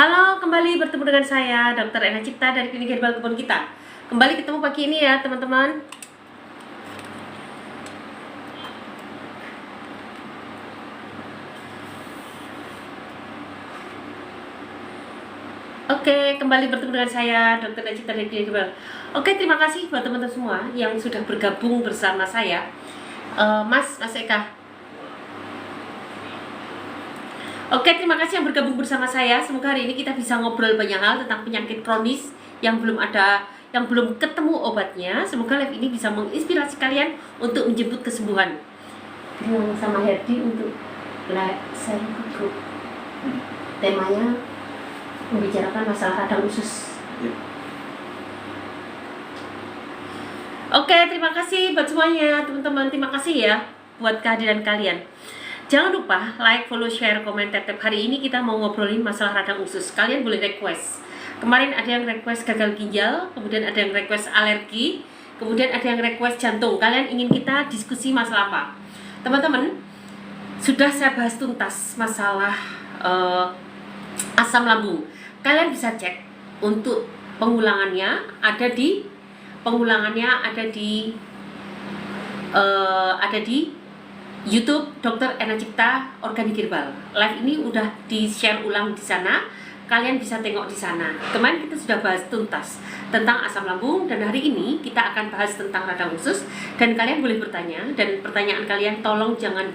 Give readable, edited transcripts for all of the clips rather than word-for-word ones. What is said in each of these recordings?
Halo, kembali bertemu dengan saya, Dr. Ena Cipta dari Klinik Herbal Kebun Kita. Kembali ketemu pagi ini ya, teman-teman. Oke, kembali bertemu dengan saya, Dr. Ena Cipta dari Klinik Herbal. Oke, terima kasih buat teman-teman semua yang sudah bergabung bersama saya. Mas Eka. Oke, terima kasih yang bergabung bersama saya. Semoga hari ini kita bisa ngobrol banyak hal tentang penyakit kronis yang belum ketemu obatnya. Semoga live ini bisa menginspirasi kalian untuk menjemput kesembuhan. Bilang sama Herdi untuk live saya grup. Temanya membicarakan masalah radang usus. Oke, terima kasih buat semuanya, teman-teman. Terima kasih ya buat kehadiran kalian. Jangan lupa like, follow, share, komen, tap. Hari ini kita mau ngobrolin masalah radang usus. Kalian boleh request. Kemarin ada yang request gagal ginjal, kemudian ada yang request alergi, kemudian ada yang request jantung. Kalian ingin kita diskusi masalah apa? Teman-teman, sudah saya bahas tuntas masalah asam lambung. Kalian bisa cek untuk pengulangannya ada di YouTube Dr. Ena Cipta Organik Herbal. Live ini udah di-share ulang di sana. Kalian bisa tengok di sana. Kemarin kita sudah bahas tuntas tentang asam lambung dan hari ini kita akan bahas tentang radang usus dan kalian boleh bertanya dan pertanyaan kalian tolong jangan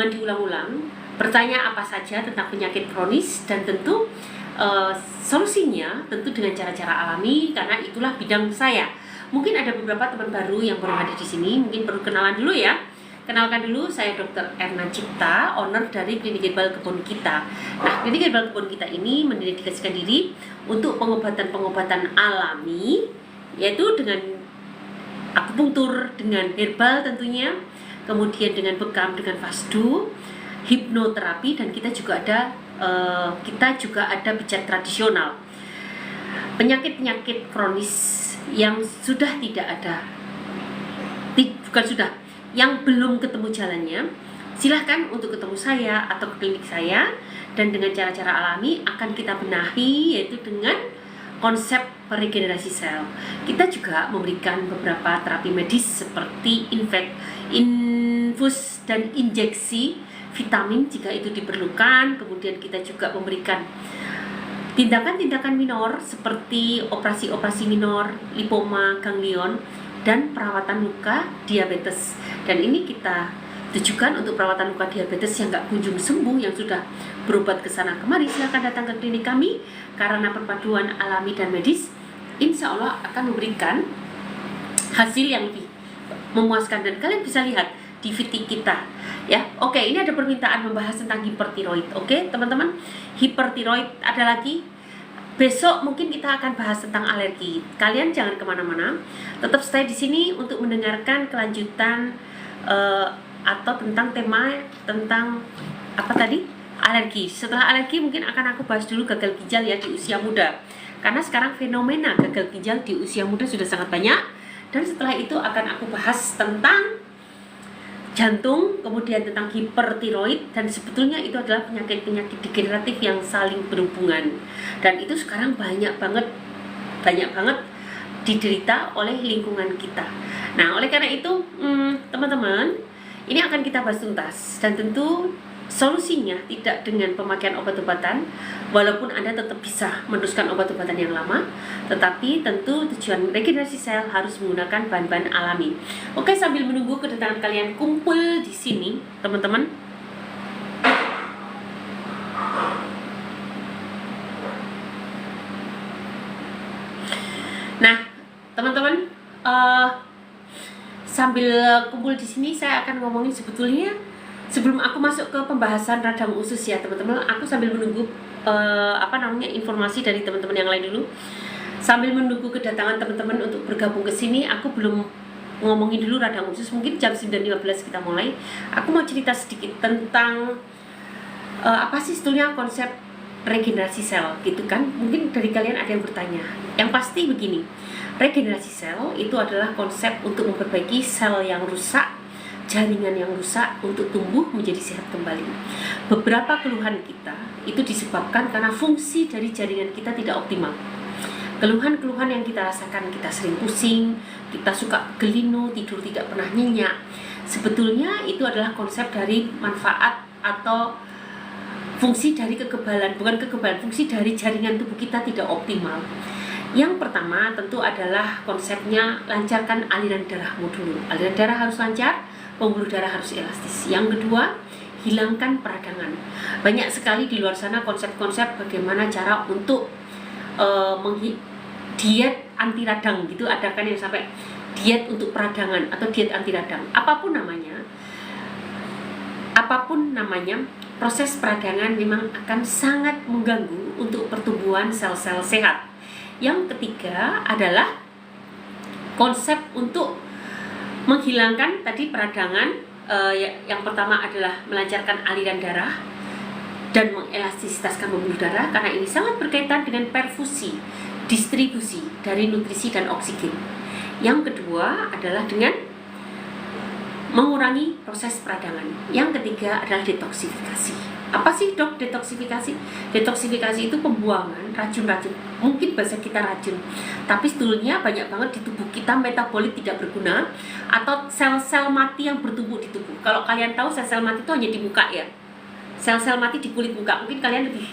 diulang-ulang. Bertanya apa saja tentang penyakit kronis dan tentu solusinya tentu dengan cara-cara alami karena itulah bidang saya. Mungkin ada beberapa teman baru yang baru hadir di sini, mungkin perlu kenalan dulu ya. Kenalkan dulu, saya Dr. Ena Cipta, owner dari Klinik Herbal Kebun Kita. Nah, Klinik Herbal Kebun Kita ini mendedikasikan diri untuk pengobatan-pengobatan alami, yaitu dengan akupunktur, dengan herbal tentunya, kemudian dengan bekam, dengan fasdu, hipnoterapi, dan kita juga ada pijat tradisional. Penyakit-penyakit kronis yang yang belum ketemu jalannya, silahkan untuk ketemu saya atau ke klinik saya dan dengan cara-cara alami akan kita benahi, yaitu dengan konsep regenerasi sel. Kita juga memberikan beberapa terapi medis seperti infus dan injeksi vitamin jika itu diperlukan. Kemudian kita juga memberikan tindakan-tindakan minor seperti operasi-operasi minor, lipoma, ganglion, dan perawatan luka diabetes. Dan ini kita tujukan untuk perawatan luka diabetes yang nggak kunjung sembuh, yang sudah berobat ke sana kemari. Silakan datang ke klinik kami karena perpaduan alami dan medis insya Allah akan memberikan hasil yang lebih memuaskan dan kalian bisa lihat di VT kita ya. Oke, ini ada permintaan membahas tentang hipertiroid. Oke, teman-teman, hipertiroid ada lagi. Besok mungkin kita akan bahas tentang alergi. Kalian jangan kemana-mana, tetap stay di sini untuk mendengarkan kelanjutan atau tentang tema tentang apa tadi? Alergi. Setelah alergi mungkin akan aku bahas dulu gagal ginjal ya di usia muda. Karena sekarang fenomena gagal ginjal di usia muda sudah sangat banyak. Dan setelah itu akan aku bahas tentang jantung, kemudian tentang hipertiroid, dan sebetulnya itu adalah penyakit-penyakit degeneratif yang saling berhubungan dan itu sekarang banyak banget diderita oleh lingkungan kita. Nah, oleh karena itu teman-teman, ini akan kita bahas tuntas dan tentu solusinya tidak dengan pemakaian obat-obatan, walaupun Anda tetap bisa meneruskan obat-obatan yang lama, tetapi tentu tujuan regenerasi sel harus menggunakan bahan-bahan alami. Oke, sambil menunggu kedatangan kalian kumpul di sini, teman-teman. Nah, teman-teman, sambil kumpul di sini saya akan ngomongin sebetulnya sebelum aku masuk ke pembahasan radang usus ya teman-teman, aku sambil menunggu informasi dari teman-teman yang lain dulu. Sambil menunggu kedatangan teman-teman untuk bergabung ke sini, aku belum ngomongin dulu radang usus. Mungkin jam 9.15 kita mulai. Aku mau cerita sedikit tentang apa sih sebetulnya konsep regenerasi sel gitu kan. Mungkin dari kalian ada yang bertanya. Yang pasti begini, regenerasi sel itu adalah konsep untuk memperbaiki sel yang rusak, jaringan yang rusak untuk tumbuh menjadi sehat kembali. Beberapa keluhan kita itu disebabkan karena fungsi dari jaringan kita tidak optimal. Keluhan-keluhan yang kita rasakan, kita sering pusing, kita suka gelinu, tidur tidak pernah nyenyak, sebetulnya itu adalah konsep dari manfaat atau fungsi dari kekebalan, bukan kekebalan, fungsi dari jaringan tubuh kita tidak optimal. Yang pertama tentu adalah konsepnya lancarkan aliran darahmu dulu. Aliran darah harus lancar, pembuluh darah harus elastis. Yang kedua, hilangkan peradangan. Banyak sekali di luar sana konsep-konsep bagaimana cara untuk diet anti radang gitu, ada kan yang sampai diet untuk peradangan atau diet anti radang. Apapun namanya, proses peradangan memang akan sangat mengganggu untuk pertumbuhan sel-sel sehat. Yang ketiga adalah konsep untuk menghilangkan tadi peradangan. Yang pertama adalah melancarkan aliran darah dan mengelastistaskan pembuluh darah, karena ini sangat berkaitan dengan perfusi, distribusi dari nutrisi dan oksigen. Yang kedua adalah dengan mengurangi proses peradangan. Yang ketiga adalah detoksifikasi. Apa sih dok detoksifikasi? Detoksifikasi itu pembuangan racun-racun. Mungkin bahasa kita racun, tapi sebetulnya banyak banget di tubuh kita metabolit tidak berguna atau sel-sel mati yang bertumbuh di tubuh. Kalau kalian tahu sel-sel mati itu hanya di muka ya. Sel-sel mati di kulit muka. Mungkin kalian lebih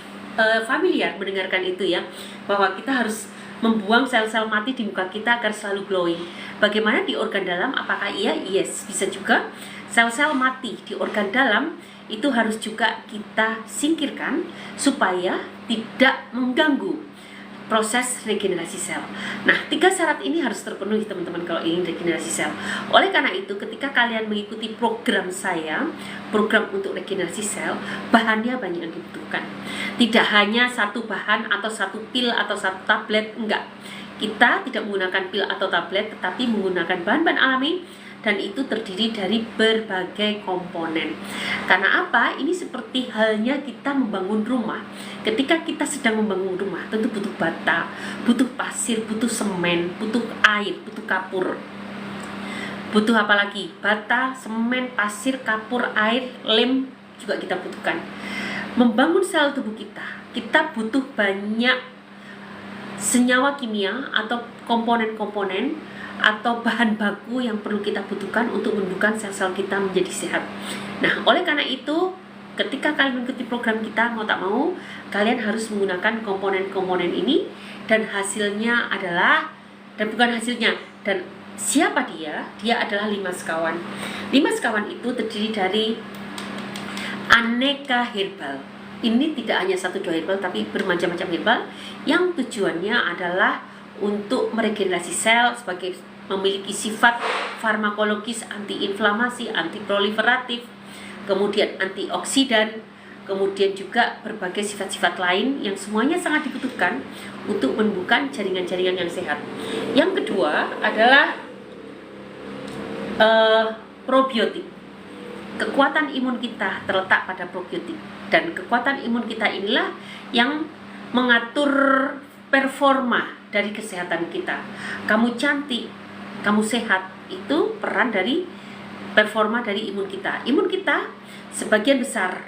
familiar mendengarkan itu ya, bahwa kita harus membuang sel-sel mati di muka kita agar selalu glowing. Bagaimana di organ dalam? Apakah iya? Yes, bisa juga. Sel-sel mati di organ dalam itu harus juga kita singkirkan supaya tidak mengganggu proses regenerasi sel. Nah, 3 syarat ini harus terpenuhi teman-teman kalau ingin regenerasi sel. Oleh karena itu, ketika kalian mengikuti program saya, program untuk regenerasi sel, bahannya banyak yang dibutuhkan. Tidak hanya satu bahan atau satu pil atau satu tablet, enggak. Kita tidak menggunakan pil atau tablet, tetapi menggunakan bahan-bahan alami, dan itu terdiri dari berbagai komponen. Karena apa? Ini seperti halnya kita membangun rumah. Ketika kita sedang membangun rumah, tentu butuh bata, butuh pasir, butuh semen, butuh air, butuh kapur. Butuh apa lagi? Bata, semen, pasir, kapur, air, lem juga kita butuhkan. Membangun sel tubuh kita butuh banyak senyawa kimia atau komponen-komponen atau bahan baku yang perlu kita butuhkan untuk menumbuhkan sel-sel kita menjadi sehat. Nah, oleh karena itu, ketika kalian mengikuti program kita, mau tak mau, kalian harus menggunakan komponen-komponen ini, dan hasilnya adalah, dan bukan hasilnya, dan siapa dia? Dia adalah 5 sekawan. 5 sekawan itu terdiri dari aneka herbal. Ini tidak hanya 1-2 herbal, tapi bermacam-macam herbal yang tujuannya adalah untuk meregenerasi sel sebagai memiliki sifat farmakologis, antiinflamasi, antiproliferatif, kemudian antioksidan, kemudian juga berbagai sifat-sifat lain yang semuanya sangat dibutuhkan untuk menumbuhkan jaringan-jaringan yang sehat. Yang kedua adalah probiotik. Kekuatan imun kita terletak pada probiotik, dan kekuatan imun kita inilah yang mengatur performa dari kesehatan kita. Kamu cantik, kamu sehat, itu peran dari performa dari imun kita. Imun kita sebagian besar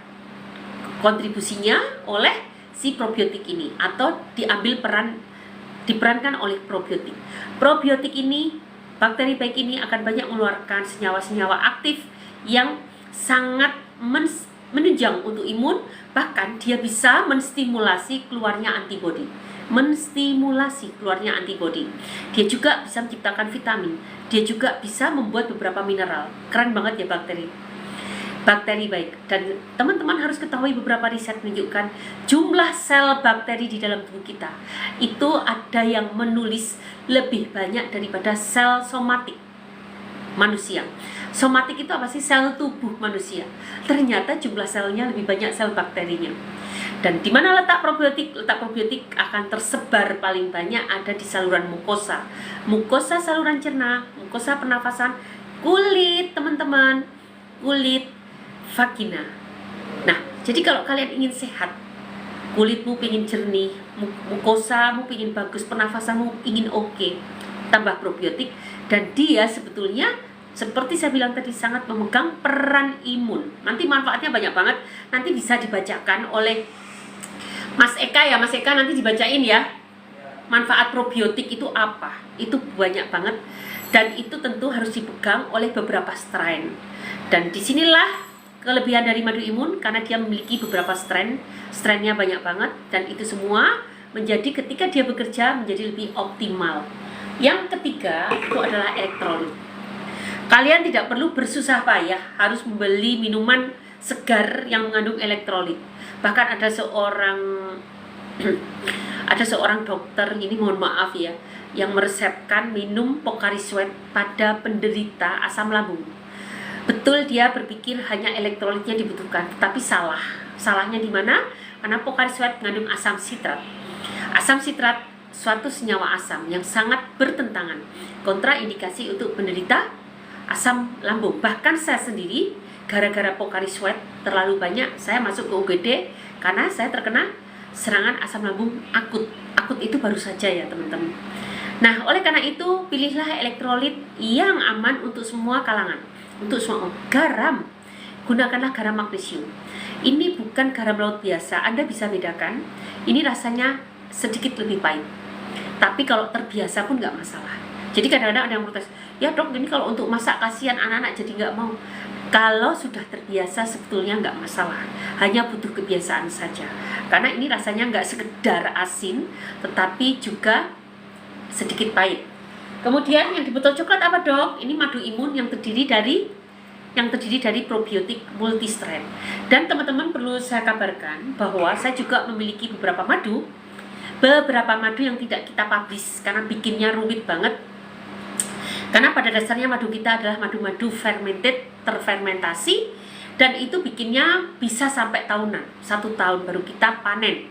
kontribusinya oleh si probiotik ini, atau diperankan oleh probiotik. Probiotik ini, bakteri baik ini akan banyak mengeluarkan senyawa-senyawa aktif yang sangat menunjang untuk imun, bahkan dia bisa menstimulasi keluarnya antibodi. Dia juga bisa menciptakan vitamin. Dia juga bisa membuat beberapa mineral. Keren banget ya bakteri baik. Dan teman-teman harus ketahui, beberapa riset menunjukkan jumlah sel bakteri di dalam tubuh kita itu ada yang menulis lebih banyak daripada sel somatik manusia. Somatik itu apa sih? Sel tubuh manusia. Ternyata jumlah selnya lebih banyak sel bakterinya. Dan di mana letak probiotik? Letak probiotik akan tersebar paling banyak ada di saluran mukosa. Mukosa saluran cerna, mukosa pernafasan, kulit teman-teman, kulit vagina. Nah, jadi kalau kalian ingin sehat, kulitmu ingin jernih, mukosamu ingin bagus, pernafasanmu ingin oke, tambah probiotik. Dan dia sebetulnya seperti saya bilang tadi sangat memegang peran imun. Nanti manfaatnya banyak banget. Nanti bisa dibacakan oleh Mas Eka nanti dibacain ya. Manfaat probiotik itu apa? Itu banyak banget dan itu tentu harus dipegang oleh beberapa strain. Dan disinilah kelebihan dari madu imun karena dia memiliki beberapa strainnya banyak banget dan itu semua menjadi ketika dia bekerja menjadi lebih optimal. Yang ketiga itu adalah elektrolit. Kalian tidak perlu bersusah payah harus membeli minuman segar yang mengandung elektrolit. Bahkan ada seorang dokter, ini mohon maaf ya, yang meresepkan minum Pocari Sweat pada penderita asam lambung. Betul, dia berpikir hanya elektrolitnya dibutuhkan, tapi salah. Salahnya di mana? Karena Pocari Sweat mengandung asam sitrat. Asam sitrat suatu senyawa asam yang sangat bertentangan, kontraindikasi untuk penderita asam lambung. Bahkan saya sendiri gara-gara Pocari Sweat terlalu banyak, saya masuk ke UGD karena saya terkena serangan asam lambung akut. Akut itu baru saja ya teman-teman. Nah, oleh karena itu pilihlah elektrolit yang aman untuk semua kalangan. Untuk semua garam, gunakanlah garam magnesium. Ini bukan garam laut biasa, Anda bisa bedakan. Ini rasanya sedikit lebih pahit. Tapi kalau terbiasa pun nggak masalah. Jadi kadang-kadang ada yang protes, ya dok, ini kalau untuk masak kasihan anak-anak jadi nggak mau. Kalau sudah terbiasa sebetulnya nggak masalah, hanya butuh kebiasaan saja. Karena ini rasanya nggak sekedar asin, tetapi juga sedikit pahit. Kemudian yang di botol coklat apa dok? Ini madu imun yang terdiri dari probiotik multistrain. Dan teman-teman perlu saya kabarkan bahwa saya juga memiliki beberapa madu yang tidak kita publish karena bikinnya rumit banget. Karena pada dasarnya madu kita adalah madu-madu terfermentasi dan itu bikinnya bisa sampai tahunan, 1 tahun baru kita panen.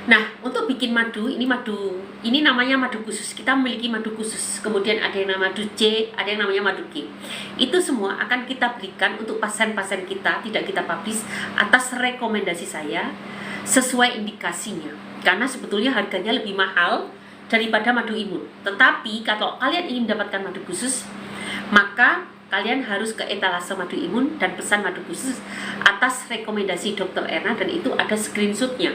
Nah, untuk bikin madu, ini namanya madu khusus. Kita memiliki madu khusus. Kemudian ada yang namanya madu C, ada yang namanya madu G. Itu semua akan kita berikan untuk pasien-pasien kita, tidak kita publish atas rekomendasi saya sesuai indikasinya. Karena sebetulnya harganya lebih mahal daripada madu imun. Tetapi kalau kalian ingin mendapatkan madu khusus, maka kalian harus ke etalase madu imun dan pesan madu khusus atas rekomendasi Dr. Erna dan itu ada screenshotnya.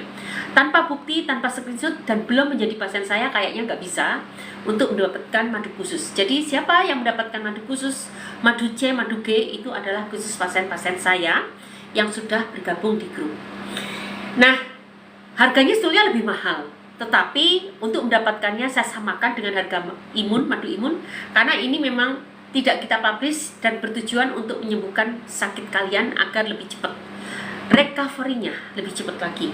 Tanpa bukti, tanpa screenshot dan belum menjadi pasien saya kayaknya nggak bisa untuk mendapatkan madu khusus. Jadi siapa yang mendapatkan madu khusus, madu C, madu G itu adalah khusus pasien-pasien saya yang sudah bergabung di grup. Nah, harganya sebetulnya lebih mahal. Tetapi untuk mendapatkannya saya samakan dengan harga madu imun karena ini memang tidak kita publish dan bertujuan untuk menyembuhkan sakit kalian agar lebih cepat. Recovery-nya lebih cepat lagi.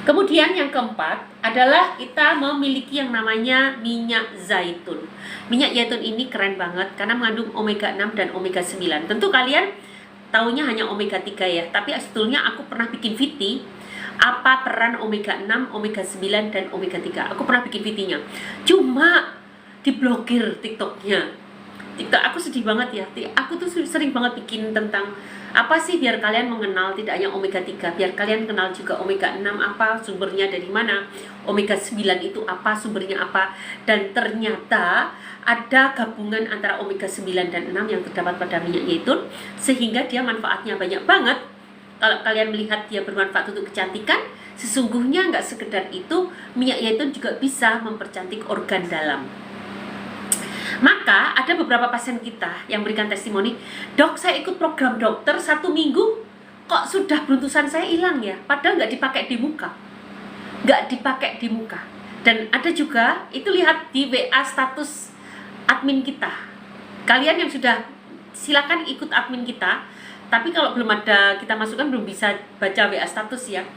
Kemudian yang keempat adalah kita memiliki yang namanya minyak zaitun. Minyak zaitun ini keren banget karena mengandung omega 6 dan omega 9. Tentu kalian taunya hanya omega 3 ya, tapi sebetulnya aku pernah bikin VT apa peran omega 6, omega 9 dan omega 3. Aku pernah bikin VT-nya. Cuma diblokir TikTok-nya. Aku sedih banget ya. Aku tuh sering banget bikin tentang apa sih biar kalian mengenal tidak hanya omega 3, biar kalian kenal juga omega 6 apa sumbernya dari mana, omega 9 itu apa sumbernya apa, dan ternyata ada gabungan antara omega 9 dan 6 yang terdapat pada minyak zaitun sehingga dia manfaatnya banyak banget. Kalau kalian melihat dia bermanfaat untuk kecantikan, sesungguhnya nggak sekedar itu, minyak zaitun juga bisa mempercantik organ dalam. Maka ada beberapa pasien kita yang berikan testimoni, dok saya ikut program dokter 1 minggu, kok sudah beruntusan saya hilang ya, padahal nggak dipakai di muka. Dan ada juga, itu lihat di WA status admin kita. Kalian yang sudah, silakan ikut admin kita, tapi kalau belum ada kita masukkan belum bisa baca WA status ya.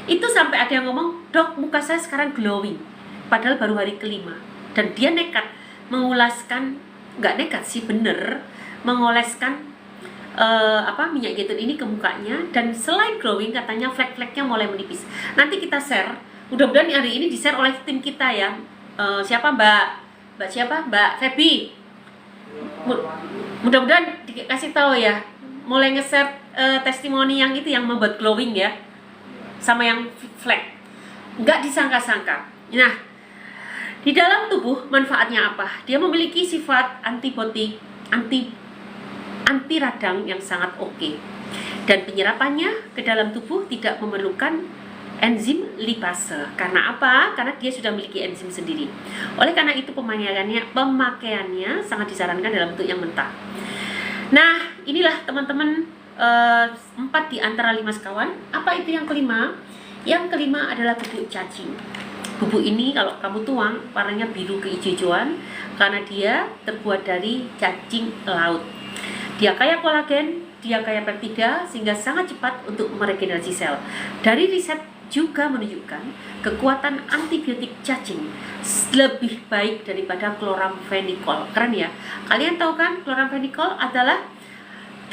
Itu sampai ada yang ngomong, dok muka saya sekarang glowing, padahal baru hari kelima. Dan dia nekat mengulaskan, nggak nekat sih, mengoleskan minyak zaitun ini ke mukanya, dan selain glowing katanya flek-fleknya mulai menipis. Nanti kita share, mudah-mudahan hari ini di-share oleh tim kita ya. Mbak Feby, mudah-mudahan dikasih tahu ya, mulai nge-share testimoni yang itu yang membuat glowing ya, sama yang flek, nggak disangka-sangka. Nah, di dalam tubuh manfaatnya apa? Dia memiliki sifat antibiotik, anti radang yang sangat oke. Dan penyerapannya ke dalam tubuh tidak memerlukan enzim lipase. Karena apa? Karena dia sudah memiliki enzim sendiri. Oleh karena itu pemakaiannya sangat disarankan dalam bentuk yang mentah. Nah, inilah teman-teman 4 di antara 5 sekawan. Apa itu yang kelima? Yang kelima adalah bubuk cacing. Bubuk ini kalau kamu tuang warnanya biru kehijauan karena dia terbuat dari cacing laut. Dia kaya kolagen, dia kaya peptida sehingga sangat cepat untuk meregenerasi sel. Dari riset juga menunjukkan kekuatan antibiotik cacing lebih baik daripada chloramphenicol. Keren ya? Kalian tahu kan chloramphenicol adalah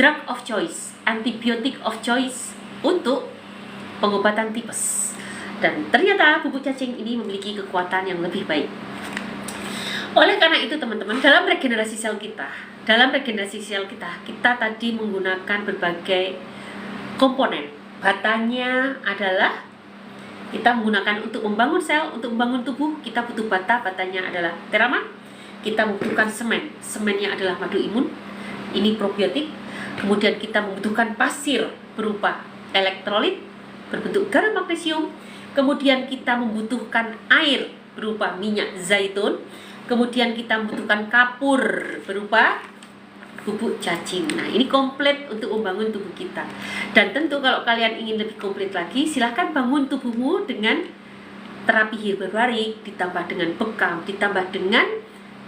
drug of choice, antibiotik of choice untuk pengobatan tipes. Dan ternyata bubuk cacing ini memiliki kekuatan yang lebih baik. Oleh karena itu teman-teman, dalam regenerasi sel kita, kita tadi menggunakan berbagai komponen. Batanya adalah kita menggunakan untuk membangun sel, untuk membangun tubuh, kita butuh bata. Batanya adalah terama. Kita membutuhkan semen. Semennya adalah madu imun. Ini probiotik. Kemudian kita membutuhkan pasir berupa elektrolit berbentuk garam magnesium. Kemudian kita membutuhkan air berupa minyak zaitun. Kemudian kita membutuhkan kapur berupa bubuk cacing. Nah, ini komplit untuk membangun tubuh kita. Dan tentu kalau kalian ingin lebih komplit lagi, silahkan bangun tubuhmu dengan terapi hiperbarik, ditambah dengan bekam, ditambah dengan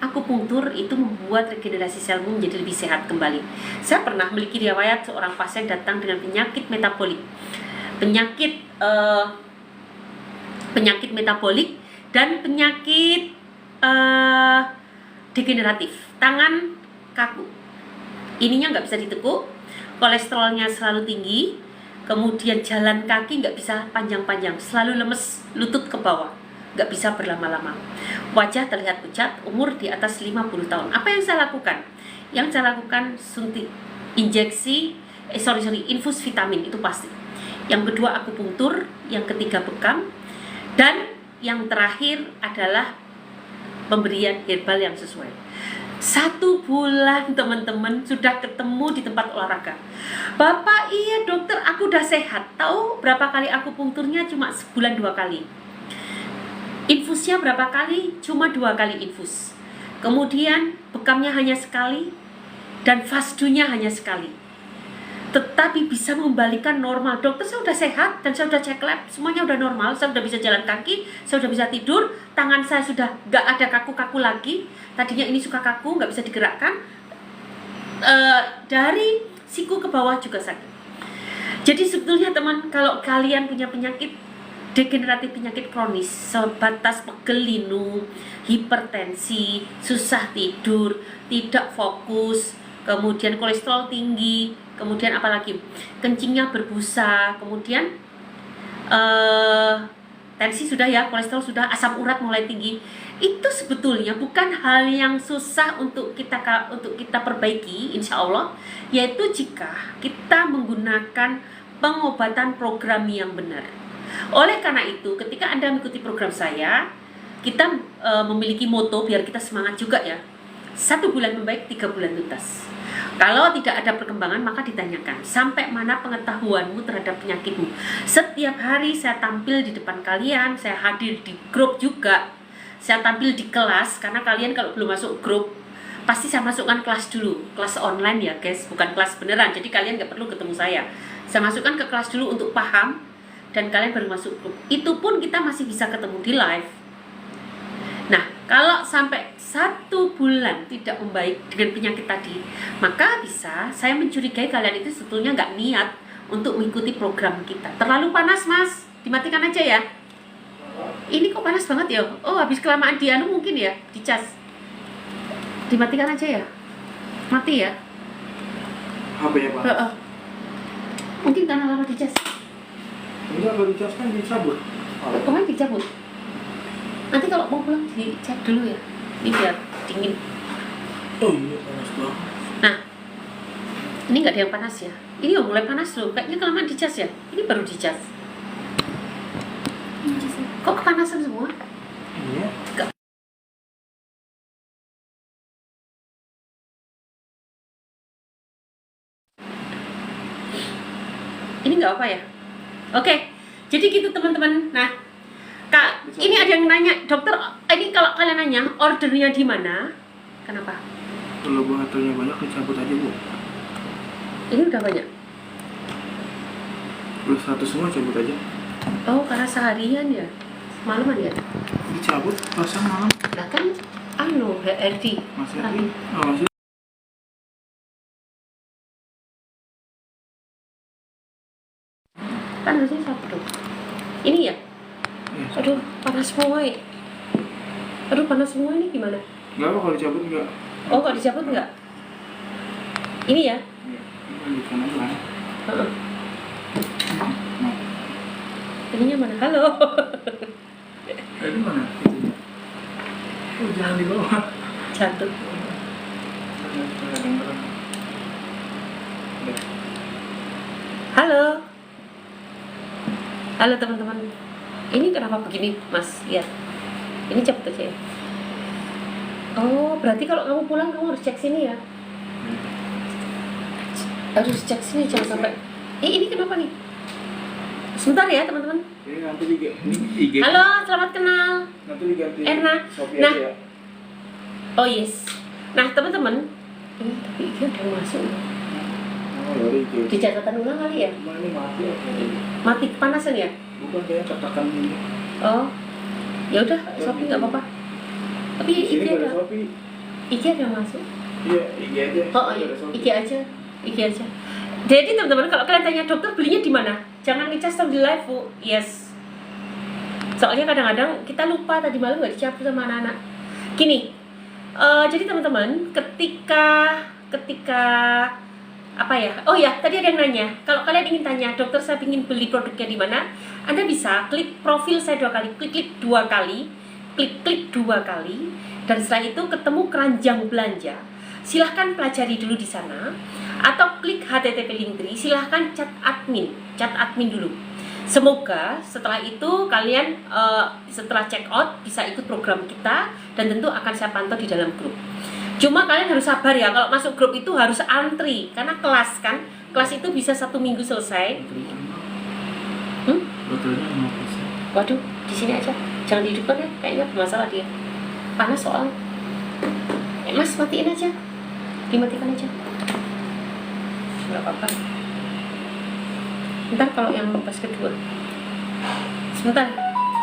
akupunktur. Itu membuat regenerasi selmu menjadi lebih sehat kembali. Saya pernah memiliki riwayat seorang pasien datang dengan penyakit metabolik. Penyakit metabolik dan penyakit degeneratif. Tangan kaku. Ininya nggak bisa ditekuk, kolesterolnya selalu tinggi, kemudian jalan kaki nggak bisa panjang-panjang, selalu lemes, lutut ke bawah, nggak bisa berlama-lama. Wajah terlihat pucat, umur di atas 50 tahun. Apa yang saya lakukan? Yang saya lakukan suntik, infus vitamin, itu pasti. Yang kedua akupunktur, yang ketiga bekam, dan yang terakhir adalah pemberian herbal yang sesuai. 1 bulan teman-teman sudah ketemu di tempat olahraga. Bapak, iya dokter, aku udah sehat. Tahu berapa kali akupunkturnya? Cuma sebulan 2 kali. Infusnya berapa kali? Cuma 2 kali infus. Kemudian bekamnya hanya sekali dan fasdunya hanya sekali. Tetapi bisa membalikan normal. Dokter, saya udah sehat dan saya udah cek lab, semuanya udah normal. Saya udah bisa jalan kaki, saya udah bisa tidur, tangan saya sudah gak ada kaku-kaku lagi. Tadinya ini suka kaku, gak bisa digerakkan. Dari siku ke bawah juga sakit. Jadi sebetulnya teman, kalau kalian punya penyakit degeneratif, penyakit kronis sebatas pegel linu, hipertensi, susah tidur, tidak fokus, kemudian kolesterol tinggi, kemudian apalagi kencingnya berbusa, kemudian tensi sudah ya, kolesterol sudah, asam urat mulai tinggi. Itu sebetulnya bukan hal yang susah untuk kita perbaiki, insya Allah, yaitu jika kita menggunakan pengobatan program yang benar. Oleh karena itu, ketika Anda mengikuti program saya, kita memiliki moto biar kita semangat juga ya. 1 bulan membaik, 3 bulan tuntas. Kalau tidak ada perkembangan, maka ditanyakan sampai mana pengetahuanmu terhadap penyakitmu. Setiap hari saya tampil di depan kalian, saya hadir di grup juga, saya tampil di kelas. Karena kalian kalau belum masuk grup, pasti saya masukkan kelas dulu, kelas online ya guys, bukan kelas beneran. Jadi kalian gak perlu ketemu saya masukkan ke kelas dulu untuk paham, dan kalian baru masuk grup. Itu pun kita masih bisa ketemu di live. Nah, kalau sampai 1 bulan tidak membaik dengan penyakit tadi, maka bisa saya mencurigai kalian itu sebetulnya nggak niat untuk mengikuti program kita. Terlalu panas mas, dimatikan aja ya. Ini kok panas banget ya? Oh, habis kelamaan di anu mungkin ya, dicas. Dimatikan aja ya, mati ya. Apa ya pak? Mungkin karena lama dicas. Enggak, kalau dicas kan dicabut. Kemarin dicabut. Nanti kalau mau pulang dicek dulu ya. Ini biar dingin. Oh iya, panas banget. Nah, ini nggak ada yang panas ya. Ini udah mulai panas loh. Kayaknya kelamaan dicas ya. Ini baru dicas. Kok kepanasan semua? Iya. Ini nggak apa ya. Oke. Jadi gitu teman-teman. Nah, Kak, ini ada yang nanya, dokter, ini kalau kalian nanya ordernya di mana? Kenapa? Kalau bahaternya banyak dicabut aja Bu. Ini udah banyak. Plus 1 semua cabut aja. Oh, karena seharian ya. Malaman ya. Dicabut pasang malam. Nah kan HRD. Masih ada. Oh, masih. Kan harusnya Sabtu. Ini ya? Iya. Aduh, panas semua ya. Aduh, panas semua ini gimana? Enggak apa kalau dicabut enggak. Oh, kalau dicabut enggak? Ini ya? Iya. Lanjutkan aja lah. Heeh. Nah, Ininya mana? Halo. ini mana? Itunya. Oh, jangan di bawah. Jatuh. Halo. Halo teman-teman. Ini kenapa begini, Mas? Lihat. Ini cepet aja ya. Oh, berarti kalau kamu pulang kamu harus cek sini ya. Harus cek sini jangan sampai. Ini kenapa nih? Sebentar ya, teman-teman. Ini nanti IG. Halo, selamat kenal. Nanti diganti. Erna. Shopee Nah. aja ya. Oh yes. Nah, teman-teman. Ini tapi ini udah masuk. Oh, dari IG. Di catatan ulang kali ya? Cuma ini mati ya. Mati kepanasan ya? Bukan kayak katakan ini. Oh. Ya udah, Shopee nggak apa-apa. Tapi Di sini IG nggak ada ada. Shopee. IG ada yang masuk. Iya, IG aja. Oh, Nggak ada Shopee. IG aja. IG aja. Jadi teman-teman kalau kalian tanya dokter belinya di mana? Jangan ngecas di live, Bu. Yes. Soalnya kadang-kadang kita lupa tadi malam nggak dicabut sama anak-anak. Gini, jadi teman-teman ketika apa ya? Oh ya, tadi ada yang nanya. Kalau kalian ingin tanya, dokter saya ingin beli produknya di mana? Anda bisa klik profil saya 2 kali, klik 2 kali, klik 2 kali, dan setelah itu ketemu keranjang belanja. Silahkan pelajari dulu di sana, atau klik HTTP Linktree. Silahkan chat admin dulu. Semoga setelah itu kalian setelah check out bisa ikut program kita dan tentu akan saya pantau di dalam grup. Cuma kalian harus sabar ya, kalau masuk grup itu harus antri karena kelas itu bisa 1 minggu selesai. Baterainya 5%. Waduh, di sini aja, jangan dihidupkan ya, kayaknya bermasalah dia. Panas soalnya. Mas matiin aja, dimatikan aja. Nggak apa-apa. Ntar kalau yang pas kedua, sebentar.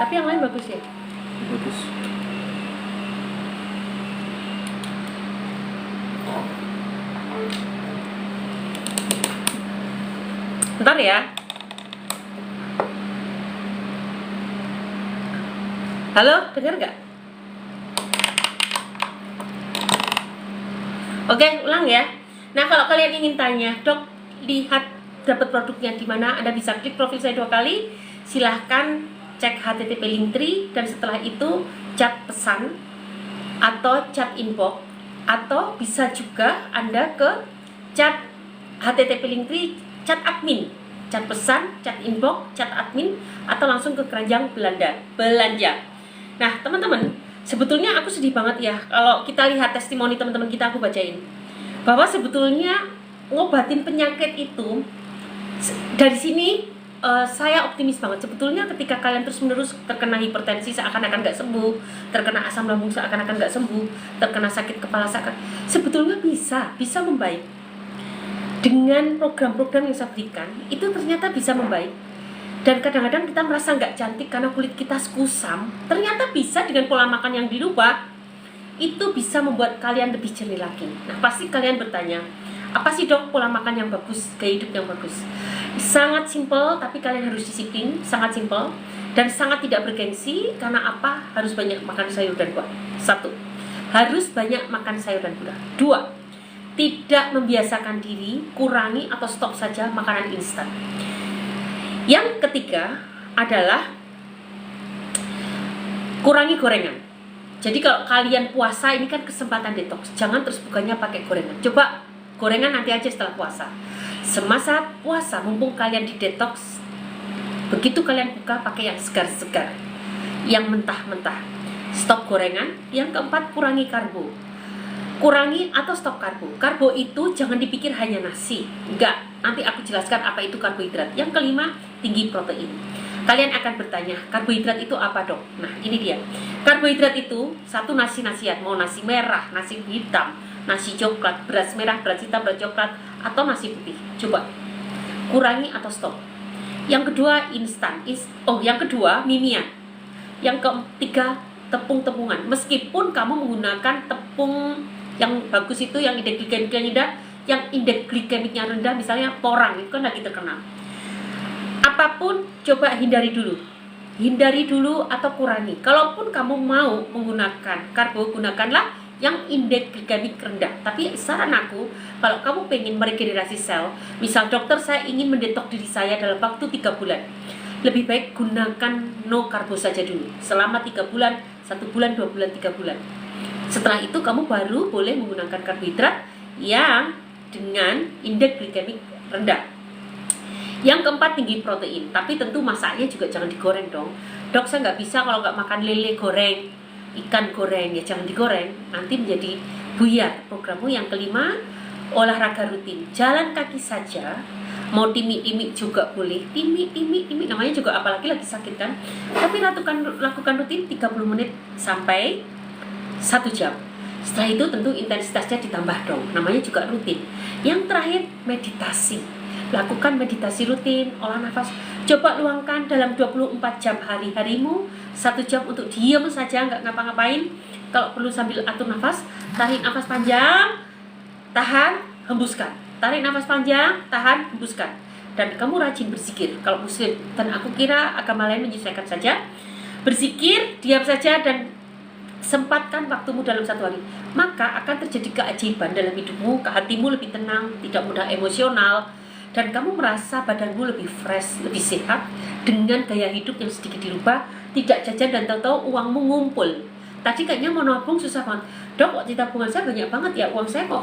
Tapi yang lain bagus ya. Bagus. Bentar ya. Halo, dengar nggak? Oke, ulang ya. Nah, kalau kalian ingin tanya, dok, lihat dapat produknya di mana, Anda bisa klik profil saya 2 kali. Silahkan cek HTTP Linktree dan setelah itu chat pesan atau chat inbox, atau bisa juga Anda ke chat HTTP Linktree, chat admin, chat pesan, chat inbox, chat admin, atau langsung ke keranjang belanja. Nah, teman-teman, sebetulnya aku sedih banget ya kalau kita lihat testimoni teman-teman kita, aku bacain bahwa sebetulnya ngobatin penyakit itu dari sini. Saya optimis banget sebetulnya ketika kalian terus-menerus terkena hipertensi seakan-akan nggak sembuh, terkena asam lambung seakan-akan nggak sembuh, terkena sakit kepala sebetulnya bisa membaik dengan program-program yang saya berikan. Itu ternyata bisa membaik. Dan kadang-kadang kita merasa nggak cantik karena kulit kita kusam, ternyata bisa dengan pola makan yang dirubah itu bisa membuat kalian lebih jernih lagi. Nah, pasti kalian bertanya, apa sih dok pola makan yang bagus, gaya hidup yang bagus? Sangat simpel, tapi kalian harus disiplin. Sangat simpel dan sangat tidak bergengsi. Karena apa? Harus banyak makan sayur dan buah. 1. Harus banyak makan sayur dan buah. 2. Tidak membiasakan diri, kurangi atau stop saja makanan instan. Yang ketiga adalah kurangi gorengan. Jadi kalau kalian puasa, ini kan kesempatan detox. Jangan terus bukannya pakai gorengan. Coba gorengan nanti aja setelah puasa. Semasa puasa, mumpung kalian di detox, begitu kalian buka, pakai yang segar-segar, yang mentah-mentah. Stop gorengan. Yang keempat, kurangi karbo. Kurangi atau stop karbo. Karbo itu jangan dipikir hanya nasi. Enggak, nanti aku jelaskan apa itu karbohidrat. Yang kelima, tinggi protein. Kalian akan bertanya, karbohidrat itu apa dok? Nah ini dia, karbohidrat itu satu nasi-nasian, mau nasi merah, nasi hitam, nasi coklat, beras merah, beras hitam, beras coklat, atau nasi putih. Coba kurangi atau stop. Yang kedua instan, yang kedua mimian. Yang ketiga tepung-tepungan. Meskipun kamu menggunakan tepung yang bagus itu, yang indeks glikemiknya rendah, yang indeks glikemiknya rendah, misalnya porang itu kan lagi terkenal. Apapun coba hindari dulu atau kurangi. Kalaupun kamu mau menggunakan karbo, gunakanlah yang indeks glikemik rendah. Tapi saran aku, kalau kamu pengen meregenerasi sel, misal dokter saya ingin mendetok diri saya dalam waktu 3 bulan, lebih baik gunakan no karbo saja dulu selama 3 bulan, 1 bulan, 2 bulan, 3 bulan. Setelah itu kamu baru boleh menggunakan karbohidrat yang dengan indeks glikemik rendah. Yang keempat, tinggi protein, tapi tentu masaknya juga jangan digoreng dong. Dok, saya nggak bisa kalau nggak makan lele goreng, ikan goreng, ya jangan digoreng, nanti menjadi buyar. Programmu yang kelima, olahraga rutin, jalan kaki saja, mau timik-timik juga boleh, timik namanya juga, apalagi lagi sakit kan. Tapi lakukan rutin 30 menit sampai 1 jam. Setelah itu tentu intensitasnya ditambah dong, namanya juga rutin. Yang terakhir, meditasi. Lakukan meditasi rutin, olah nafas. Coba luangkan dalam 24 jam hari-harimu 1 jam untuk diam saja, nggak ngapa-ngapain. Kalau perlu sambil atur nafas, tarik nafas panjang, tahan, hembuskan. Tarik nafas panjang, tahan, hembuskan. Dan kamu rajin berzikir kalau muslim. Dan aku kira agama lain menyesuaikan saja. Berzikir, diam saja, dan sempatkan waktumu dalam 1 hari. Maka akan terjadi keajaiban dalam hidupmu, hatimu lebih tenang, tidak mudah emosional, dan kamu merasa badanmu lebih fresh, lebih sehat, dengan gaya hidup yang sedikit dirubah, tidak jajan dan tahu-tahu uangmu ngumpul. Tadi kayaknya mau nabung susah banget. Dok, kok di tabungan saya banyak banget ya, uang saya kok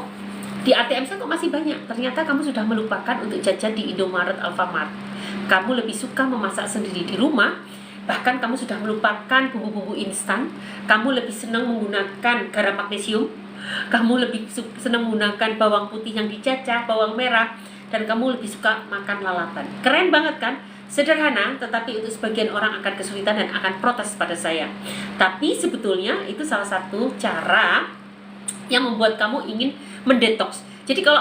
di ATM saya kok masih banyak. Ternyata kamu sudah melupakan untuk jajan di Indomaret, Alfamart. Kamu lebih suka memasak sendiri di rumah. Bahkan kamu sudah melupakan bumbu-bumbu instan. Kamu lebih senang menggunakan garam magnesium. Kamu lebih senang menggunakan bawang putih yang dicacah, bawang merah, dan kamu lebih suka makan lalapan. Keren banget kan? Sederhana, tetapi untuk sebagian orang akan kesulitan dan akan protes pada saya. Tapi sebetulnya itu salah satu cara yang membuat kamu ingin mendetoks. Jadi kalau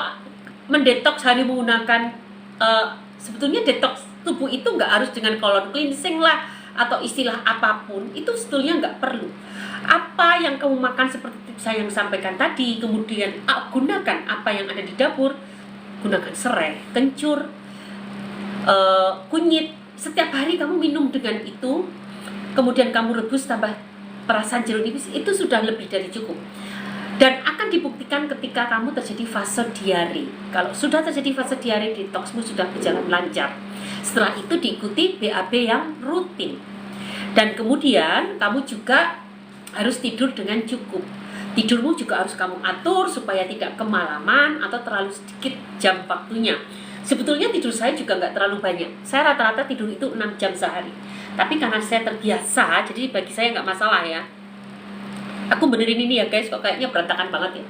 mendetoks hari menggunakan sebetulnya detoks tubuh itu nggak harus dengan colon cleansing lah atau istilah apapun, itu sebetulnya nggak perlu. Apa yang kamu makan seperti saya yang sampaikan tadi, kemudian gunakan apa yang ada di dapur, gunakan serai, kencur, kunyit. Setiap hari kamu minum dengan itu, kemudian kamu rebus tambah perasan jeruk nipis, itu sudah lebih dari cukup. Dan akan dibuktikan ketika kamu terjadi fase diare. Kalau sudah terjadi fase diare, detoksmu sudah berjalan lancar. Setelah itu diikuti BAB yang rutin. Dan kemudian kamu juga harus tidur dengan cukup. Tidurmu juga harus kamu atur supaya tidak kemalaman atau terlalu sedikit jam waktunya. Sebetulnya tidur saya juga nggak terlalu banyak. Saya rata-rata tidur itu 6 jam sehari. Tapi karena saya terbiasa, jadi bagi saya nggak masalah ya. Aku benerin ini ya guys, kok kayaknya berantakan banget ya.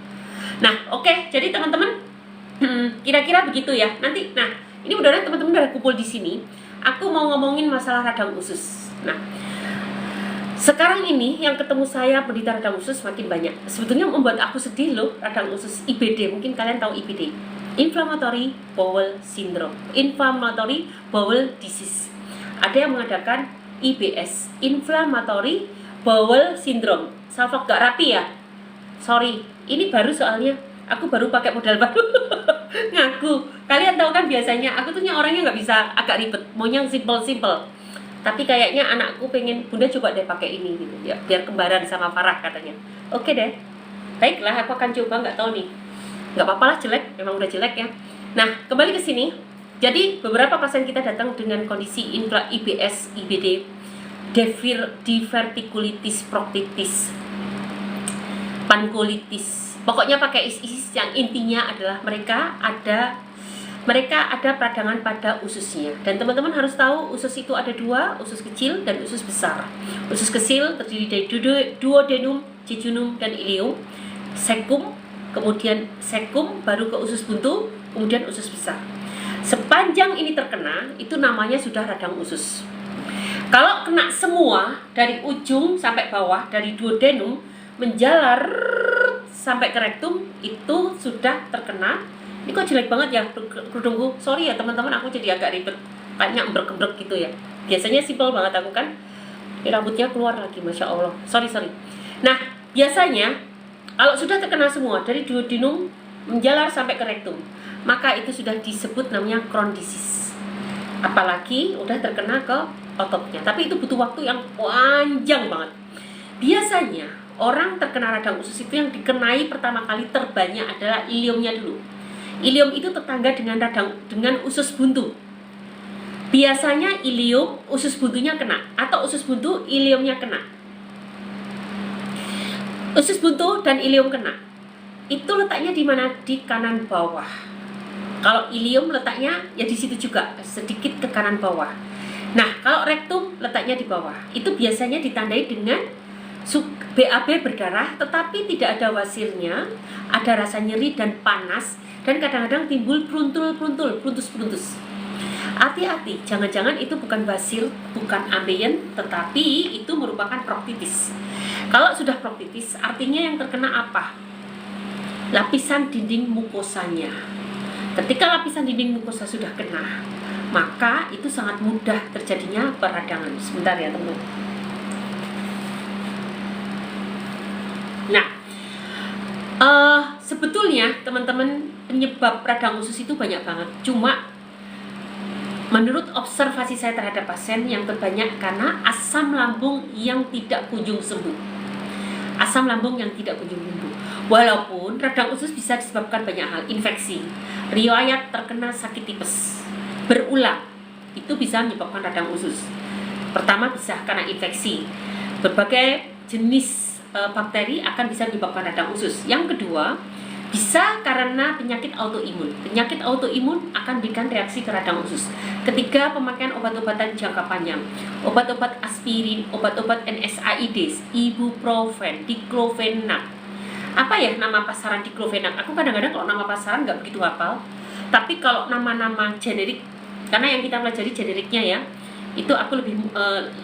Nah, oke, jadi teman-teman, kira-kira begitu ya. Nanti, nah, ini mudah-mudahan teman-teman udah kumpul di sini. Aku mau ngomongin masalah radang usus. Nah, sekarang ini yang ketemu saya penderita radang usus makin banyak. Sebetulnya membuat aku sedih loh, radang usus IBD. Mungkin kalian tahu IBD, Inflammatory Bowel Syndrome, Inflammatory Bowel Disease. Ada yang mengadakan IBS, Inflammatory Bowel Syndrome. Salfok gak rapi ya? Sorry, ini baru soalnya. Aku baru pakai modal baru. Ngaku. Kalian tahu kan biasanya aku tuh orangnya nggak bisa agak ribet, maunya simple. Tapi kayaknya anakku pengen, bunda coba deh pakai ini gitu ya, biar kembaran sama Farah katanya. Oke deh. Baiklah, aku akan coba, nggak tahu nih. Nggak apa-apa lah, jelek, memang udah jelek ya. Nah, kembali ke sini. Jadi beberapa pasien kita datang dengan kondisi IBS, IBD, divertikulitis, proktitis, pankolitis. Pokoknya pakai is yang intinya adalah mereka ada peradangan pada ususnya. Dan teman-teman harus tahu usus itu ada 2, usus kecil dan usus besar. Usus kecil terdiri dari duodenum, jejunum, dan ileum, cecum, kemudian cecum, baru ke usus buntu, kemudian usus besar. Sepanjang ini terkena, itu namanya sudah radang usus. Kalau kena semua dari ujung sampai bawah, dari duodenum menjalar sampai ke rektum, itu sudah terkena. Ini kok jelek banget ya kerudungku. Sorry ya teman-teman, aku jadi agak ribet, kayaknya embrek-embrek gitu ya. Biasanya simple banget aku kan. Ini rambutnya keluar lagi, masya Allah. Sorry. Nah, biasanya kalau sudah terkena semua dari duodenum menjalar sampai ke rektum, maka itu sudah disebut namanya Crohn disease. Apalagi udah terkena ke ototnya. Tapi itu butuh waktu yang panjang banget. Biasanya orang terkena radang usus itu yang dikenai pertama kali terbanyak adalah iliumnya dulu. Ilium itu tetangga dengan usus buntu. Biasanya ilium usus buntunya kena, atau usus buntu iliumnya kena. Usus buntu dan ilium kena. Itu letaknya di mana? Di kanan bawah. Kalau ilium letaknya ya di situ juga, sedikit ke kanan bawah. Nah, kalau rektum letaknya di bawah. Itu biasanya ditandai dengan BAB berdarah, tetapi tidak ada wasirnya, ada rasa nyeri dan panas, dan kadang-kadang timbul pruntus-pruntus. Hati-hati, jangan-jangan itu bukan basir, bukan ambeien, tetapi itu merupakan proktitis. Kalau sudah proktitis, artinya yang terkena apa? Lapisan dinding mukosanya. Ketika lapisan dinding mukosa sudah kena, maka itu sangat mudah terjadinya peradangan. Sebentar ya teman. Nah, sebetulnya teman-teman, penyebab radang usus itu banyak banget. Cuma menurut observasi saya terhadap pasien, yang terbanyak karena asam lambung yang tidak kunjung sembuh. Asam lambung yang tidak kunjung sembuh. Walaupun radang usus bisa disebabkan banyak hal, infeksi, riwayat terkena sakit tipes berulang, itu bisa menyebabkan radang usus. Pertama bisa karena infeksi, berbagai jenis bakteri akan bisa menyebabkan radang usus. Yang kedua, bisa karena penyakit autoimun. Penyakit autoimun akan memberikan reaksi ke radang usus. Ketiga, pemakaian obat-obatan jangka panjang, obat-obat aspirin, obat-obat NSAIDs, ibuprofen, diclofenac. Apa ya nama pasaran diclofenac? Aku kadang-kadang kalau nama pasaran nggak begitu hafal. Tapi kalau nama-nama generik, karena yang kita pelajari generiknya ya, itu aku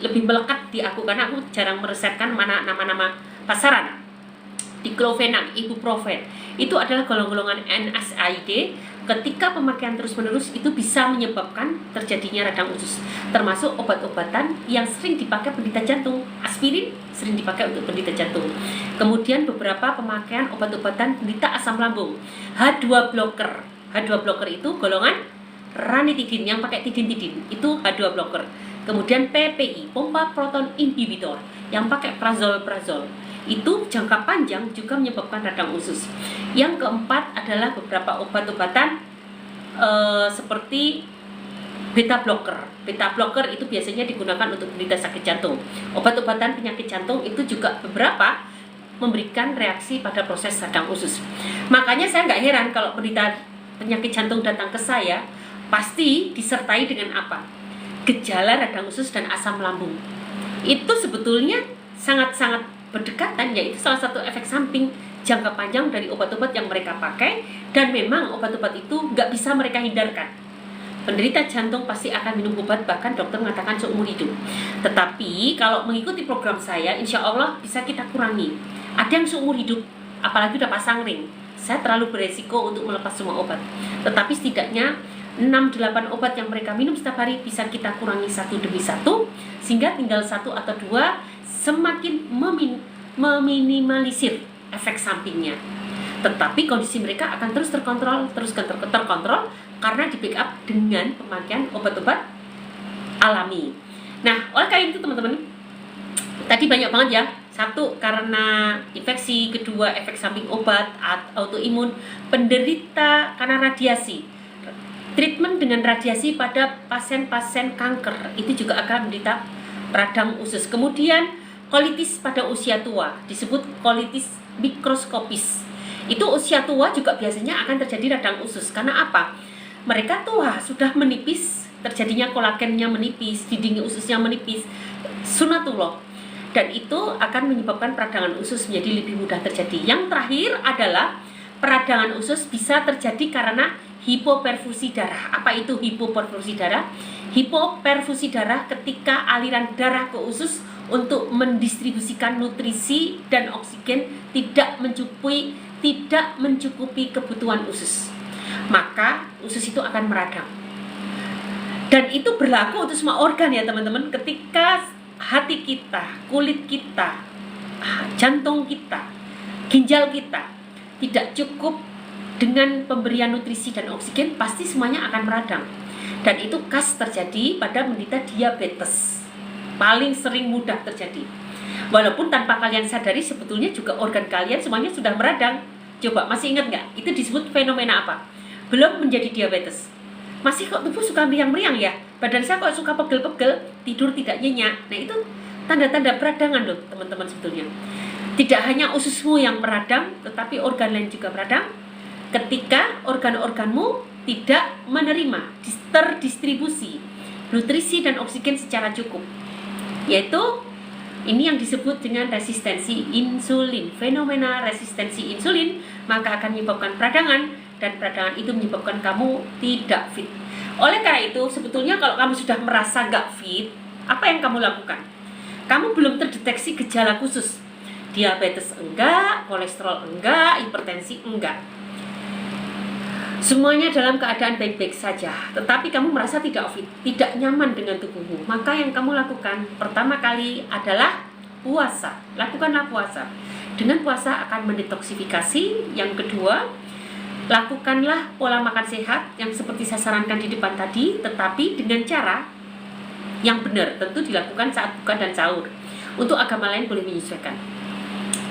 lebih melekat di aku, karena aku jarang meresepkan mana nama-nama pasaran. Diclofenac, ibuprofen, itu adalah golongan-golongan NSAID. Ketika pemakaian terus-menerus itu bisa menyebabkan terjadinya radang usus. Termasuk obat-obatan yang sering dipakai penderita jantung. Aspirin sering dipakai untuk penderita jantung. Kemudian beberapa pemakaian obat-obatan penderita asam lambung. H2 blocker. H2 blocker itu golongan ranitidin yang pakai tidin, itu H2 blocker. Kemudian PPI, pompa proton inhibitor, yang pakai prazol. Itu jangka panjang juga menyebabkan radang usus. Yang keempat adalah beberapa obat-obatan seperti beta blocker. Beta blocker itu biasanya digunakan untuk penderita sakit jantung. Obat-obatan penyakit jantung itu juga beberapa memberikan reaksi pada proses radang usus. Makanya saya nggak heran kalau penderita penyakit jantung datang ke saya, pasti disertai dengan apa? Gejala radang usus dan asam lambung. Itu sebetulnya sangat-sangat berdekatan, yaitu salah satu efek samping jangka panjang dari obat-obat yang mereka pakai, dan memang obat-obat itu nggak bisa mereka hindarkan. Penderita jantung pasti akan minum obat, bahkan dokter mengatakan seumur hidup. Tetapi kalau mengikuti program saya, insya Allah bisa kita kurangi. Ada yang seumur hidup, apalagi udah pasang ring. Saya terlalu beresiko untuk melepas semua obat. Tetapi setidaknya 6-8 obat yang mereka minum setiap hari bisa kita kurangi satu demi satu, sehingga tinggal 1 atau 2, semakin meminimalisir efek sampingnya. Tetapi kondisi mereka akan terus terkontrol karena di backup dengan pemakaian obat-obat alami. Nah, oleh karena itu teman-teman, tadi banyak banget ya. 1 karena infeksi, kedua efek samping obat, autoimun, penderita karena radiasi. Treatment dengan radiasi pada pasien-pasien kanker itu juga akan menderita radang usus. Kemudian kolitis pada usia tua, disebut kolitis mikroskopis. Itu usia tua juga biasanya akan terjadi radang usus. Karena apa? Mereka tua, sudah menipis, terjadinya kolagennya menipis, dinding ususnya menipis, sunatullah. Dan itu akan menyebabkan peradangan usus menjadi lebih mudah terjadi. Yang terakhir adalah peradangan usus bisa terjadi karena hipoperfusi darah. Apa itu hipoperfusi darah? Hipoperfusi darah ketika aliran darah ke usus untuk mendistribusikan nutrisi dan oksigen tidak mencukupi kebutuhan usus. Maka usus itu akan meradang. Dan itu berlaku untuk semua organ ya teman-teman. Ketika hati kita, kulit kita, jantung kita, ginjal kita tidak cukup dengan pemberian nutrisi dan oksigen, pasti semuanya akan meradang. Dan itu khas terjadi pada penderita diabetes. Paling sering mudah terjadi. Walaupun tanpa kalian sadari sebetulnya juga organ kalian semuanya sudah meradang. Coba masih ingat nggak? Itu disebut fenomena apa? Belum menjadi diabetes. Masih kok tubuh suka meriang-meriang ya? Badan saya kok suka pegel-pegel, tidur tidak nyenyak. Nah itu tanda-tanda peradangan loh teman-teman sebetulnya. Tidak hanya ususmu yang meradang, tetapi organ lain juga meradang. Ketika organ-organmu tidak menerima terdistribusi nutrisi dan oksigen secara cukup, yaitu ini yang disebut dengan resistensi insulin. Fenomena resistensi insulin maka akan menyebabkan peradangan, dan peradangan itu menyebabkan kamu tidak fit. Oleh karena itu sebetulnya kalau kamu sudah merasa gak fit, apa yang kamu lakukan? Kamu belum terdeteksi gejala khusus, diabetes enggak, kolesterol enggak, hipertensi enggak, semuanya dalam keadaan baik-baik saja, tetapi kamu merasa tidak fit, tidak nyaman dengan tubuhmu. Maka yang kamu lakukan pertama kali adalah puasa. Lakukanlah puasa. Dengan puasa akan mendetoksifikasi. Yang kedua, lakukanlah pola makan sehat yang seperti saya sarankan di depan tadi, tetapi dengan cara yang benar. Tentu dilakukan saat buka dan sahur. Untuk agama lain boleh menyesuaikan.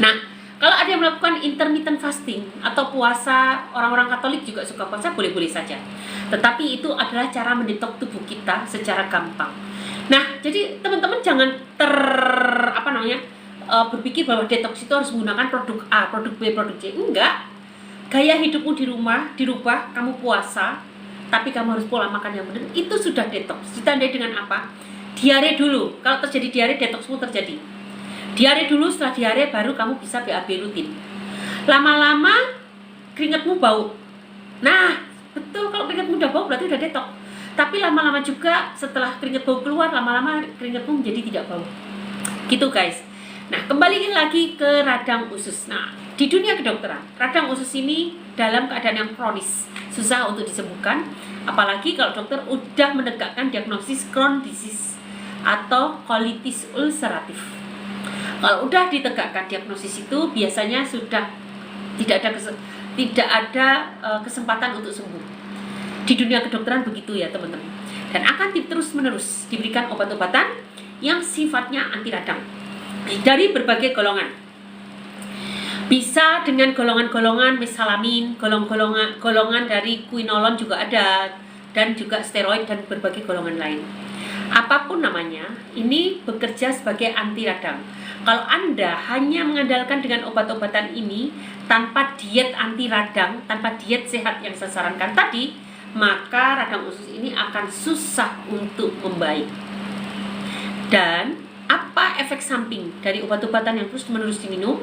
Nah, kalau ada yang melakukan intermittent fasting atau puasa, orang-orang Katolik juga suka puasa, boleh-boleh saja. Tetapi itu adalah cara mendetok tubuh kita secara gampang. Nah, jadi teman-teman jangan berpikir bahwa detox itu harus menggunakan produk A, produk B, produk C. Enggak. Gaya hidupmu dirubah, kamu puasa, tapi kamu harus pola makan yang benar. Itu sudah detox. Ditandai dengan apa? Diare dulu. Kalau terjadi diare, detoxmu terjadi. Diare dulu, setelah diare baru kamu bisa BAB rutin. Lama-lama keringatmu bau. Nah, betul, kalau keringatmu udah bau berarti udah detox. Tapi lama-lama juga setelah keringat bau keluar, lama-lama keringatmu menjadi tidak bau. Gitu guys. Nah, kembaliin lagi ke radang usus. Nah, di dunia kedokteran, radang usus ini dalam keadaan yang kronis, susah untuk disembuhkan. Apalagi kalau dokter udah menegakkan diagnosis Crohn disease atau colitis ulceratif. Kalau udah ditegakkan diagnosis itu biasanya sudah tidak ada kesempatan untuk sembuh. Di dunia kedokteran begitu ya teman-teman. Dan akan terus-menerus diberikan obat-obatan yang sifatnya anti radang dari berbagai golongan. Bisa dengan golongan-golongan mesalamin, golongan dari quinolone juga ada, dan juga steroid dan berbagai golongan lain. Apapun namanya, ini bekerja sebagai anti radang. Kalau Anda hanya mengandalkan dengan obat-obatan ini tanpa diet anti radang, tanpa diet sehat yang saya sarankan tadi, maka radang usus ini akan susah untuk membaik. Dan apa efek samping dari obat-obatan yang terus-menerus diminum?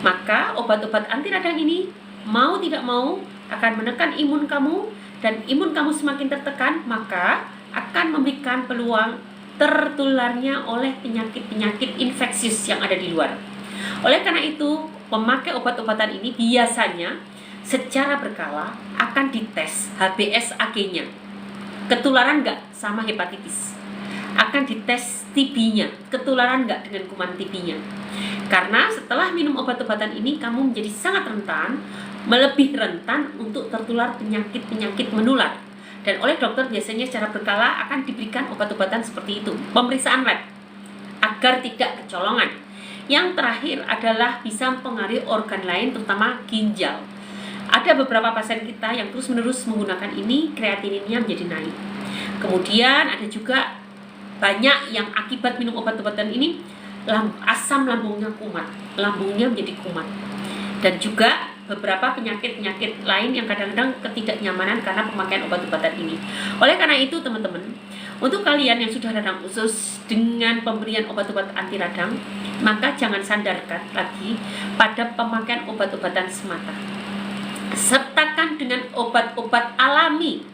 Maka obat-obat anti radang ini mau tidak mau akan menekan imun kamu, dan imun kamu semakin tertekan, maka akan memberikan peluang tertularnya oleh penyakit-penyakit infeksius yang ada di luar. Oleh karena itu, pemakai obat-obatan ini biasanya secara berkala akan dites HBsAg-nya. Ketularan nggak sama hepatitis? Akan dites TB-nya, ketularan nggak dengan kuman TB-nya. Karena setelah minum obat-obatan ini, kamu menjadi sangat rentan, lebih rentan untuk tertular penyakit-penyakit menular. Dan oleh dokter biasanya secara berkala akan diberikan obat-obatan seperti itu, pemeriksaan lab, agar tidak kecolongan. Yang terakhir adalah bisa mempengaruhi organ lain, terutama ginjal. Ada beberapa pasien kita yang terus-menerus menggunakan ini, kreatininnya menjadi naik. Kemudian ada juga banyak yang akibat minum obat-obatan ini asam lambungnya kumat, lambungnya menjadi kumat. Dan juga beberapa penyakit-penyakit lain yang kadang-kadang ketidaknyamanan karena pemakaian obat-obatan ini. Oleh karena itu teman-teman, untuk kalian yang sudah radang usus dengan pemberian obat-obat anti radang, maka jangan sandarkan lagi pada pemakaian obat-obatan semata. sertakan dengan obat-obat alami.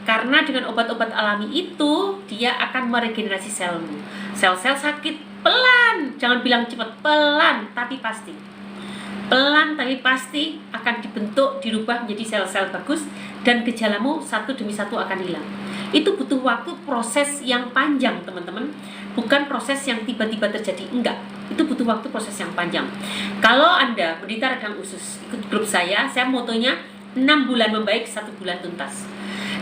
Karena dengan obat-obat alami itu dia akan meregenerasi selmu. Sel-sel sakit pelan, jangan bilang cepat, pelan tapi pasti. Pelan tapi pasti akan dibentuk, dirubah menjadi sel-sel bagus, dan gejalamu satu demi satu akan hilang. Itu butuh waktu, proses yang panjang teman-teman, bukan proses yang tiba-tiba terjadi, enggak. Itu butuh waktu, proses yang panjang. Kalau Anda menderita radang usus, ikut grup saya motonya 6 bulan membaik, 1 bulan tuntas.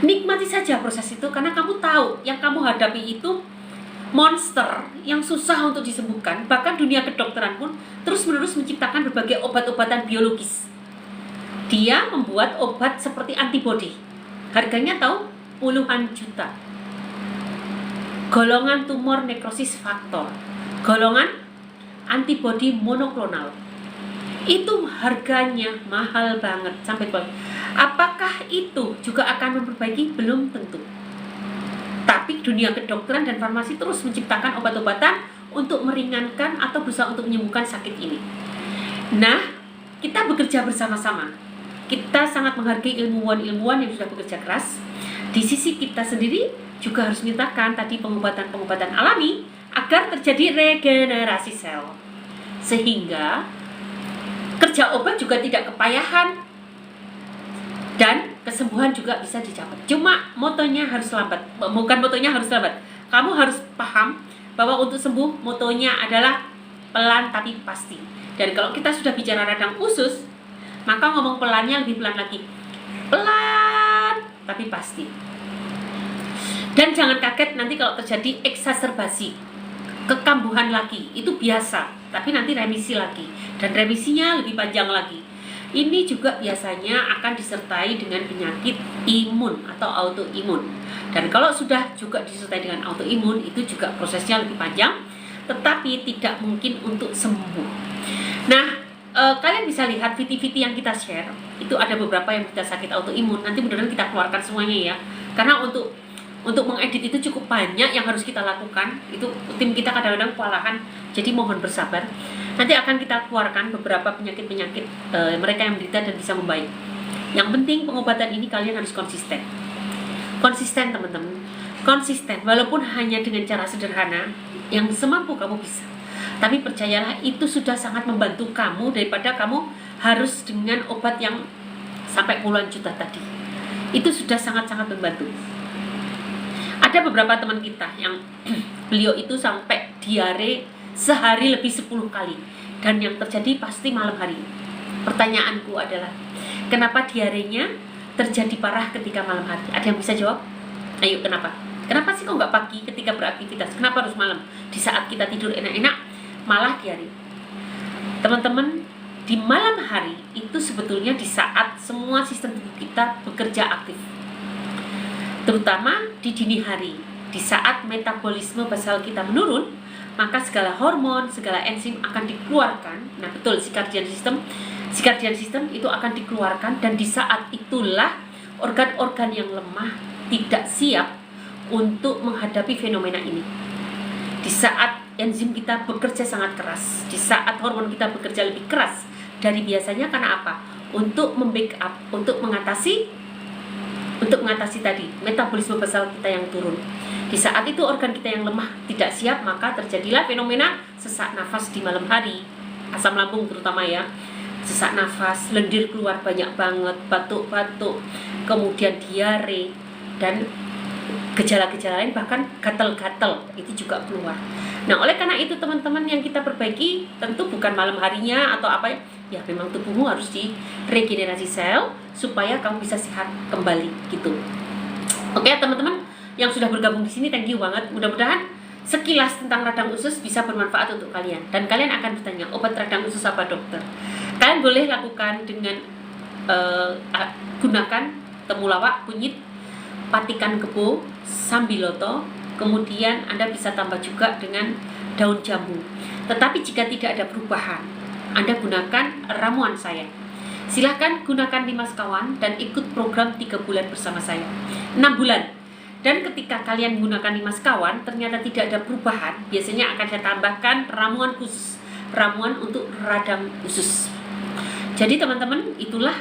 Nikmati saja proses itu, karena kamu tahu yang kamu hadapi itu monster yang susah untuk disembuhkan. Bahkan dunia kedokteran pun terus-menerus menciptakan berbagai obat-obatan biologis. Dia membuat obat seperti antibodi. Harganya tahu? Puluhan juta. Golongan tumor nekrosis faktor, golongan antibodi monoklonal. Itu harganya mahal banget sampai berapa? Apakah itu juga akan memperbaiki? Belum tentu. Tapi dunia kedokteran dan farmasi terus menciptakan obat-obatan untuk meringankan atau berusaha untuk menyembuhkan sakit ini. Nah, kita bekerja bersama-sama. Kita sangat menghargai ilmuwan-ilmuwan yang sudah bekerja keras. Di sisi kita sendiri juga harus mintakan tadi pengobatan-pengobatan alami agar terjadi regenerasi sel. Sehingga kerja obat juga tidak kepayahan dan kesembuhan juga bisa dicapai. Cuma motonya harus lambat. Bukan motonya harus lambat. Kamu harus paham bahwa untuk sembuh motonya adalah pelan tapi pasti. Dan kalau kita sudah bicara radang usus, maka ngomong pelannya lebih pelan lagi. Pelan tapi pasti. Dan jangan kaget nanti kalau terjadi eksaserbasi, kekambuhan lagi. Itu biasa, tapi nanti remisi lagi. Dan remisinya lebih panjang lagi. Ini juga biasanya akan disertai dengan penyakit imun atau autoimun. Dan kalau sudah juga disertai dengan autoimun, itu juga prosesnya lebih panjang, tetapi tidak mungkin untuk sembuh. Nah, kalian bisa lihat VT-VT yang kita share, itu ada beberapa yang kita sakit autoimun. Nanti mudah-mudahan kita keluarkan semuanya ya. Karena untuk mengedit itu cukup banyak yang harus kita lakukan. Itu tim kita kadang-kadang kewalahan, jadi mohon bersabar. Nanti akan kita keluarkan beberapa penyakit-penyakit mereka yang menderita dan bisa membaik. Yang penting pengobatan ini kalian harus konsisten. Konsisten teman-teman, konsisten walaupun hanya dengan cara sederhana yang semampu kamu bisa. Tapi percayalah itu sudah sangat membantu kamu daripada kamu harus dengan obat yang sampai puluhan juta tadi. Itu sudah sangat-sangat membantu. Ada beberapa teman kita yang beliau itu sampai diare sehari lebih 10 kali, dan yang terjadi pasti malam hari. Pertanyaanku adalah, kenapa diarenya terjadi parah ketika malam hari? Ada yang bisa jawab? Ayo, kenapa? Kenapa sih kok nggak pagi ketika beraktivitas? Kenapa harus malam? Di saat kita tidur enak-enak malah diare. Teman-teman, di malam hari itu sebetulnya di saat semua sistem tubuh kita bekerja aktif. Terutama di dini hari, di saat metabolisme basal kita menurun, maka segala hormon, segala enzim akan dikeluarkan. Nah betul, circadian system itu akan dikeluarkan, dan di saat itulah organ-organ yang lemah tidak siap untuk menghadapi fenomena ini. Di saat enzim kita bekerja sangat keras, di saat hormon kita bekerja lebih keras dari biasanya, karena apa? Untuk membackup, untuk mengatasi tadi metabolisme basal kita yang turun. Di saat itu organ kita yang lemah tidak siap, maka terjadilah fenomena sesak nafas di malam hari, asam lambung terutama ya, sesak nafas, lendir keluar banyak banget, batuk-batuk, kemudian diare, dan gejala-gejala lain, bahkan gatal-gatal itu juga keluar. Nah oleh karena itu teman-teman, yang kita perbaiki tentu bukan malam harinya atau apa ya, memang tubuhmu harus diregenerasi sel supaya kamu bisa sehat kembali gitu. Oke teman-teman yang sudah bergabung di sini, thank you banget. Mudah-mudahan sekilas tentang radang usus bisa bermanfaat untuk kalian, dan kalian akan bertanya, obat radang usus apa dokter? Kalian boleh lakukan dengan gunakan temulawak, kunyit, patikan kebo, sambiloto. Kemudian Anda bisa tambah juga dengan daun jambu. Tetapi jika tidak ada perubahan, Anda gunakan ramuan saya. Silahkan gunakan Limas Kawan dan ikut program 3 bulan bersama saya, 6 bulan. Dan ketika kalian menggunakan Limas Kawan ternyata tidak ada perubahan, biasanya akan saya tambahkan ramuan khusus, ramuan untuk radang usus. Jadi teman-teman, itulah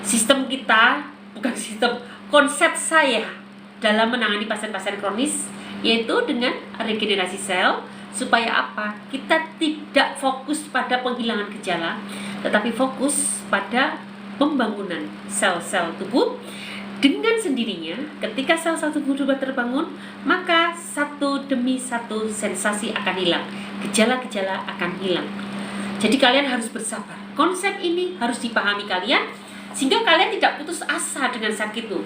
sistem kita, bukan sistem, konsep saya dalam menangani pasien-pasien kronis, yaitu dengan regenerasi sel. Supaya apa? Kita tidak fokus pada penghilangan gejala, tetapi fokus pada pembangunan sel-sel tubuh. Dengan sendirinya, ketika sel-sel tubuh sudah terbangun, maka satu demi satu sensasi akan hilang, gejala-gejala akan hilang. Jadi kalian harus bersabar. Konsep ini harus dipahami kalian, sehingga kalian tidak putus asa dengan sakit itu.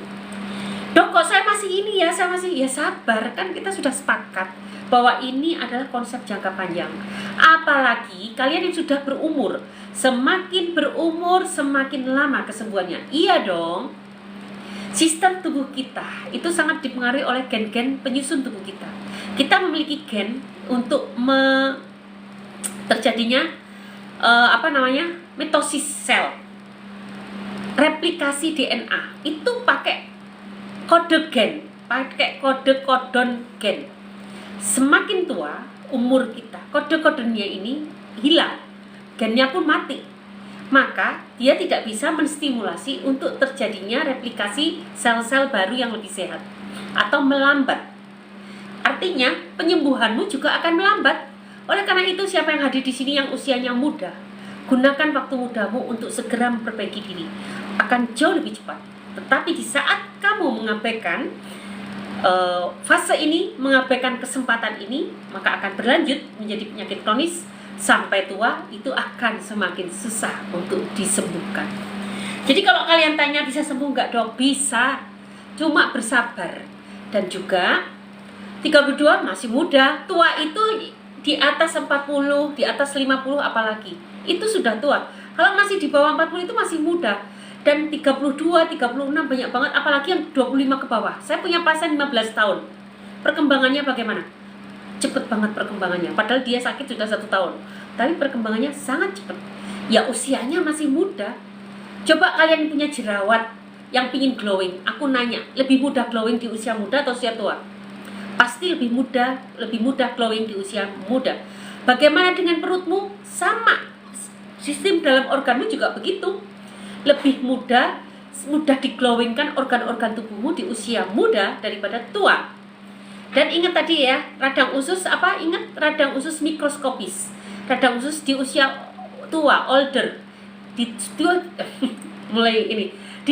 Dok, kok saya masih ini ya, saya masih, ya sabar, kan kita sudah sepakat bahwa ini adalah konsep jangka panjang. Apalagi kalian yang sudah berumur, semakin berumur semakin lama kesembuhannya. Iya dong. Sistem tubuh kita itu sangat dipengaruhi oleh gen-gen penyusun tubuh kita. Kita memiliki gen untuk terjadinya mitosis sel, replikasi DNA itu pakai kode gen, pakai kode kodon gen. Semakin tua umur kita, kode-kodenya ini hilang, gennya pun mati, maka dia tidak bisa menstimulasi untuk terjadinya replikasi sel-sel baru yang lebih sehat atau melambat. Artinya penyembuhanmu juga akan melambat. Oleh karena itu, siapa yang hadir di sini yang usianya muda, gunakan waktu mudamu untuk segera memperbaiki diri, akan jauh lebih cepat. Tetapi di saat kamu mengabaikan fase ini, mengabaikan kesempatan ini, maka akan berlanjut menjadi penyakit kronis sampai tua. Itu akan semakin susah untuk disembuhkan. Jadi kalau kalian tanya bisa sembuh nggak dok? Bisa, cuma bersabar. Dan juga 32 masih muda, tua itu di atas 40, di atas 50 apalagi, itu sudah tua. Kalau masih di bawah 40 itu masih muda. Dan 32, 36 banyak banget, apalagi yang 25 ke bawah. Saya punya pasien 15 tahun. Perkembangannya bagaimana? Cepet banget perkembangannya. Padahal dia sakit sudah 1 tahun. Tapi perkembangannya sangat cepet. Ya usianya masih muda. Coba kalian punya jerawat yang pingin glowing. Aku nanya, lebih mudah glowing di usia muda atau usia tua? Pasti lebih mudah glowing di usia muda. Bagaimana dengan perutmu? Sama. Sistem dalam organmu juga begitu. Lebih mudah diglowingkan organ-organ tubuhmu di usia muda daripada tua. Dan ingat tadi ya, radang usus apa? Ingat radang usus mikroskopis. Radang usus di usia tua, older. Di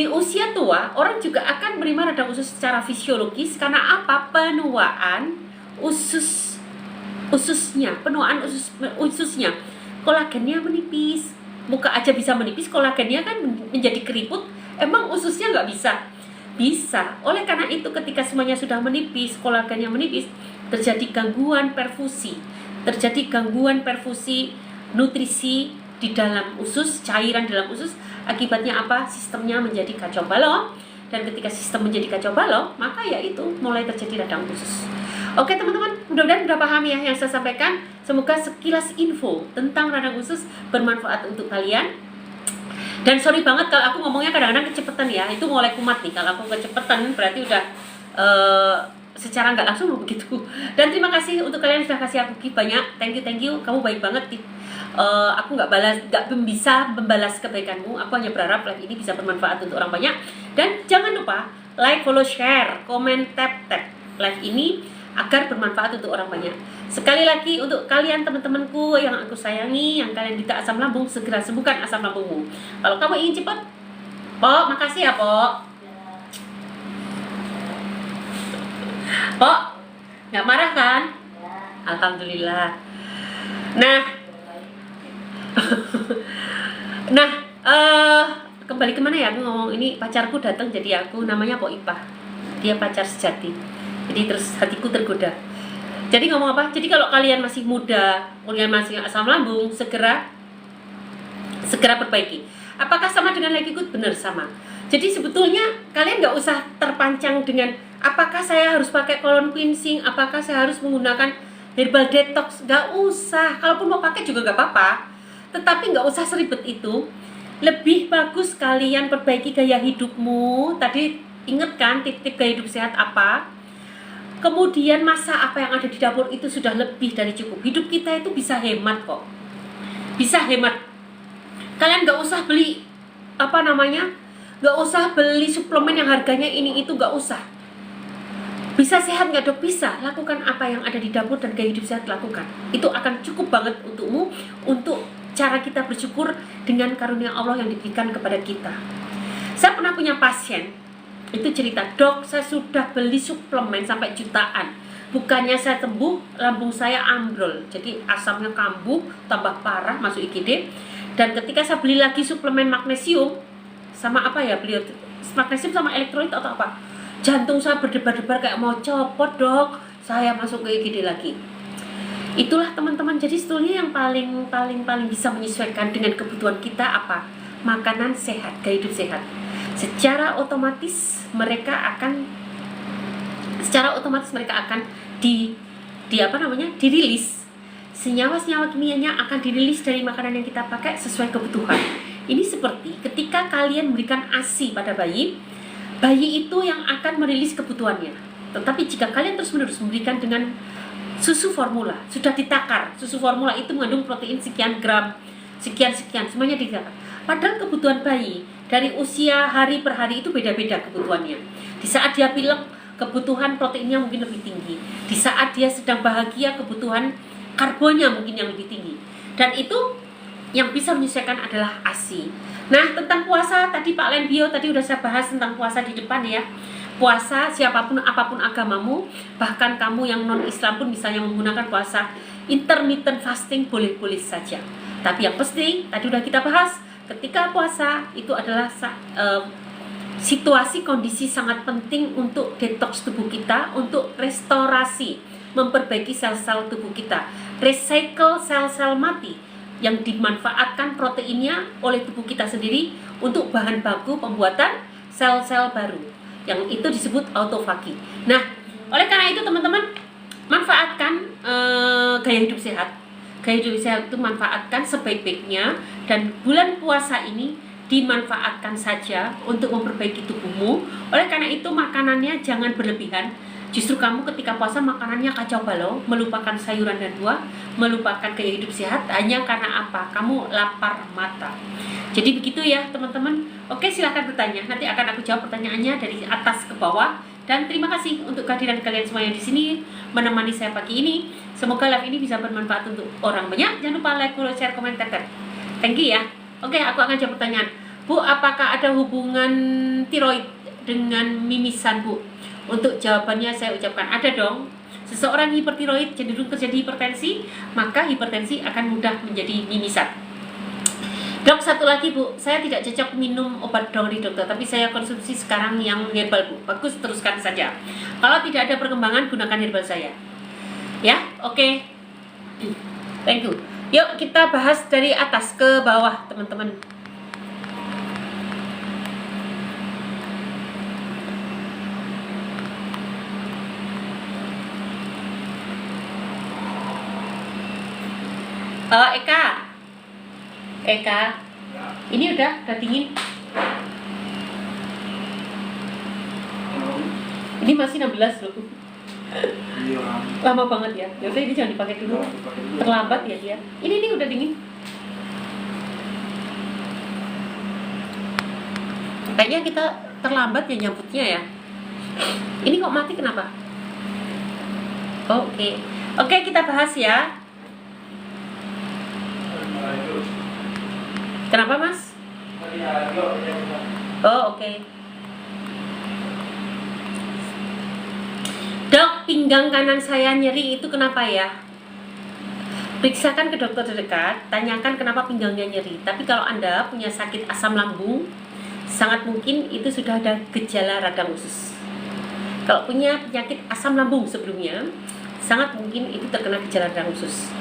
usia tua, orang juga akan menerima radang usus secara fisiologis karena apa? Penuaan ususnya. Kolagennya menipis. Muka aja bisa menipis, kolagennya kan menjadi keriput. Emang ususnya nggak bisa? Bisa. Oleh karena itu ketika semuanya sudah menipis, kolagennya menipis, terjadi gangguan perfusi. Terjadi gangguan perfusi nutrisi di dalam usus, cairan dalam usus. Akibatnya apa? Sistemnya menjadi kacau balau. Dan ketika sistem menjadi kacau balau, maka ya itu mulai terjadi radang usus. Oke teman-teman, mudah-mudahan udah paham ya yang saya sampaikan. Semoga sekilas info tentang radang usus bermanfaat untuk kalian. Dan sorry banget kalau aku ngomongnya kadang-kadang kecepetan ya. Itu mulai kumat nih. Kalau aku kecepetan berarti udah secara nggak langsung begitu. Dan terima kasih untuk kalian yang sudah kasih aku gift banyak. Thank you. Kamu baik banget. Aku nggak bisa membalas kebaikanmu. Aku hanya berharap live ini bisa bermanfaat untuk orang banyak. Dan jangan lupa like, follow, share, komen, tap live ini agar bermanfaat untuk orang banyak. Sekali lagi untuk kalian teman-temanku yang aku sayangi, yang kalian minta asam lambung, segera sembuhkan asam lambungmu. Kalau kamu ingin cepat, Pok, makasih ya Pok. Pok, nggak marah kan? Alhamdulillah. Kembali kemana ya aku ngomong ini, pacarku datang jadi aku namanya Pok Ipah. Dia pacar sejati. Jadi terus hatiku tergoda. Jadi ngomong apa? Jadi kalau kalian masih muda, kalian masih asam lambung, segera perbaiki. Apakah sama dengan Like Good? Benar sama. Jadi sebetulnya kalian nggak usah terpancang dengan apakah saya harus pakai colon cleansing, apakah saya harus menggunakan herbal detox. Nggak usah. Kalaupun mau pakai juga nggak apa-apa. Tetapi nggak usah seribet itu. Lebih bagus kalian perbaiki gaya hidupmu. Tadi ingat kan tip-tip gaya hidup sehat apa? Kemudian masa apa yang ada di dapur itu sudah lebih dari cukup. Hidup kita itu bisa hemat kok. Bisa hemat. Kalian gak usah beli nggak usah beli suplemen yang harganya ini itu, nggak usah. Bisa sehat nggak dok? Bisa. Lakukan apa yang ada di dapur dan gaya hidup sehat, lakukan. Itu akan cukup banget untukmu, untuk cara kita bersyukur dengan karunia Allah yang diberikan kepada kita. Saya pernah punya pasien, itu cerita, dok saya sudah beli suplemen sampai jutaan, bukannya saya sembuh, lambung saya ambrol, jadi asamnya kambuh, tambah parah, masuk IGD. Dan ketika saya beli lagi suplemen magnesium, sama apa ya beliau, magnesium sama elektrolit atau apa, jantung saya berdebar-debar kayak mau copot dok, saya masuk ke IGD lagi. Itulah teman-teman, jadi sebetulnya yang paling bisa menyesuaikan dengan kebutuhan kita apa? Makanan sehat, gaya hidup sehat. Secara otomatis mereka akan dirilis. Senyawa-senyawa kimianya akan dirilis dari makanan yang kita pakai sesuai kebutuhan. Ini seperti ketika kalian memberikan ASI pada bayi itu yang akan merilis kebutuhannya. Tetapi jika kalian terus-menerus memberikan dengan susu formula, sudah ditakar, susu formula itu mengandung protein sekian gram, sekian, semuanya ditakar. Padahal kebutuhan bayi dari usia hari per hari itu beda-beda kebutuhannya. Di saat dia pilek, kebutuhan proteinnya mungkin lebih tinggi. Di saat dia sedang bahagia, kebutuhan karbonnya mungkin yang lebih tinggi. Dan itu yang bisa menyesuaikan adalah ASI. Nah, tentang puasa tadi Pak Lenbio tadi udah saya bahas tentang puasa di depan ya. Puasa siapapun apapun agamamu, bahkan kamu yang non Islam pun misalnya menggunakan puasa intermittent fasting boleh-boleh saja. Tapi yang pasti tadi udah kita bahas, ketika puasa itu adalah situasi kondisi sangat penting untuk detox tubuh kita, untuk restorasi, memperbaiki sel-sel tubuh kita, recycle sel-sel mati yang dimanfaatkan proteinnya oleh tubuh kita sendiri untuk bahan baku pembuatan sel-sel baru, yang itu disebut autofagi. Nah, oleh karena itu teman-teman, manfaatkan gaya hidup sehat. Gaya hidup sehat itu manfaatkan sebaik-baiknya, dan bulan puasa ini dimanfaatkan saja untuk memperbaiki tubuhmu. Oleh karena itu makanannya jangan berlebihan. Justru kamu ketika puasa makanannya kacau balau, melupakan sayuran dan buah, melupakan gaya hidup sehat hanya karena apa? Kamu lapar mata. Jadi begitu ya teman-teman. Oke, silahkan bertanya. Nanti akan aku jawab pertanyaannya dari atas ke bawah. Dan terima kasih untuk kehadiran kalian semua yang di sini menemani saya pagi ini. Semoga live ini bisa bermanfaat untuk orang banyak. Jangan lupa like, follow, share, komen, tekan. Thank you ya. Oke, aku akan jawab pertanyaan. Bu, apakah ada hubungan tiroid dengan mimisan, Bu? Untuk jawabannya saya ucapkan ada dong. Seseorang hipertiroid cenderung terjadi hipertensi, maka hipertensi akan mudah menjadi mimisan. Dok, satu lagi Bu, saya tidak cocok minum obat dari dokter, tapi saya konsumsi sekarang yang herbal Bu. Bagus, teruskan saja. Kalau tidak ada perkembangan, gunakan herbal saya. Ya, oke. Thank you. Yuk kita bahas dari atas ke bawah teman-teman. Eka, ini udah dingin. Ini masih 16 loh. Iya. Lama banget ya. Yaudah ini jangan dipakai dulu. Terlambat ya dia. Ini udah dingin. Kayaknya kita terlambat ya nyambutnya ya. Ini kok mati kenapa? Oke, kita bahas ya. Kenapa Mas? Oke. Dok, pinggang kanan saya nyeri itu kenapa ya? Periksakan ke dokter terdekat, tanyakan kenapa pinggangnya nyeri. Tapi kalau Anda punya sakit asam lambung, sangat mungkin itu sudah ada gejala radang usus. Kalau punya penyakit asam lambung sebelumnya, sangat mungkin itu terkena gejala radang usus.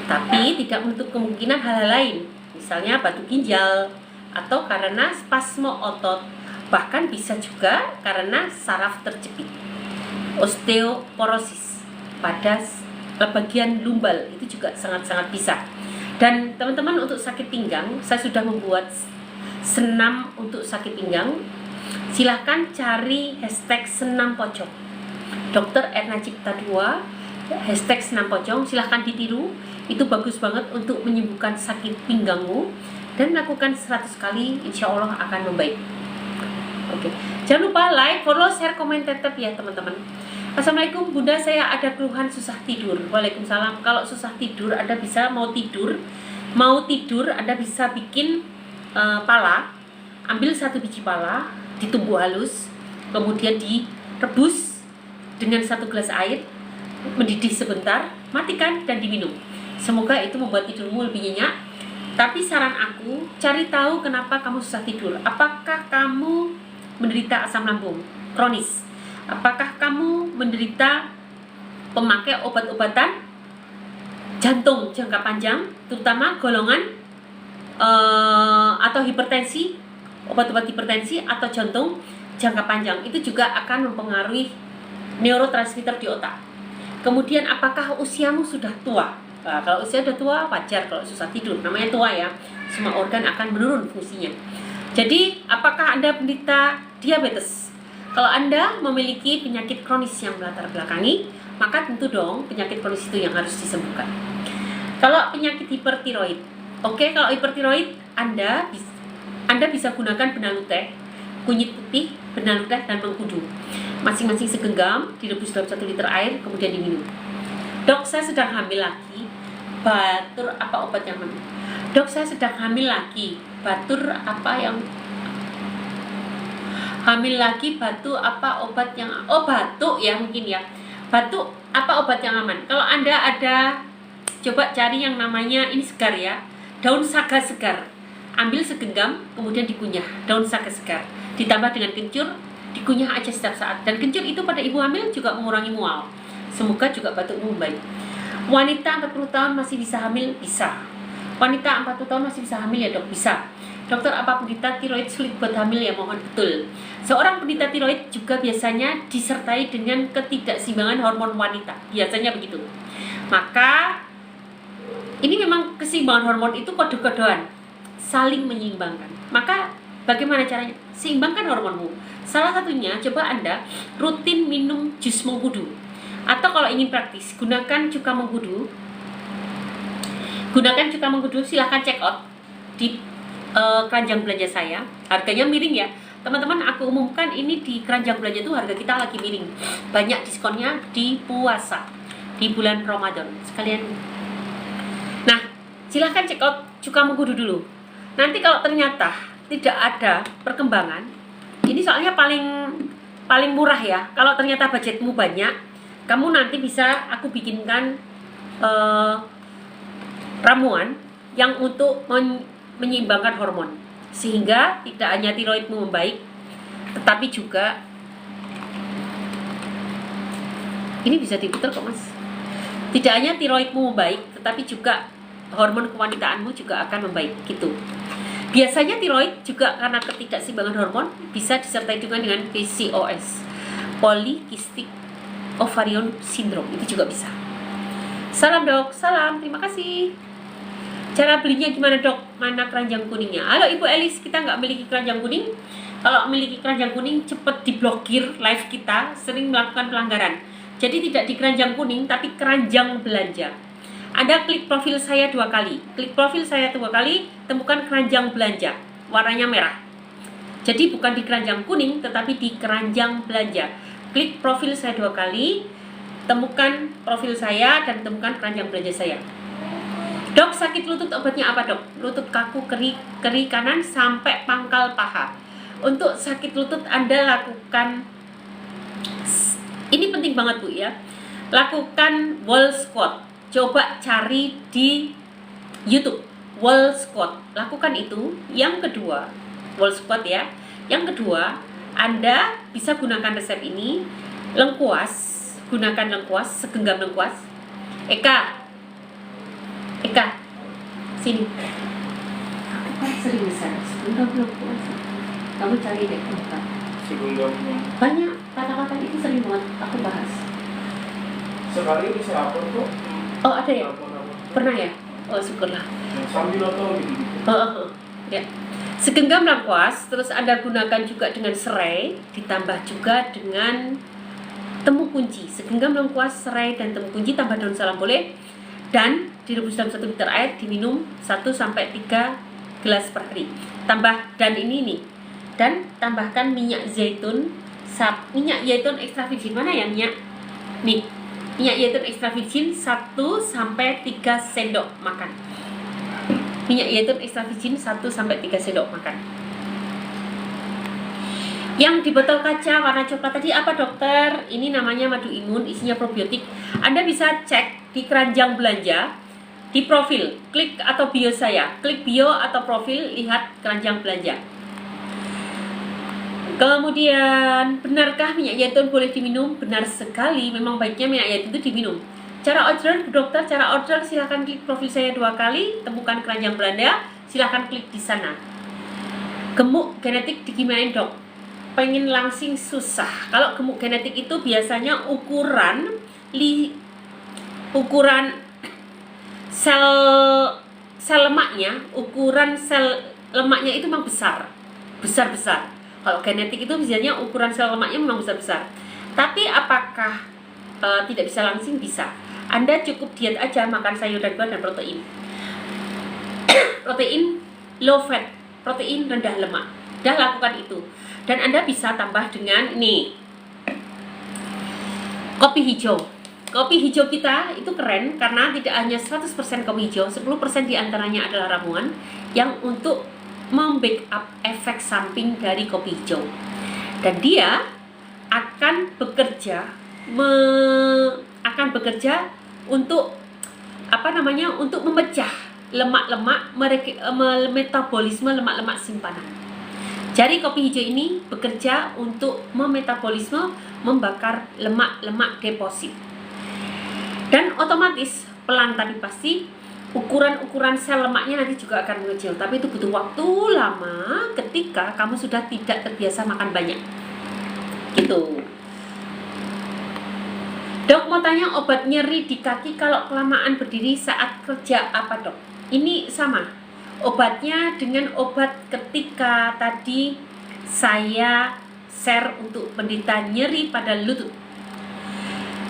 Tapi tidak menutup kemungkinan hal-hal lain, misalnya batu ginjal, atau karena spasme otot, bahkan bisa juga karena saraf terjepit. Osteoporosis pada bagian lumbal itu juga sangat-sangat bisa. Dan teman-teman, untuk sakit pinggang, saya sudah membuat senam untuk sakit pinggang. Silahkan cari hashtag senam pocong Dr. Erna Cipta 2, hashtag senam pocong, silahkan ditiru. Itu bagus banget untuk menyembuhkan sakit pinggangmu. dan lakukan 100 kali, insya Allah akan membaik. Oke, jangan lupa like, follow, share, komen, tetap ya teman-teman. Assalamualaikum Bunda, saya ada keluhan susah tidur. Waalaikumsalam. Kalau susah tidur, Anda bisa mau tidur Anda bisa bikin pala. Ambil 1 biji pala, ditumbuk halus, kemudian direbus dengan 1 gelas air, mendidih sebentar, matikan dan diminum. Semoga itu membuat tidurmu lebih nyenyak. Tapi saran aku, cari tahu kenapa kamu susah tidur. Apakah kamu menderita asam lambung kronis? Apakah kamu menderita pemakai obat-obatan jantung jangka panjang, terutama golongan atau hipertensi, obat-obat hipertensi atau jantung jangka panjang? Itu juga akan mempengaruhi neurotransmitter di otak. Kemudian apakah usiamu sudah tua? Nah, kalau usia sudah tua wajar kalau susah tidur, namanya tua ya, semua organ akan menurun fungsinya. Jadi apakah Anda menderita diabetes? Kalau Anda memiliki penyakit kronis yang melatar belakangi, maka tentu dong penyakit kronis itu yang harus disembuhkan. Kalau penyakit hipertiroid, oke, kalau hipertiroid Anda bisa gunakan benalu teh, kunyit putih, benalu teh dan mengkudu. Masing-masing segenggam, direbus dalam 1 liter air, kemudian diminum. Dok, saya sedang hamil lagi, batur apa obat yang mana? Dok, saya sedang hamil lagi, batur apa yang hamil lagi, batu apa obat yang batuk ya mungkin ya. Batuk apa obat yang aman? Kalau Anda ada, coba cari yang namanya, ini segar ya, daun saga segar. Ambil segenggam, kemudian dikunyah, daun saga segar, ditambah dengan kencur, dikunyah aja setiap saat. Dan kencur itu pada ibu hamil juga mengurangi mual. Semoga juga batukmu baik. Wanita 40 tahun masih bisa hamil? Bisa. Wanita 40 tahun masih bisa hamil ya dok? Bisa. Dokter, apa penderita tiroid sulit buat hamil ya? Mohon betul. Seorang penderita tiroid juga biasanya disertai dengan ketidakseimbangan hormon wanita. Biasanya begitu. Maka ini memang keseimbangan hormon itu kode-kodean, saling menyeimbangkan. Maka bagaimana caranya? Seimbangkan hormonmu. Salah satunya, coba Anda rutin minum jus mengkudu. Atau kalau ingin praktis, gunakan cuka mengkudu. Silahkan check out di keranjang belanja saya. Harganya miring ya teman-teman, aku umumkan ini di keranjang belanja itu harga kita lagi miring. Banyak diskonnya di puasa, di bulan Ramadan sekalian. Nah, silahkan check out cuka mengkudu dulu. Nanti kalau ternyata tidak ada perkembangan, ini soalnya paling murah ya. Kalau ternyata budgetmu banyak, kamu nanti bisa aku bikinkan ramuan yang untuk menyeimbangkan hormon, sehingga tidak hanya tiroidmu membaik, tetapi juga ini bisa diputar kok mas. Tidak hanya tiroidmu membaik, tetapi juga hormon kewanitaanmu juga akan membaik gitu. Biasanya tiroid juga karena ketidakseimbangan hormon bisa disertai dengan PCOS, polycystic ovarian syndrome, itu juga bisa. Salam dok, salam, terima kasih. Cara belinya gimana dok? Mana keranjang kuningnya? Halo Ibu Elis, kita nggak memiliki keranjang kuning. Kalau memiliki keranjang kuning, cepat diblokir live kita, sering melakukan pelanggaran. Jadi tidak di keranjang kuning, tapi keranjang belanja. Anda klik profil saya 2 kali. Klik profil saya 2 kali, temukan keranjang belanja, warnanya merah. Jadi bukan di keranjang kuning, tetapi di keranjang belanja. Klik profil saya 2 kali, temukan profil saya dan temukan keranjang belanja saya. Dok, sakit lutut obatnya apa dok? Lutut kaku, keri kanan sampai pangkal paha. Untuk sakit lutut Anda lakukan, ini penting banget Bu ya, lakukan wall squat. Coba cari di YouTube wall squat, lakukan itu. Yang kedua, wall squat ya. Yang kedua, Anda bisa gunakan resep ini, lengkuas, gunakan lengkuas, segenggam lengkuas. Eka, sini. Aku kan sering bisa segenggam lengkuas. Kamu cari deh tempat. Segenggam. Banyak kata-kata itu sering banget aku bahas. Sekali bisa apa tuh? Oh ada ya? Pernah ya? Oh syukurlah. Sambil atau gitu. Ya. Segenggam lengkuas, terus Anda gunakan juga dengan serai, ditambah juga dengan temu kunci. Segenggam lengkuas, serai dan temu kunci, tambah daun salam boleh. Dan direbus dalam 1 liter air, diminum 1-3 gelas per hari. Dan tambahkan minyak zaitun ekstra virgin. Mana ya minyak? Nih, minyak zaitun ekstra virgin 1-3 sendok makan. Minyak zaitun ekstra virgin 1-3 sendok makan. Yang di botol kaca warna coklat tadi apa dokter? Ini namanya madu imun, isinya probiotik. Anda bisa cek di keranjang belanja, di profil, klik atau bio saya, klik bio atau profil, lihat keranjang belanja. Kemudian, benarkah minyak zaitun boleh diminum? Benar sekali, memang baiknya minyak zaitun itu diminum. Cara order, dokter, cara order silahkan klik profil saya 2 kali, temukan keranjang belanja, silahkan klik di sana. Gemuk genetik digimanain dok? Pengen langsing susah. Kalau gemuk genetik itu biasanya ukuran sel lemaknya, ukuran sel lemaknya itu memang besar. Kalau genetik itu biasanya ukuran sel lemaknya memang besar. Tapi apakah tidak bisa langsing? Bisa. Anda cukup diet aja, makan sayur dan buah dan protein. Protein low fat, protein rendah lemak. Dah lakukan itu. Dan Anda bisa tambah dengan kopi hijau. Kopi hijau kita itu keren karena tidak hanya 100% kopi hijau, 10% diantaranya adalah ramuan yang untuk membackup efek samping dari kopi hijau. Dan dia akan bekerja untuk untuk memecah lemak-lemak, metabolisme lemak-lemak simpanan. Jadi kopi hijau ini bekerja untuk memetabolisme, membakar lemak-lemak deposit. Dan otomatis pelan tapi pasti ukuran sel lemaknya nanti juga akan mengecil. Tapi itu butuh waktu lama ketika kamu sudah tidak terbiasa makan banyak. Gitu. Dok mau tanya, obat nyeri di kaki kalau kelamaan berdiri saat kerja apa dok? Ini sama. Obatnya dengan obat ketika tadi saya share untuk penderita nyeri pada lutut.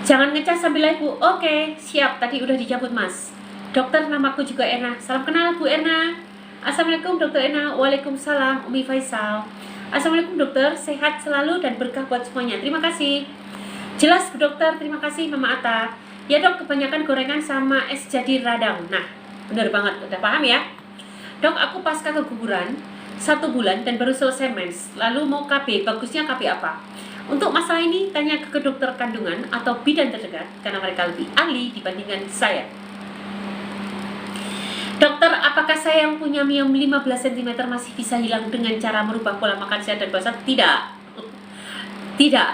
Jangan ngecas sambil live Bu. Oke, siap. Tadi udah dicabut Mas. Dokter, namaku juga Erna. Salam kenal Bu Erna. Assalamualaikum Dokter Erna. Waalaikumsalam Umi Faisal. Assalamualaikum dokter, sehat selalu dan berkah buat semuanya. Terima kasih. Jelas Bu Dokter, terima kasih Mama Ata. Ya dok, kebanyakan gorengan sama es jadi radang. Nah, bener banget, udah paham ya? Dok, aku pasca keguguran 1 bulan dan baru selesai mens. Lalu mau KB, bagusnya KB apa? Untuk masalah ini tanya ke dokter kandungan atau bidan terdekat karena mereka lebih ahli dibandingkan saya. Dokter, apakah saya yang punya miom 15 cm masih bisa hilang dengan cara merubah pola makan sehat dan puasa? Tidak. Tidak.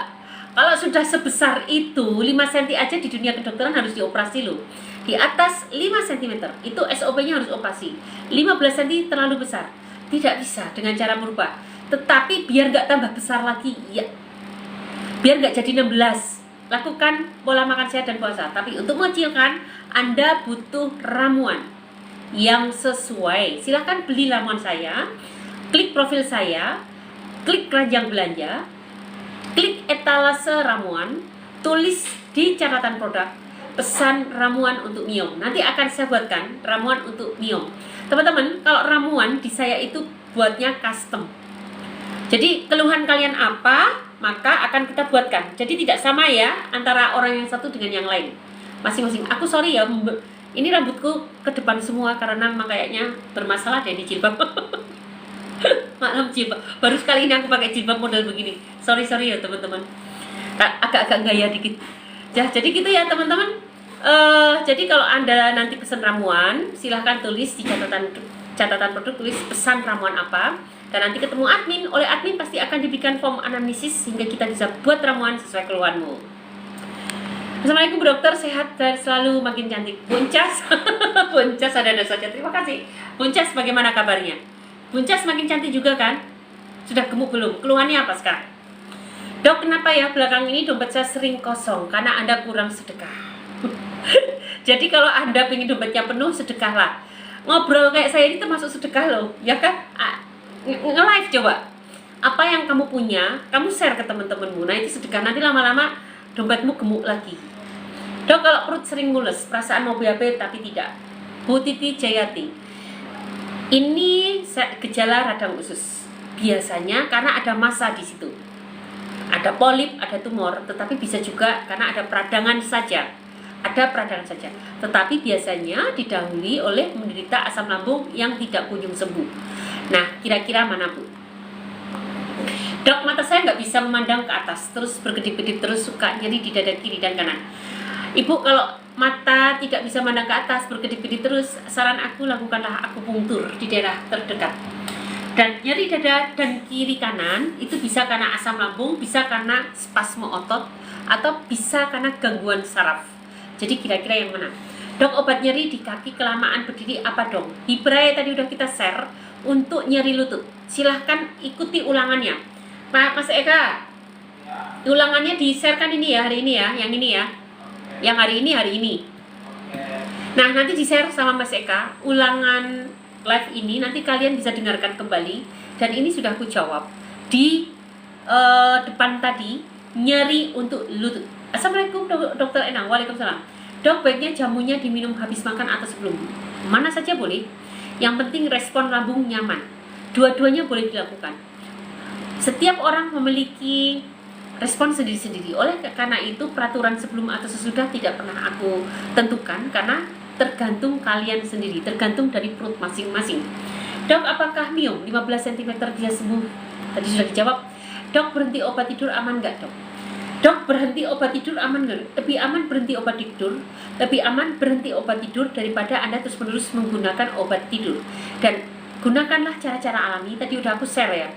Kalau sudah sebesar itu 5 cm aja di dunia kedokteran harus dioperasi loh. Di atas 5 cm itu SOP-nya harus operasi. 15 cm terlalu besar, tidak bisa dengan cara merubah. Tetapi biar gak tambah besar lagi, ya, biar gak jadi 16, lakukan pola makan sehat dan puasa. Tapi untuk mengecilkan, Anda butuh ramuan yang sesuai. Silahkan beli ramuan saya, klik profil saya, klik keranjang belanja, klik etalase ramuan, tulis di catatan produk pesan ramuan untuk miom. Nanti akan saya buatkan ramuan untuk miom. Teman-teman, kalau ramuan di saya itu buatnya custom. Jadi keluhan kalian apa, maka akan kita buatkan. Jadi tidak sama ya antara orang yang satu dengan yang lain. Masing-masing. Aku sorry ya, ini rambutku ke depan semua karena memang kayaknya bermasalah deh di jilbab. Maklum jilbab. Baru sekali ini aku pakai jilbab model begini. Sorry ya teman-teman. Agak-agak gaya dikit. Ya, jadi gitu ya teman-teman. Jadi kalau Anda nanti pesan ramuan, silahkan tulis di catatan produk, tulis pesan ramuan apa, dan nanti ketemu admin. Oleh admin pasti akan diberikan form anamnesis sehingga kita bisa buat ramuan sesuai keluhanmu. Assalamualaikum Bu Dokter, sehat dan selalu makin cantik. Buncas, Buncas ada saja. Terima kasih. Buncas, bagaimana kabarnya? Buncas makin cantik juga kan? Sudah gemuk belum? Keluhannya apa sekarang? Dok, kenapa ya belakang ini dompet saya sering kosong? Karena Anda kurang sedekah. Jadi kalau Anda pengen dompetnya penuh, sedekahlah. Ngobrol kayak saya ini termasuk sedekah loh, ya kan? Nge-live coba. Apa yang kamu punya, kamu share ke teman-temanmu. Nah itu sedekah, nanti lama-lama dompetmu gemuk lagi. Dok, kalau perut sering mules, perasaan mau BAB tapi tidak. Bu Titi Jayati. Ini gejala radang usus. Biasanya karena ada massa di situ. Ada polip, ada tumor, tetapi bisa juga karena ada peradangan saja. Ada peradangan saja. Tetapi biasanya didahului oleh menderita asam lambung yang tidak kunjung sembuh. Nah, kira-kira mana, Bu? Dok, mata saya nggak bisa memandang ke atas, terus berkedip-kedip, terus suka nyeri di dada kiri dan kanan. Ibu, kalau mata tidak bisa memandang ke atas, berkedip-kedip terus, saran aku lakukanlah akupunktur di daerah terdekat. Dan nyeri dada dan kiri kanan itu bisa karena asam lambung, bisa karena spasme otot, atau bisa karena gangguan saraf. Jadi kira-kira yang mana? Dok, obat nyeri di kaki kelamaan berdiri apa dong? Hibrae tadi udah kita share untuk nyeri lutut. Silahkan ikuti ulangannya. Mas Eka, ulangannya di-share kan ini ya, hari ini ya, yang ini ya. Yang hari ini. Nah, nanti di-share sama Mas Eka ulangan live ini, nanti kalian bisa dengarkan kembali. Dan ini sudah aku jawab di depan tadi, nyeri untuk lutut. Assalamualaikum Dokter Enang. Waalaikumsalam. Dok, baiknya jamunya diminum habis makan atau sebelum? Mana saja boleh. Yang penting respon lambung nyaman. Dua-duanya boleh dilakukan. Setiap orang memiliki respon sendiri-sendiri. Oleh karena itu peraturan sebelum atau sesudah tidak pernah aku tentukan, karena tergantung kalian sendiri, tergantung dari perut masing-masing. Dok, apakah miom 15 cm dia sembuh? Tadi sudah dijawab. Dok, berhenti obat tidur aman nggak, Dok? Dok, berhenti obat tidur aman nggak? Lebih aman berhenti obat tidur, lebih aman berhenti obat tidur daripada Anda terus-menerus menggunakan obat tidur. Dan gunakanlah cara-cara alami. Tadi udah aku share ya.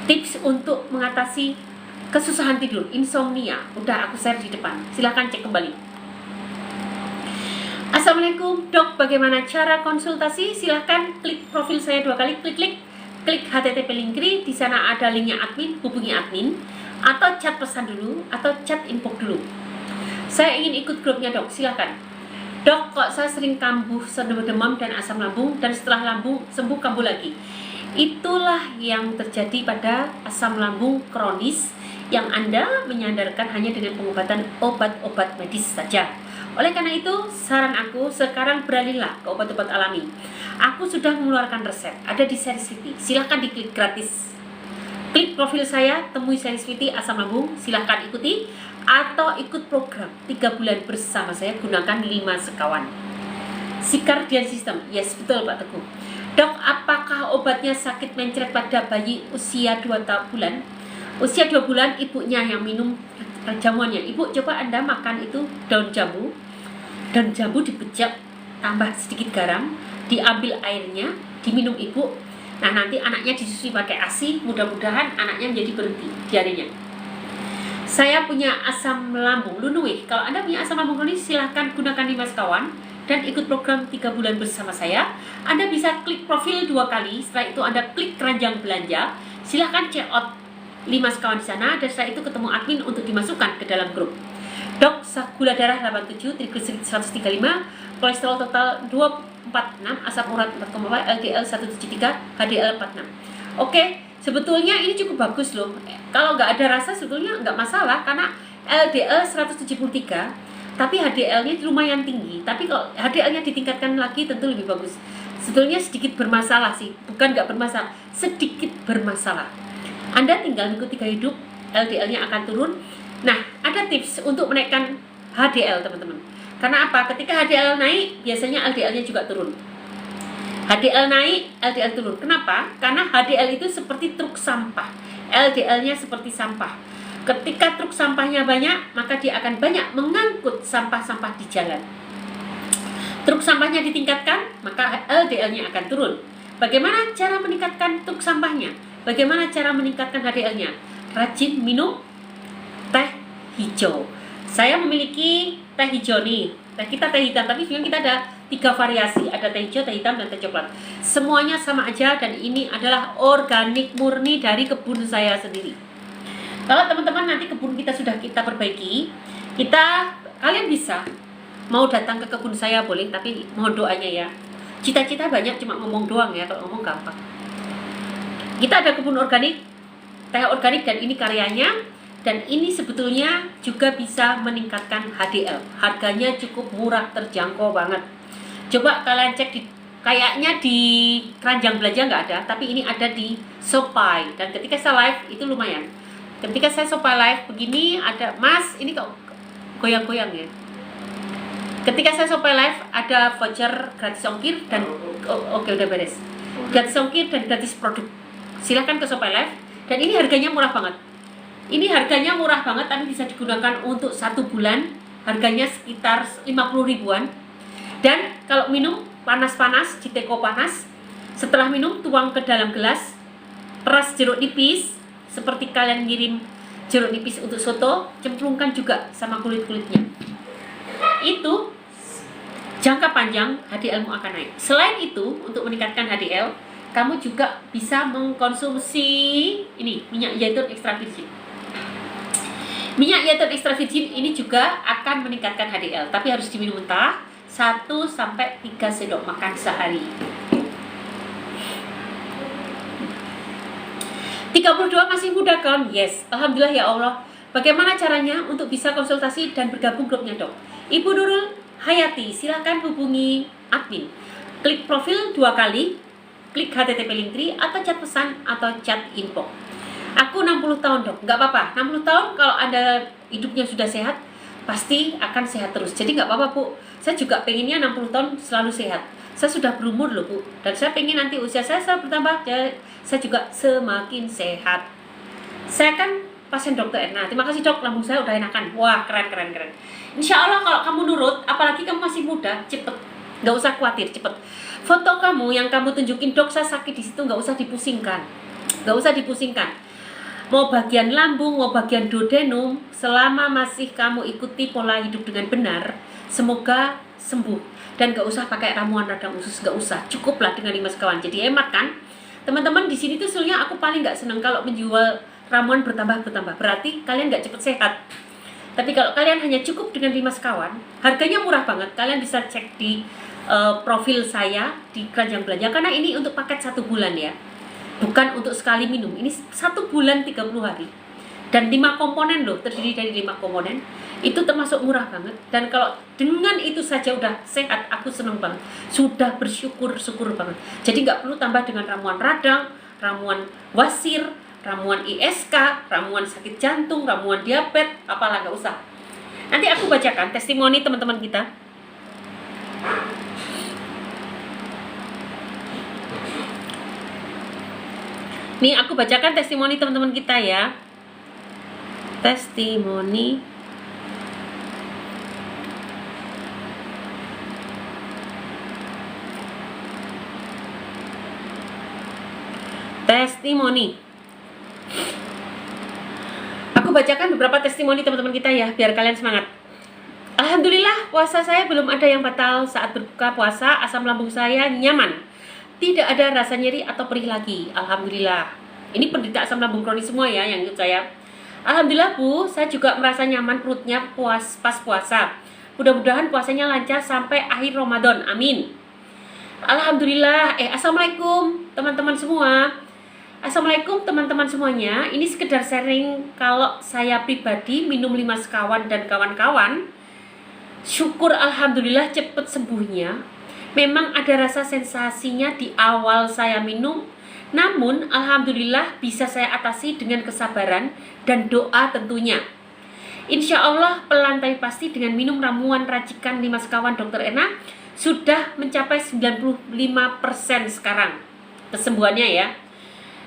Tips untuk mengatasi kesusahan tidur, insomnia, udah aku share di depan. Silahkan cek kembali. Assalamualaikum Dok, bagaimana cara konsultasi? Silahkan klik profil saya 2 kali, klik HTTP link di sana ada linknya admin, hubungi admin, atau chat pesan dulu, atau chat info dulu. Saya ingin ikut grupnya Dok, silahkan. Dok, kok saya sering kambuh, demam dan asam lambung, dan setelah lambung sembuh kambuh lagi. Itulah yang terjadi pada asam lambung kronis yang Anda menyandarkan hanya dengan pengobatan obat-obat medis saja. Oleh karena itu, saran aku sekarang beralihlah ke obat-obat alami. Aku sudah mengeluarkan resep, ada di Serisviti. Silahkan diklik gratis. Klik profil saya, temui Serisviti asam lambung, silahkan ikuti. Atau ikut program 3 bulan bersama saya, gunakan 5 sekawan. Sikardian System, yes betul Pak Teguh. Dok, apakah obatnya sakit mencret pada bayi usia 2 bulan? Usia 2 bulan ibunya yang minum jamuannya. Ibu coba Anda makan itu daun jambu dibejak, tambah sedikit garam, diambil airnya, diminum ibu. Nah, nanti anaknya disusui pakai ASI, mudah-mudahan anaknya menjadi berhenti diarenya. Saya punya asam lambung Lunuwih. Kalau Anda punya asam lambung kronis, silahkan gunakan 5 sekawan dan ikut program 3 bulan bersama saya. Anda bisa klik profil 2 kali, setelah itu Anda klik keranjang belanja, silahkan check out 5 sekawan di sana, dan setelah itu ketemu admin untuk dimasukkan ke dalam grup. Dok, gula darah 87, trigliserid 135, kolesterol total 246, asam urat 4,4, LDL 173, HDL 46. Oke, sebetulnya ini cukup bagus loh. Kalau nggak ada rasa sebetulnya nggak masalah, karena LDL 173, tapi HDL-nya lumayan tinggi. Tapi kalau HDL-nya ditingkatkan lagi tentu lebih bagus. Sebetulnya sedikit bermasalah sih, bukan nggak bermasalah, sedikit bermasalah. Anda tinggal mengikuti gaya hidup, LDL-nya akan turun. Nah, ada tips untuk menaikkan HDL teman-teman. Karena apa? Ketika HDL naik, biasanya LDL-nya juga turun. HDL naik, LDL turun. Kenapa? Karena HDL itu seperti truk sampah, LDL-nya seperti sampah. Ketika truk sampahnya banyak, maka dia akan banyak mengangkut sampah-sampah di jalan. Truk sampahnya ditingkatkan, maka LDL-nya akan turun. Bagaimana cara meningkatkan truk sampahnya? Bagaimana cara meningkatkan HDL-nya? Rajin minum teh hijau. Saya memiliki teh hijau nih. Kita teh hitam, tapi sebenarnya kita ada 3 variasi. Ada teh hijau, teh hitam, dan teh coklat. Semuanya sama aja, dan ini adalah organik murni dari kebun saya sendiri. Kalau teman-teman nanti kebun kita sudah kita perbaiki, kalian bisa mau datang ke kebun saya boleh, tapi mohon doanya ya. Cita-cita banyak, cuma ngomong doang ya, kalau ngomong gampang. Kita ada kebun organik, teh organik, dan ini karyanya. Dan ini sebetulnya juga bisa meningkatkan HDL. Harganya cukup murah, terjangkau banget. Coba kalian cek di kayaknya di keranjang belanja nggak ada, tapi ini ada di Shopee. Dan ketika saya live itu lumayan. Ketika saya Shopee live begini ada Mas, ini kok goyang-goyang ya. Ketika saya Shopee live ada voucher gratis ongkir dan oke udah beres. Gratis ongkir dan gratis produk. Silahkan ke Shopee live dan ini harganya murah banget. Ini harganya murah banget tapi bisa digunakan untuk 1 bulan. Harganya sekitar 50 ribuan. Dan kalau minum panas-panas di teko panas, setelah minum tuang ke dalam gelas, peras jeruk nipis seperti kalian ngirim jeruk nipis untuk soto, cemplungkan juga sama kulit-kulitnya. Itu jangka panjang HDL-mu akan naik. Selain itu, untuk meningkatkan HDL, kamu juga bisa mengkonsumsi ini minyak zaitun extra virgin. Minyak zaitun extra virgin ini juga akan meningkatkan HDL, tapi harus diminum mentah. 1-3 sendok makan sehari. 32 masih muda kan? Yes, alhamdulillah ya Allah. Bagaimana caranya untuk bisa konsultasi dan bergabung grupnya dok? Ibu Nurul Hayati, silakan hubungi admin. Klik profil 2 kali, klik HTTP link atau chat pesan atau chat info. Aku 60 tahun dok, nggak apa-apa. 60 tahun kalau Anda hidupnya sudah sehat, pasti akan sehat terus. Jadi nggak apa-apa bu. Saya juga pengennya 60 tahun selalu sehat. Saya sudah berumur loh bu. Dan saya pengen nanti usia saya bertambah. Saya juga semakin sehat. Saya kan pasien dokter Erna. Terima kasih dok, lambung saya udah enakan. Wah keren. Insya Allah kalau kamu nurut, apalagi kamu masih muda, cepet. Nggak usah khawatir, cepet. Foto kamu yang kamu tunjukin dok saya sakit di situ nggak usah dipusingkan. Mau bagian lambung, mau bagian duodenum, selama masih kamu ikuti pola hidup dengan benar, semoga sembuh. Dan gak usah pakai ramuan radang usus, gak usah. Cukuplah dengan 5 sekawan. Jadi hemat kan? Teman-teman di sini tuh sebenarnya aku paling gak seneng kalau menjual ramuan bertambah. Berarti kalian gak cepet sehat. Tapi kalau kalian hanya cukup dengan 5 sekawan, harganya murah banget. Kalian bisa cek di profil saya di keranjang belanja karena ini untuk paket 1 bulan ya. Bukan untuk sekali minum, ini 1 bulan 30 hari. Dan 5 komponen loh, terdiri dari 5 komponen. Itu termasuk murah banget. Dan kalau dengan itu saja udah sehat, aku seneng banget. Sudah bersyukur banget. Jadi nggak perlu tambah dengan ramuan radang, ramuan wasir, ramuan ISK, ramuan sakit jantung, ramuan diabetes, apalah nggak usah. Nanti aku bacakan testimoni teman-teman kita. Nih aku bacakan testimoni teman-teman kita ya. Testimoni. Aku bacakan beberapa testimoni teman-teman kita ya, biar kalian semangat. Alhamdulillah puasa saya belum ada yang batal. Saat berbuka puasa asam lambung saya nyaman. Tidak ada rasa nyeri atau perih lagi. Alhamdulillah. Ini penderita asam lambung kronis semua ya yang ikut saya. Alhamdulillah bu, saya juga merasa nyaman perutnya pas puasa. Mudah-mudahan puasanya lancar sampai akhir Ramadan. Amin. Alhamdulillah. Assalamualaikum teman-teman semua. Assalamualaikum teman-teman semuanya. Ini sekedar sharing kalau saya pribadi minum 5 sekawan dan kawan-kawan. Syukur alhamdulillah cepet sembuhnya. Memang ada rasa sensasinya di awal saya minum, namun alhamdulillah bisa saya atasi dengan kesabaran dan doa tentunya. Insya Allah pelan tapi pasti dengan minum ramuan racikan 5 sekawan Dr. Erna sudah mencapai 95% sekarang kesembuhannya ya.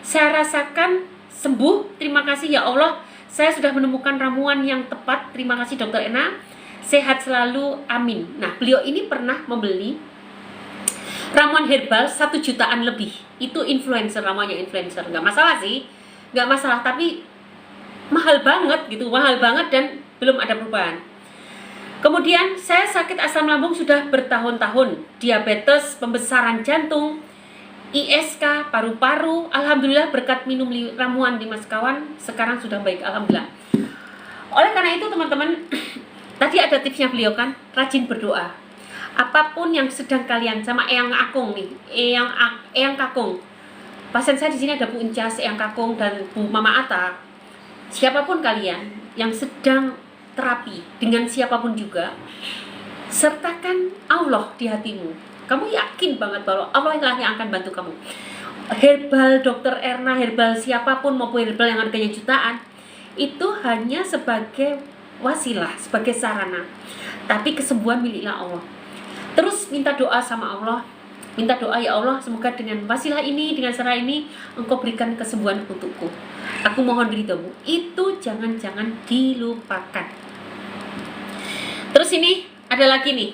Saya rasakan sembuh, terima kasih ya Allah. Saya sudah menemukan ramuan yang tepat, terima kasih Dr. Erna. Sehat selalu, amin. Nah beliau ini pernah membeli ramuan herbal 1 jutaan lebih. Itu influencer, namanya influencer. Nggak masalah sih, nggak masalah. Tapi mahal banget gitu, mahal banget dan belum ada perubahan. Kemudian saya sakit asam lambung sudah bertahun-tahun. Diabetes, pembesaran jantung, ISK, paru-paru. Alhamdulillah berkat minum ramuan 5 sekawan, sekarang sudah baik, alhamdulillah. Oleh karena itu teman-teman, tadi ada tipsnya beliau kan, rajin berdoa. Apapun yang sedang kalian sama Eyang Akung nih, Eyang Kakung. Pasien saya di sini ada Bu Uncas, Eyang Kakung dan Bu Mama Ata. Siapapun kalian yang sedang terapi dengan siapapun juga, sertakan Allah di hatimu. kamu yakin banget bahwa Allah lah yang akan bantu kamu. Herbal Dokter Erna, herbal siapapun maupun herbal yang harganya jutaan, itu hanya sebagai wasilah, sebagai sarana. Tapi kesembuhan miliklah Allah. Terus minta doa sama Allah. Minta doa, ya Allah, semoga dengan wasilah ini, dengan cara ini, Engkau berikan kesembuhan untukku. Aku mohon ridhomu. Itu jangan-jangan dilupakan. Terus ini ada lagi nih.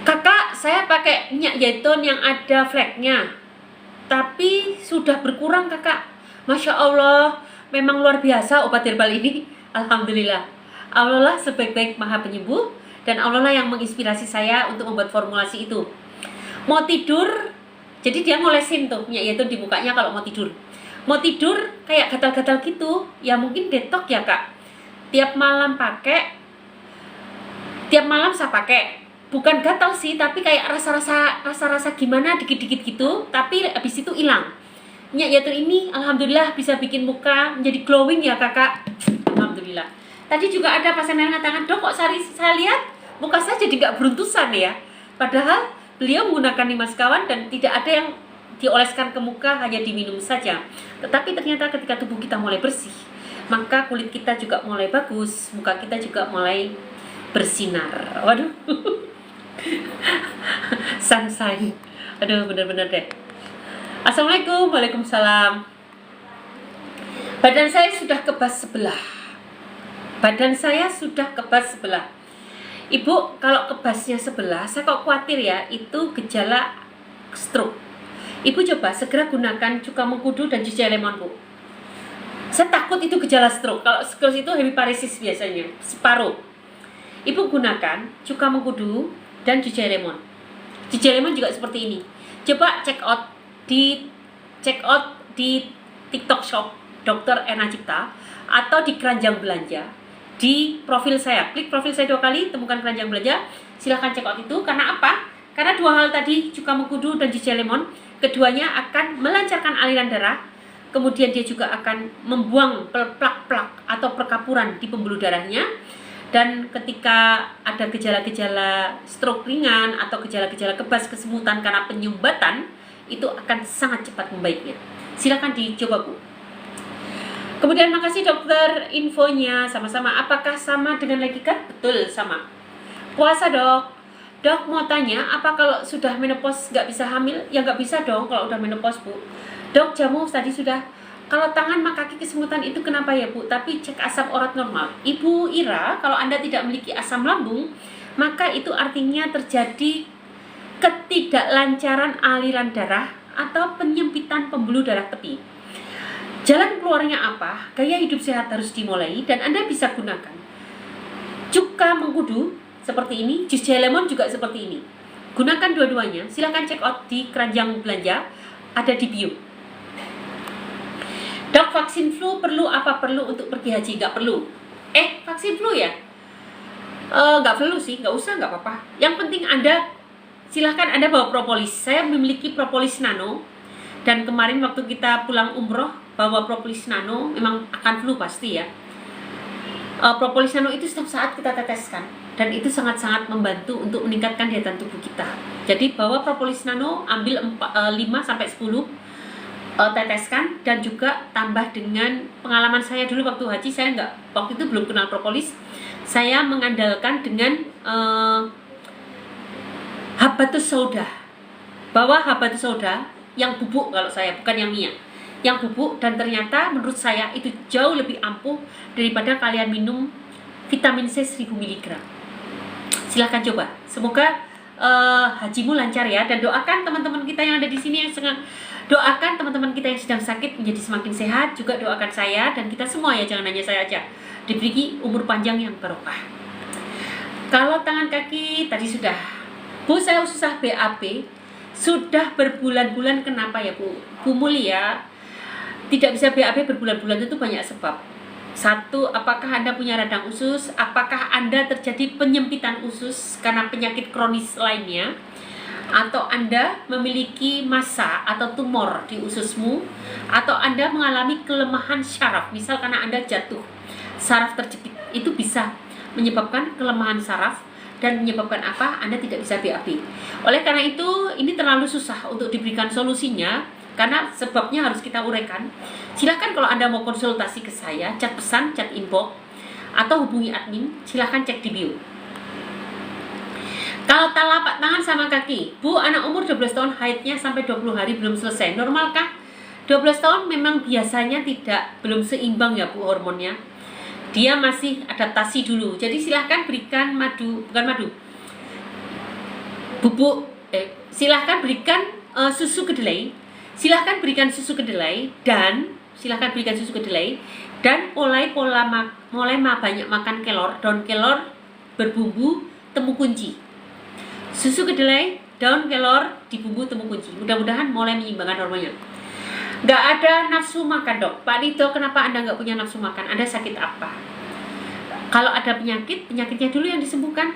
Kakak, saya pakai minyak zaitun yang ada fleknya, tapi sudah berkurang kakak. Masya Allah, memang luar biasa obat herbal ini. Alhamdulillah. Allah lah sebaik-baik maha penyembuh, dan Allah lah yang menginspirasi saya untuk membuat formulasi itu. Mau tidur, jadi dia ngolesin tuh minyak zaitun di mukanya kalau mau tidur. Mau tidur kayak gatal-gatal gitu, ya mungkin detok ya kak. Tiap malam saya pakai. Bukan gatal sih, tapi kayak rasa-rasa gimana dikit-dikit gitu, tapi habis itu hilang. Minyak zaitun ini alhamdulillah bisa bikin muka menjadi glowing ya kakak. Alhamdulillah. Tadi juga ada pasien yang mengatakan, dok kok saya lihat muka saya jadi nggak beruntusan ya. Padahal beliau menggunakan 5 sekawan dan tidak ada yang dioleskan ke muka, hanya diminum saja. Tetapi ternyata ketika tubuh kita mulai bersih, maka kulit kita juga mulai bagus, muka kita juga mulai bersinar. Waduh. Sunshine. Aduh, bener-bener deh. Assalamualaikum. Waalaikumsalam. Badan saya sudah kebas sebelah. Ibu, kalau kebasnya sebelah, saya kok khawatir ya, itu gejala stroke. Ibu coba segera gunakan cuka mengkudu dan jus lemon, Bu. Saya takut itu gejala stroke. Kalau stroke itu hemiparesis biasanya, separuh. Ibu gunakan cuka mengkudu dan jus lemon. Jus lemon juga seperti ini. Coba check out di TikTok Shop Dr. Erna Cipta atau di keranjang belanja. Di profil saya, klik profil saya 2 kali, temukan keranjang belanja, silahkan check out itu. Karena apa? Karena 2 hal tadi, cuka mengkudu dan jus lemon, keduanya akan melancarkan aliran darah, kemudian dia juga akan membuang plak-plak atau perkapuran di pembuluh darahnya. Dan ketika ada gejala-gejala stroke ringan atau gejala-gejala kebas, kesemutan karena penyumbatan, itu akan sangat cepat membaiknya. Silakan dicoba, Bu. Kemudian makasih dokter infonya, sama-sama. Apakah sama dengan legikat? Betul, sama. Puasa dok. Dok mau tanya, apa kalau sudah menopause nggak bisa hamil? Ya nggak bisa dong kalau udah menopause, Bu. Dok, jamu tadi sudah. Kalau tangan sama kaki kesemutan itu kenapa ya, Bu? Tapi cek asam urat normal. Ibu Ira, kalau Anda tidak memiliki asam lambung, maka itu artinya terjadi ketidaklancaran aliran darah atau penyempitan pembuluh darah tepi. Jalan keluarnya apa? Gaya hidup sehat harus dimulai dan Anda bisa gunakan cuka mengkudu seperti ini, jus lemon juga seperti ini. Gunakan dua-duanya. Silahkan check out di keranjang belanja, ada di bio. Dok, vaksin flu perlu apa? Perlu untuk pergi haji? Nggak perlu. Vaksin flu ya? Nggak perlu sih, nggak usah, nggak apa-apa. Yang penting silahkan Anda bawa propolis. Saya memiliki propolis nano, dan kemarin waktu kita pulang umroh bawa propolis nano, memang akan flu pasti ya. Propolis nano itu setiap saat kita teteskan, dan itu sangat-sangat membantu untuk meningkatkan daya tahan tubuh kita. Jadi bawa propolis nano, ambil 5-10, teteskan, dan juga tambah dengan pengalaman saya dulu waktu haji. Waktu itu belum kenal propolis. Saya mengandalkan dengan habatus sauda. Bawa habatus sauda yang bubuk, kalau saya, bukan yang minyak, yang bubuk, dan ternyata menurut saya itu jauh lebih ampuh daripada kalian minum vitamin C 1000 mg. Silahkan coba. Semoga hajimu lancar ya, dan doakan teman-teman kita yang ada di sini, doakan teman-teman kita yang sedang sakit menjadi semakin sehat, juga doakan saya dan kita semua ya, jangan hanya saya aja, diberi umur panjang yang barokah. Kalau tangan kaki tadi sudah. Bu, saya susah BAB sudah berbulan-bulan, kenapa ya Bu? Bu Mulia, tidak bisa BAB berbulan-bulan itu banyak sebab. 1, apakah Anda punya radang usus? Apakah Anda terjadi penyempitan usus karena penyakit kronis lainnya? Atau Anda memiliki massa atau tumor di ususmu? Atau Anda mengalami kelemahan syaraf, misal karena Anda jatuh, saraf terjepit, itu bisa menyebabkan kelemahan saraf. dan menyebabkan apa? Anda tidak bisa BAB. Oleh karena itu, ini terlalu susah untuk diberikan solusinya, karena sebabnya harus kita uraikan. Silahkan kalau Anda mau konsultasi ke saya, chat pesan, chat inbox, atau hubungi admin, silahkan cek di bio. Kalau telapak tangan sama kaki, Bu, anak umur 12 tahun haidnya sampai 20 hari belum selesai, normalkah? 12 tahun memang biasanya belum seimbang ya Bu hormonnya. Dia masih adaptasi dulu. Jadi silahkan berikan silahkan berikan susu kedelai. Silahkan berikan susu kedelai dan mulai banyak makan kelor, daun kelor berbumbu temu kunci. Susu kedelai, daun kelor dibumbu temu kunci. Mudah-mudahan mulai menyeimbangkan hormonnya. Nggak ada nafsu makan, Dok. Pak Lito, kenapa Anda nggak punya nafsu makan? Anda sakit apa? Kalau ada penyakitnya dulu yang disembuhkan.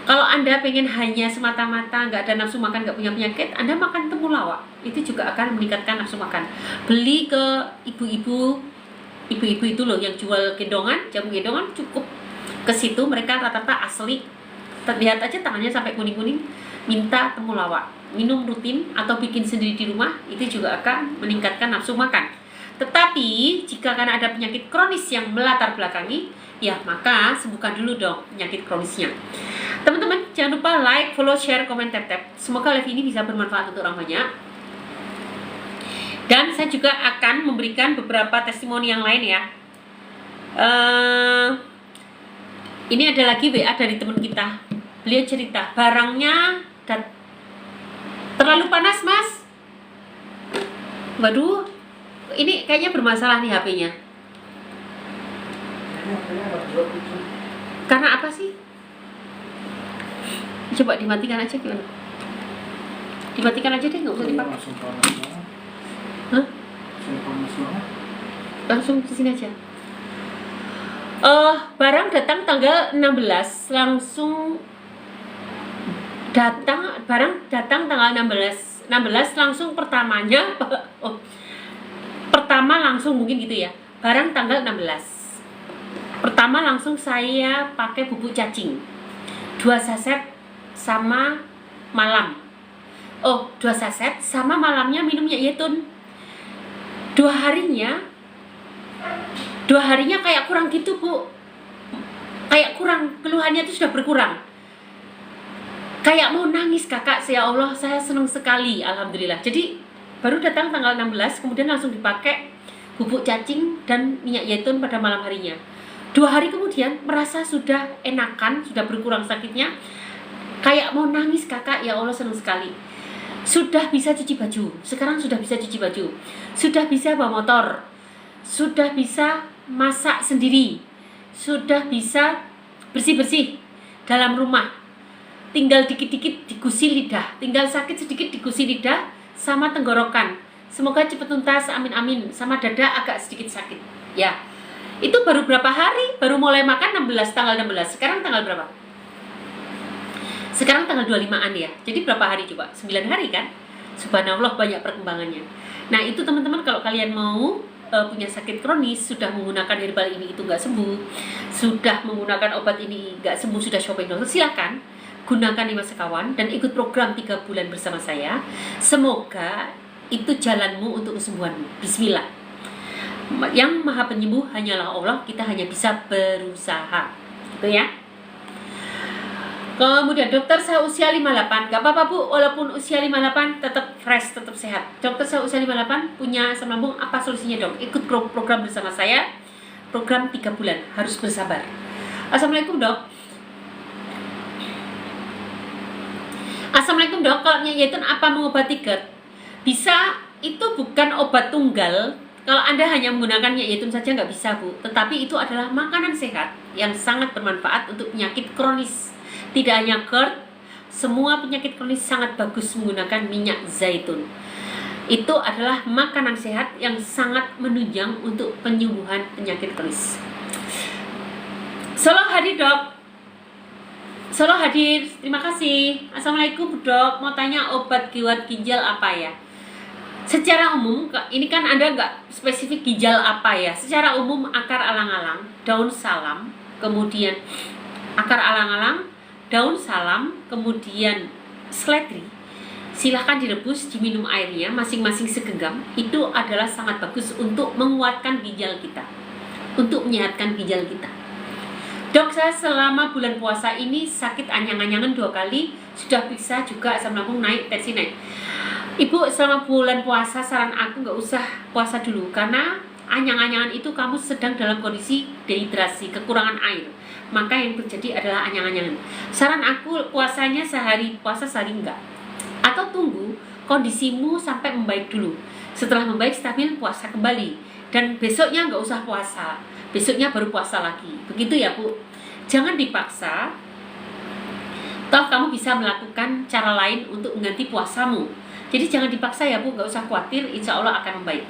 Kalau Anda pengen hanya semata-mata nggak ada nafsu makan, nggak punya penyakit, Anda makan temulawak. Itu juga akan meningkatkan nafsu makan. Beli ke ibu-ibu itu loh yang jual gendongan, jamu gendongan, cukup ke situ, mereka rata-rata asli. Lihat aja tangannya sampai kuning-kuning, minta temulawak. Minum rutin atau bikin sendiri di rumah, itu juga akan meningkatkan nafsu makan. Tetapi jika karena ada penyakit kronis yang melatar belakangi, ya maka sembuhkan dulu dong penyakit kronisnya. Teman-teman, jangan lupa like, follow, share, komen, tap. Semoga live ini bisa bermanfaat untuk orang banyak. Dan saya juga akan memberikan beberapa testimoni yang lain ya. Ini ada lagi WA dari teman kita. Beliau cerita, barangnya terlalu panas, Mas. Waduh, ini kayaknya bermasalah nih HP-nya. Karena apa sih? Coba dimatikan aja gimana? Dimatikan aja deh, nggak usah dipakai. Hah? Langsung di sini aja. Barang datang tanggal 16, barang datang tanggal 16 langsung pertama langsung mungkin gitu ya. Barang tanggal 16. Pertama langsung saya pakai bubuk cacing 2 saset sama malam. 2 saset sama malamnya minumnya Yetun. 2 harinya kayak kurang gitu, Bu. Kayak kurang, keluhannya itu sudah berkurang. Kayak mau nangis kakak, ya Allah, saya senang sekali, alhamdulillah. Jadi baru datang tanggal 16, kemudian langsung dipakai bubuk cacing dan minyak zaitun pada malam harinya. 2 hari kemudian merasa sudah enakan, sudah berkurang sakitnya. Kayak mau nangis kakak, ya Allah, senang sekali. Sudah bisa cuci baju, sekarang sudah bisa cuci baju. Sudah bisa bawa motor, sudah bisa masak sendiri, sudah bisa bersih-bersih dalam rumah. Tinggal dikit-dikit digusi lidah, tinggal sakit sedikit digusi lidah sama tenggorokan. Semoga cepat tuntas, amin-amin. Sama dada agak sedikit sakit. Ya, itu baru berapa hari? Baru mulai makan tanggal 16. Sekarang tanggal berapa? Sekarang tanggal 25-an ya. Jadi berapa hari coba? 9 hari kan? Subhanallah, banyak perkembangannya. Nah, itu teman-teman, kalau kalian mau punya sakit kronis, sudah menggunakan herbal ini itu nggak sembuh, sudah menggunakan obat ini nggak sembuh, sudah shopping dokter, silakan gunakan 5 sekawan dan ikut program 3 bulan bersama saya. Semoga itu jalanmu untuk kesembuhanmu. Bismillah. Yang maha penyembuh hanyalah Allah, kita hanya bisa berusaha. Gitu ya. Kemudian, dokter saya usia 58. Gak apa-apa Bu, walaupun usia 58 tetap fresh, tetap sehat. Dokter saya usia 58 punya asam lambung, apa solusinya dok? Ikut program bersama saya. Program 3 bulan, harus bersabar. Assalamualaikum dok. Assalamualaikum dok, kalau minyak zaitun apa mengobati GERD? Bisa, itu bukan obat tunggal. Kalau Anda hanya menggunakan minyak zaitun saja nggak bisa Bu. Tetapi itu adalah makanan sehat yang sangat bermanfaat untuk penyakit kronis. Tidak hanya GERD, semua penyakit kronis sangat bagus menggunakan minyak zaitun. Itu adalah makanan sehat yang sangat menunjang untuk penyembuhan penyakit kronis. Solo hadir dok. Solo hadir, terima kasih. Assalamualaikum dok, mau tanya obat gawat ginjal apa ya? Secara umum, ini kan Anda nggak spesifik ginjal apa ya. Secara umum akar alang-alang, daun salam, kemudian akar alang-alang, daun salam, kemudian seledri. Silahkan direbus, diminum airnya masing-masing segenggam. Itu adalah sangat bagus untuk menguatkan ginjal kita, untuk menyehatkan ginjal kita. Dok, saya selama bulan puasa ini sakit anyang-anyangan 2 kali, sudah bisa juga asam lambung naik, tensi naik. Ibu, selama bulan puasa saran aku nggak usah puasa dulu, karena anyang-anyangan itu kamu sedang dalam kondisi dehidrasi, kekurangan air. Maka yang terjadi adalah anyang-anyangan. Saran aku puasanya sehari puasa, sehari enggak. Atau tunggu kondisimu sampai membaik dulu. Setelah membaik stabil, puasa kembali. Dan besoknya nggak usah puasa, besoknya baru puasa lagi. Begitu ya Bu. Jangan dipaksa. Toh kamu bisa melakukan cara lain untuk mengganti puasamu. Jadi jangan dipaksa ya Bu, nggak usah khawatir, insya Allah akan membaik.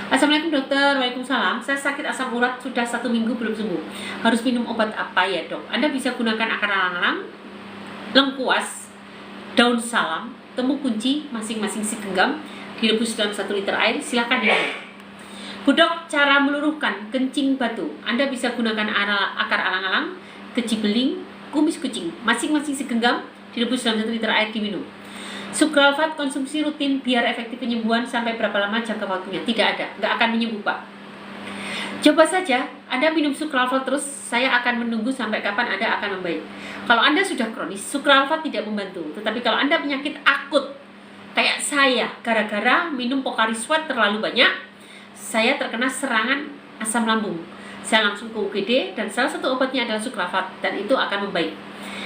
Assalamualaikum dokter. Waalaikumsalam. Saya sakit asam urat sudah 1 minggu belum sembuh. Harus minum obat apa ya dok? Anda bisa gunakan akar alang-alang, lengkuas, daun salam, temu kunci masing-masing segenggam, direbus dalam 1 liter air. Silahkan diminum. Bu dok, cara meluruhkan kencing batu. Anda bisa gunakan akar alang-alang, keji beling, kumis kucing, masing-masing segenggam, direbus dalam 1 liter air, diminum. Sukralfat konsumsi rutin biar efektif penyembuhan. Sampai berapa lama jangka waktunya? Tidak ada, nggak akan menyembuh Pak. Coba saja Anda minum sukralfat terus, saya akan menunggu sampai kapan Anda akan membaik. Kalau Anda sudah kronis, sukralfat tidak membantu. Tetapi kalau Anda penyakit akut kayak saya, gara-gara minum Pocari Sweat terlalu banyak, saya terkena serangan asam lambung. Saya langsung ke UGD dan salah satu obatnya adalah sukralfat, dan itu akan membaik.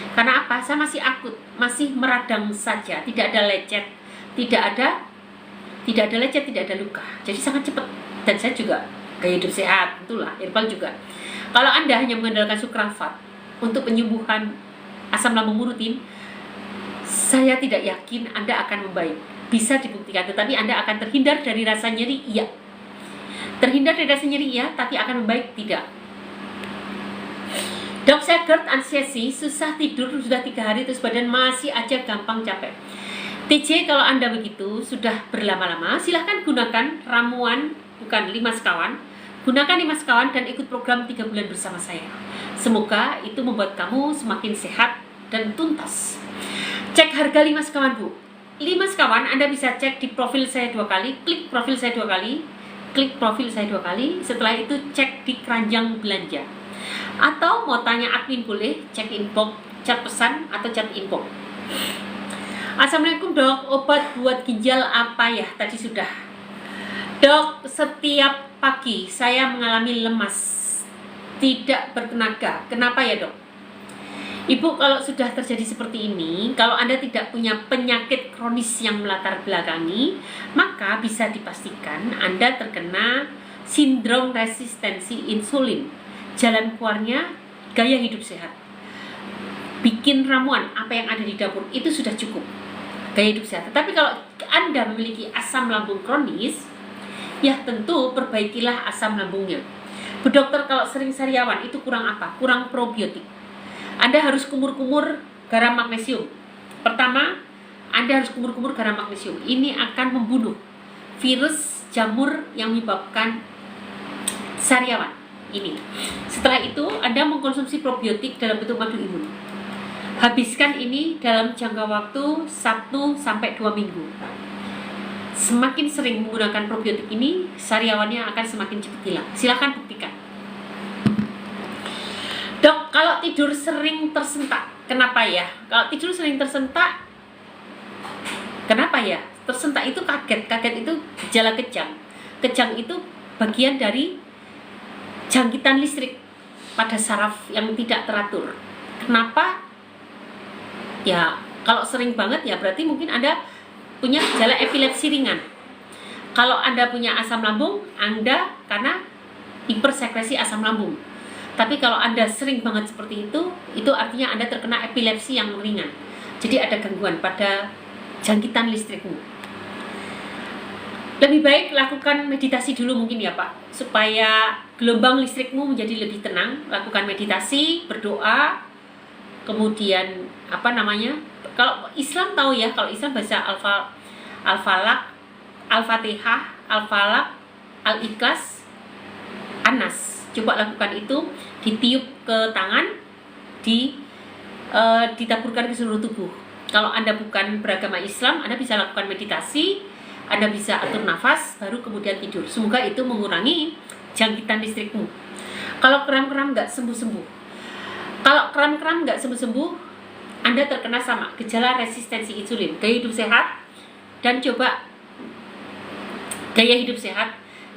Karena apa? Saya masih akut, masih meradang saja, tidak ada lecet, tidak ada lecet, tidak ada luka. Jadi sangat cepat. Dan saya juga gaya hidup sehat, itulah. Irbal juga. Kalau Anda hanya mengandalkan sukralfat untuk penyembuhan asam lambung rutin, saya tidak yakin Anda akan membaik. Bisa dibuktikan, tetapi Anda akan terhindar dari rasa nyeri, iya. Terhindar dari rasa nyeri, iya, tapi akan membaik, tidak. Dok, saya GERD, anxiety, susah tidur sudah 3 hari, terus badan masih aja gampang capek. TJ, kalau Anda begitu sudah berlama-lama, silahkan gunakan ramuan, bukan 5 sekawan. Gunakan 5 sekawan dan ikut program 3 bulan bersama saya. Semoga itu membuat kamu semakin sehat dan tuntas. Cek harga 5 sekawan Bu. 5 sekawan Anda bisa cek di profil saya 2 kali, klik profil saya 2 kali, klik profil saya 2 kali, setelah itu cek di keranjang belanja. Atau mau tanya admin boleh, cek inbox, chat pesan atau chat inbox. Assalamualaikum dok, obat buat ginjal apa ya? Tadi sudah. Dok, setiap pagi saya mengalami lemas, tidak bertenaga. Kenapa ya dok? Ibu, kalau sudah terjadi seperti ini, kalau Anda tidak punya penyakit kronis yang melatar belakangi, maka bisa dipastikan Anda terkena sindrom resistensi insulin. Jalan keluarnya gaya hidup sehat. Bikin ramuan apa yang ada di dapur itu sudah cukup. Gaya hidup sehat. Tapi kalau Anda memiliki asam lambung kronis, ya tentu perbaikilah asam lambungnya. Bu dokter, kalau sering sariawan itu kurang apa? Kurang probiotik. Anda harus kumur-kumur garam magnesium. Pertama, Anda harus kumur-kumur garam magnesium. Ini akan membunuh virus jamur yang menyebabkan sariawan ini. Setelah itu Anda mengkonsumsi probiotik dalam bentuk madu imun. Habiskan ini dalam jangka waktu 1-2 minggu. Semakin sering menggunakan probiotik ini, sariawannya akan semakin cepat hilang. Silakan buktikan. Dok, kalau tidur sering tersentak, kenapa ya? Kalau tidur sering tersentak, kenapa ya? Tersentak itu kaget. Kaget itu gejala kejang. Kejang itu bagian dari jangkitan listrik pada saraf yang tidak teratur. Kenapa? Ya, kalau sering banget ya berarti mungkin Anda punya gejala epilepsi ringan. Kalau Anda punya asam lambung, Anda karena hipersekresi asam lambung. Tapi kalau Anda sering banget seperti itu artinya Anda terkena epilepsi yang ringan. Jadi ada gangguan pada jangkitan listrikmu. Lebih baik lakukan meditasi dulu mungkin ya Pak, supaya gelombang listrikmu menjadi lebih tenang. Lakukan meditasi, berdoa, kemudian kalau Islam tahu ya, kalau Islam baca Al-Falaq, Al-Fatihah, Al-Falaq, Al-Ikhlas, An-Nas. Coba lakukan itu, ditiup ke tangan, ditaburkan ke seluruh tubuh. Kalau Anda bukan beragama Islam, Anda bisa lakukan meditasi, Anda bisa atur nafas, baru kemudian tidur. Semoga itu mengurangi jangkitan listrikmu. Kalau kram-kram nggak sembuh-sembuh, Anda terkena sama gejala resistensi insulin. Gaya hidup sehat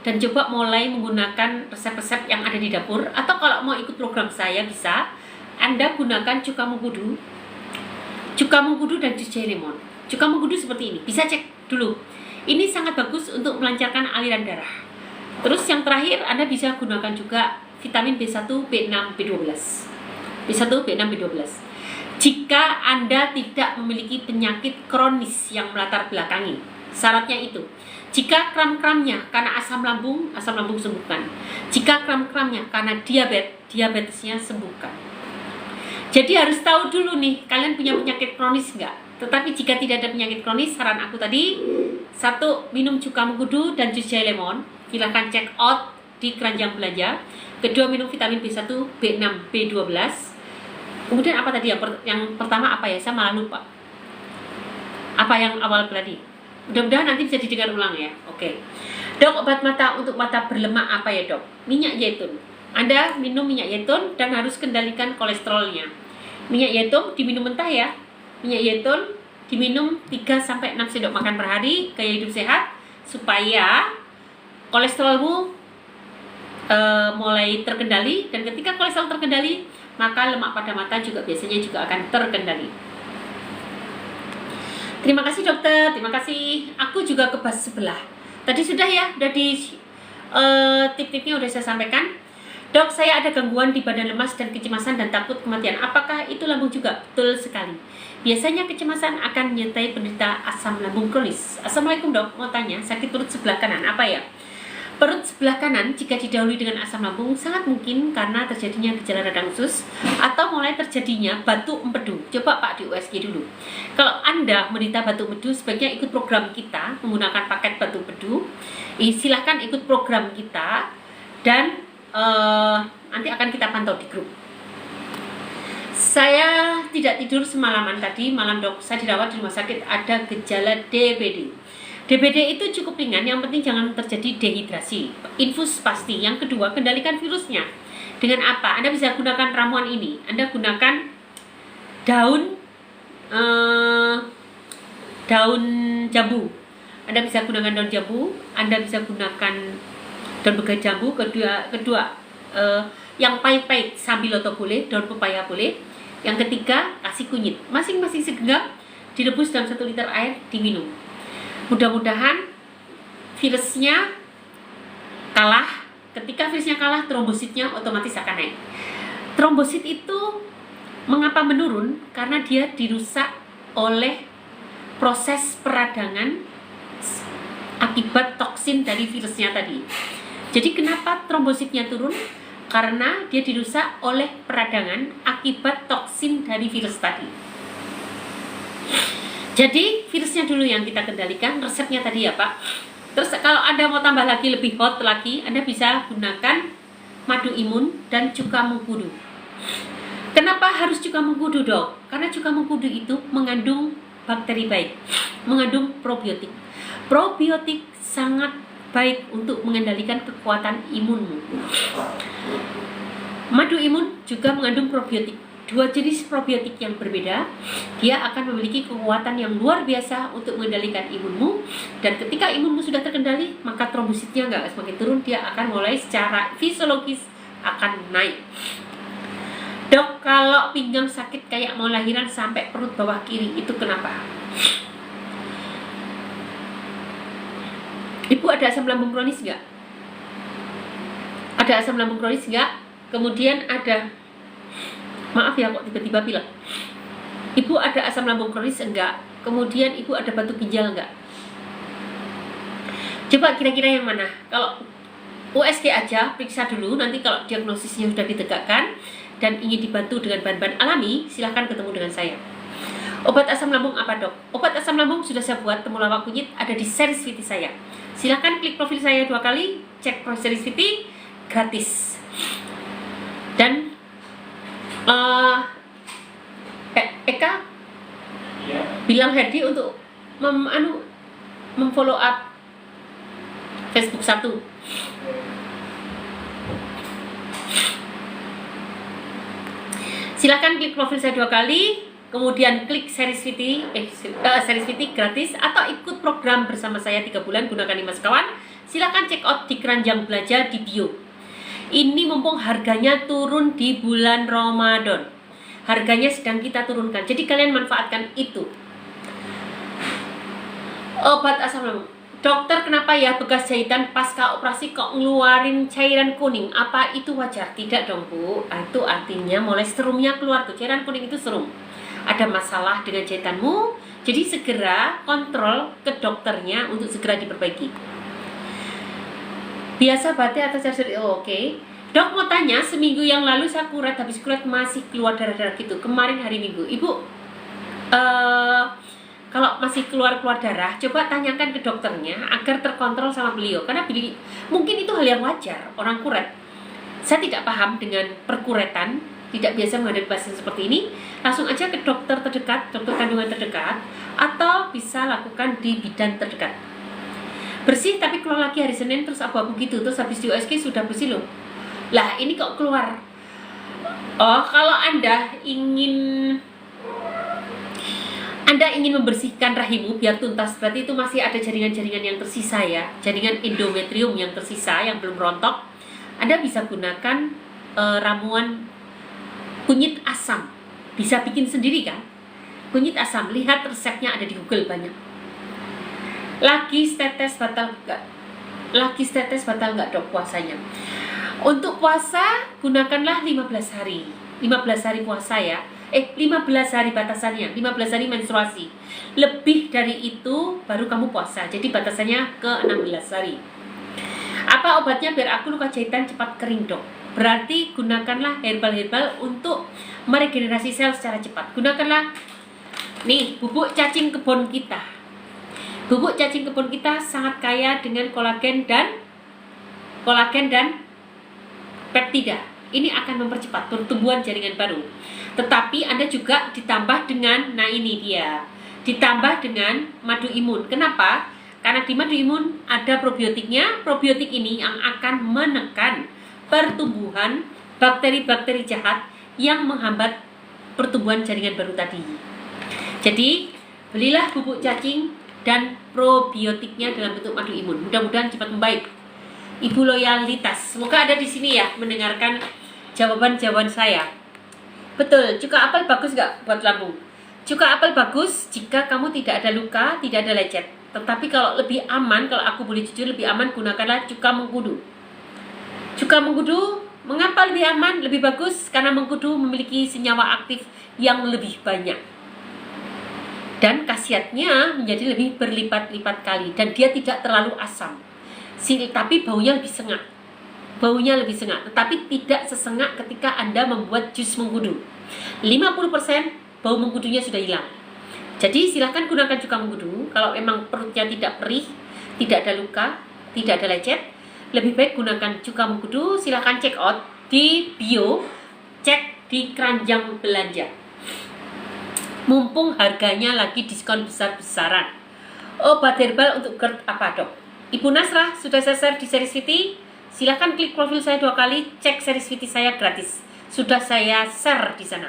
dan coba mulai menggunakan resep-resep yang ada di dapur. Atau kalau mau ikut program saya bisa, Anda gunakan cuka mengkudu dan jus jahe lemon. Cuka mengkudu seperti ini, bisa cek dulu. Ini sangat bagus untuk melancarkan aliran darah. Terus yang terakhir, Anda bisa gunakan juga vitamin B1, B6, B12. B1, B6, B12. Jika Anda tidak memiliki penyakit kronis yang melatar belakangi, syaratnya itu. Jika kram-kramnya karena asam lambung sembuhkan. Jika kram-kramnya karena diabetesnya sembuhkan. Jadi harus tahu dulu nih, kalian punya penyakit kronis enggak? Tetapi jika tidak ada penyakit kronis, saran aku tadi, 1. Minum cuka mengkudu dan jus jahe lemon. Silahkan check out di keranjang belanja. 2. Minum vitamin B1, B6, B12. Kemudian apa tadi yang pertama apa ya? Saya malah lupa. Apa yang awal tadi? Mudah-mudahan nanti bisa didengar ulang ya. Oke. Dok, obat mata untuk mata berlemak apa ya, Dok? Minyak zaitun. Anda minum minyak zaitun dan harus kendalikan kolesterolnya. Minyak zaitun diminum mentah ya. Minyak zaitun diminum 3-6 sendok makan per hari. Gaya hidup sehat supaya kolesterolmu mulai terkendali, dan ketika kolesterol terkendali, maka lemak pada mata juga biasanya juga akan terkendali. Terima kasih dokter, terima kasih. Aku juga ke bas sebelah. Tadi sudah ya, udah di tip-tipnya udah saya sampaikan. Dok, saya ada gangguan di badan, lemas dan kecemasan dan takut kematian. Apakah itu lambung juga? Betul sekali. Biasanya kecemasan akan menyertai penderita asam lambung kronis. Assalamualaikum dok, mau tanya, sakit perut sebelah kanan apa ya? Perut sebelah kanan jika didahului dengan asam lambung sangat mungkin karena terjadinya gejala radang usus atau mulai terjadinya batu empedu. Coba Pak di USG dulu. Kalau Anda menderita batu empedu, sebaiknya ikut program kita menggunakan paket batu empedu. Silahkan ikut program kita dan nanti akan kita pantau di grup. Saya tidak tidur semalaman tadi malam dok. Saya dirawat di rumah sakit, ada gejala DBD. DBD itu cukup ringan, yang penting jangan terjadi dehidrasi. Infus pasti. Yang kedua, kendalikan virusnya. Dengan apa? Anda bisa gunakan ramuan ini. Anda gunakan daun jambu. Anda bisa gunakan daun jambu. Anda bisa gunakan daun begai jambu. Kedua, yang pahit-pahit sambiloto boleh, daun pepaya boleh. Yang ketiga, kasih kunyit. Masing-masing segenggam, direbus dalam 1 liter air, diminum. Mudah-mudahan virusnya kalah. Ketika virusnya kalah, trombositnya otomatis akan naik. Trombosit itu mengapa menurun? Karena dia dirusak oleh proses peradangan akibat toksin dari virusnya tadi. Jadi kenapa trombositnya turun? Karena dia dirusak oleh peradangan akibat toksin dari virus tadi. Jadi virusnya dulu yang kita kendalikan. Resepnya tadi ya Pak. Terus kalau Anda mau tambah lagi lebih hot lagi, Anda bisa gunakan madu imun dan cuka mengkudu. Kenapa harus cuka mengkudu dok? Karena cuka mengkudu itu mengandung bakteri baik, mengandung probiotik. Probiotik sangat baik untuk mengendalikan kekuatan imunmu. Madu imun juga mengandung probiotik. 2 jenis probiotik yang berbeda. Dia akan memiliki kekuatan yang luar biasa untuk mengendalikan imunmu. Dan ketika imunmu sudah terkendali, maka trombositnya nggak semakin turun, dia akan mulai secara fisiologis akan naik. Dok, kalau pinggang sakit kayak mau lahiran sampai perut bawah kiri, itu kenapa? Ibu ada asam lambung kronis nggak? Ada asam lambung kronis nggak? Kemudian ada, maaf ya kok tiba-tiba pilek. Ibu ada asam lambung kronis enggak? Kemudian ibu ada batu ginjal enggak? Coba kira-kira yang mana? Kalau USG aja, periksa dulu. Nanti kalau diagnosisnya sudah ditegakkan dan ingin dibantu dengan bahan-bahan alami, silahkan ketemu dengan saya. Obat asam lambung apa dok? Obat asam lambung sudah saya buat, temulawak kunyit, ada di series VT saya. Silahkan klik profil saya 2 kali, cek series VT gratis. Dan Eka, Iya. bilang Herdi untuk memfollow up Facebook 1. Silahkan klik profil saya 2 kali, kemudian klik series VT gratis, atau ikut program bersama saya 3 bulan gunakan Mas Kawan. Silahkan check out di keranjang belajar di bio. Ini mumpung harganya turun di bulan Ramadan, harganya sedang kita turunkan, jadi kalian manfaatkan itu. Obat asam lambung. Dokter, kenapa ya bekas jahitan pasca operasi kok ngeluarin cairan kuning? Apa itu wajar? Tidak dong Bu, itu artinya mulai serumnya keluar tuh. Cairan kuning itu serum. Ada masalah dengan jahitanmu, jadi segera kontrol ke dokternya untuk segera diperbaiki. Biasa batik atau surgery? Oke. Dok mau tanya, seminggu yang lalu saya kuret, habis kuret masih keluar darah-darah gitu. Kemarin hari Minggu, Ibu kalau masih keluar darah, coba tanyakan ke dokternya agar terkontrol sama beliau. Karena mungkin itu hal yang wajar, orang kuret. Saya tidak paham dengan perkuretan, tidak biasa menghadapi pasien seperti ini. Langsung aja ke dokter terdekat, dokter kandungan terdekat, atau bisa lakukan di bidan terdekat. Bersih tapi keluar lagi hari Senin, terus abu-abu gitu, terus habis di USG sudah bersih loh. Lah ini kok keluar? Kalau Anda ingin membersihkan rahimmu biar tuntas, berarti itu masih ada jaringan-jaringan yang tersisa ya, jaringan endometrium yang tersisa yang belum rontok. Anda bisa gunakan ramuan kunyit asam, bisa bikin sendiri kan? Kunyit asam, lihat resepnya ada di Google banyak. Lagi tetes batal nggak dok puasanya? Untuk puasa gunakanlah 15 hari. 15 hari puasa ya. 15 hari batasannya, 15 hari menstruasi. Lebih dari itu baru kamu puasa. Jadi batasannya ke 16 hari. Apa obatnya biar aku luka jahitan cepat kering dok? Berarti gunakanlah herbal untuk meregenerasi sel secara cepat. Gunakanlah nih bubuk cacing kebon kita. Bubuk cacing kebon kita sangat kaya dengan kolagen dan peptida. Ini akan mempercepat pertumbuhan jaringan baru. Tetapi Anda juga ditambah dengan, ditambah dengan madu imun. Kenapa? Karena di madu imun ada probiotiknya. Probiotik ini yang akan menekan pertumbuhan bakteri-bakteri jahat yang menghambat pertumbuhan jaringan baru tadi. Jadi, belilah bubuk cacing dan probiotiknya dalam bentuk madu imun. Mudah-mudahan cepat membaik. Ibu loyalitas, semoga ada di sini ya mendengarkan jawaban saya. Betul, cuka apel bagus nggak buat lambung? Cuka apel bagus jika kamu tidak ada luka, tidak ada lecet. Tetapi kalau lebih aman, kalau aku boleh jujur lebih aman, gunakanlah cuka mengkudu. Cuka mengkudu, mengapa lebih aman, lebih bagus? Karena mengkudu memiliki senyawa aktif yang lebih banyak. Dan khasiatnya menjadi lebih berlipat-lipat kali. Dan dia tidak terlalu asam. Tapi baunya lebih sengat. Tetapi tidak sesengak ketika Anda membuat jus mengkudu. 50% bau mengkudunya sudah hilang. Jadi silahkan gunakan cuka mengkudu. Kalau memang perutnya tidak perih, tidak ada luka, tidak ada lecet, lebih baik gunakan cuka mengkudu. Silahkan check out di bio, cek di keranjang belanja. Mumpung harganya lagi diskon besar-besaran. Obat herbal untuk GERD apa dok? Ibu Nasrah sudah saya share di series VT. Silahkan klik profil saya 2 kali, cek series VT saya gratis. Sudah saya share di sana.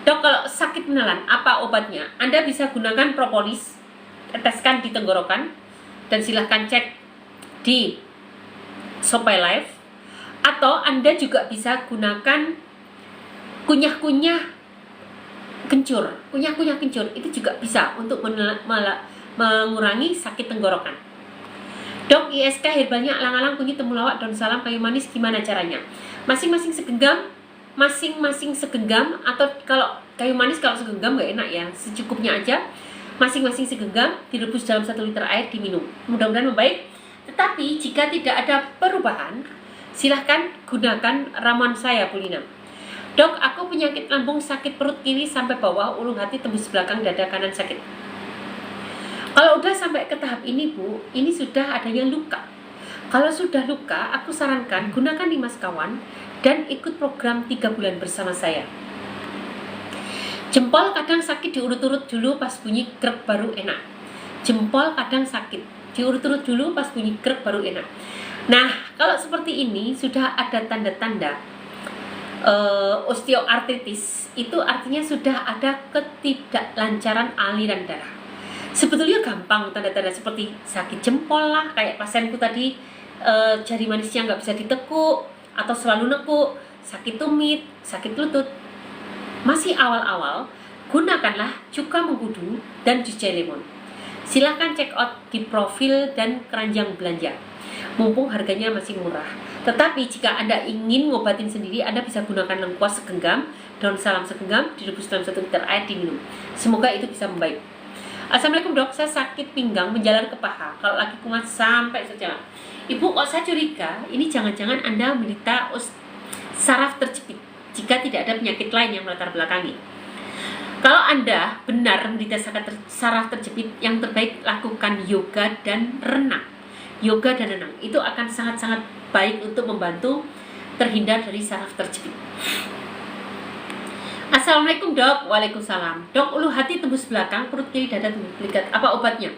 Dok, kalau sakit menelan, apa obatnya? Anda bisa gunakan propolis, teteskan di tenggorokan, dan silahkan cek di Sopai Live. Atau Anda juga bisa gunakan kunyah-kunyah kencur. Kunyah-kunyah kencur itu juga bisa untuk mengurangi sakit tenggorokan. Dok, ISK herbalnya alang-alang, kunyit, temulawak, daun salam, kayu manis, gimana caranya? Masing-masing segenggam, atau kalau kayu manis kalau segenggam nggak enak ya, secukupnya aja. Masing-masing segenggam direbus dalam 1 liter air, diminum. Mudah-mudahan membaik. Tetapi jika tidak ada perubahan, silahkan gunakan ramuan saya, Bu Lina. Dok, aku penyakit lambung, sakit perut kiri sampai bawah, ulung hati, tembus belakang dada kanan sakit. Kalau udah sampai ke tahap ini Bu, ini sudah adanya luka. Kalau sudah luka, aku sarankan gunakan Mas Kawan dan ikut program 3 bulan bersama saya. Jempol kadang sakit diurut-urut dulu pas bunyi krek baru enak. Jempol kadang sakit diurut-urut dulu pas bunyi krek baru enak. Nah, kalau seperti ini sudah ada tanda-tanda osteoartritis, itu artinya sudah ada ketidaklancaran aliran darah. Sebetulnya gampang tanda-tanda seperti sakit jempol lah, kayak pasienku tadi, jari manisnya nggak bisa ditekuk atau selalu nekuk, sakit tumit, sakit lutut. Masih awal-awal, gunakanlah cuka mengkudu dan jus jahe lemon. Silahkan check out di profil dan keranjang belanja, mumpung harganya masih murah. Tetapi jika Anda ingin ngobatin sendiri, Anda bisa gunakan lengkuas segenggam, daun salam segenggam, direbus dalam 1 liter air, diminum. Semoga itu bisa membaik. Assalamualaikum dok, saya sakit pinggang menjalar ke paha, kalau lagi kumat sampai sejam. Ibu, kok saya curiga ini jangan-jangan Anda menderita saraf terjepit jika tidak ada penyakit lain yang melatar belakangi. Kalau Anda benar menderita saraf terjepit, yang terbaik lakukan yoga dan renang. Yoga dan renang itu akan sangat-sangat baik untuk membantu terhindar dari saraf terjepit. Assalamualaikum dok. Waalaikumsalam. Dok, ulu hati tembus belakang, perut kiri dada tembus belikat. Apa obatnya?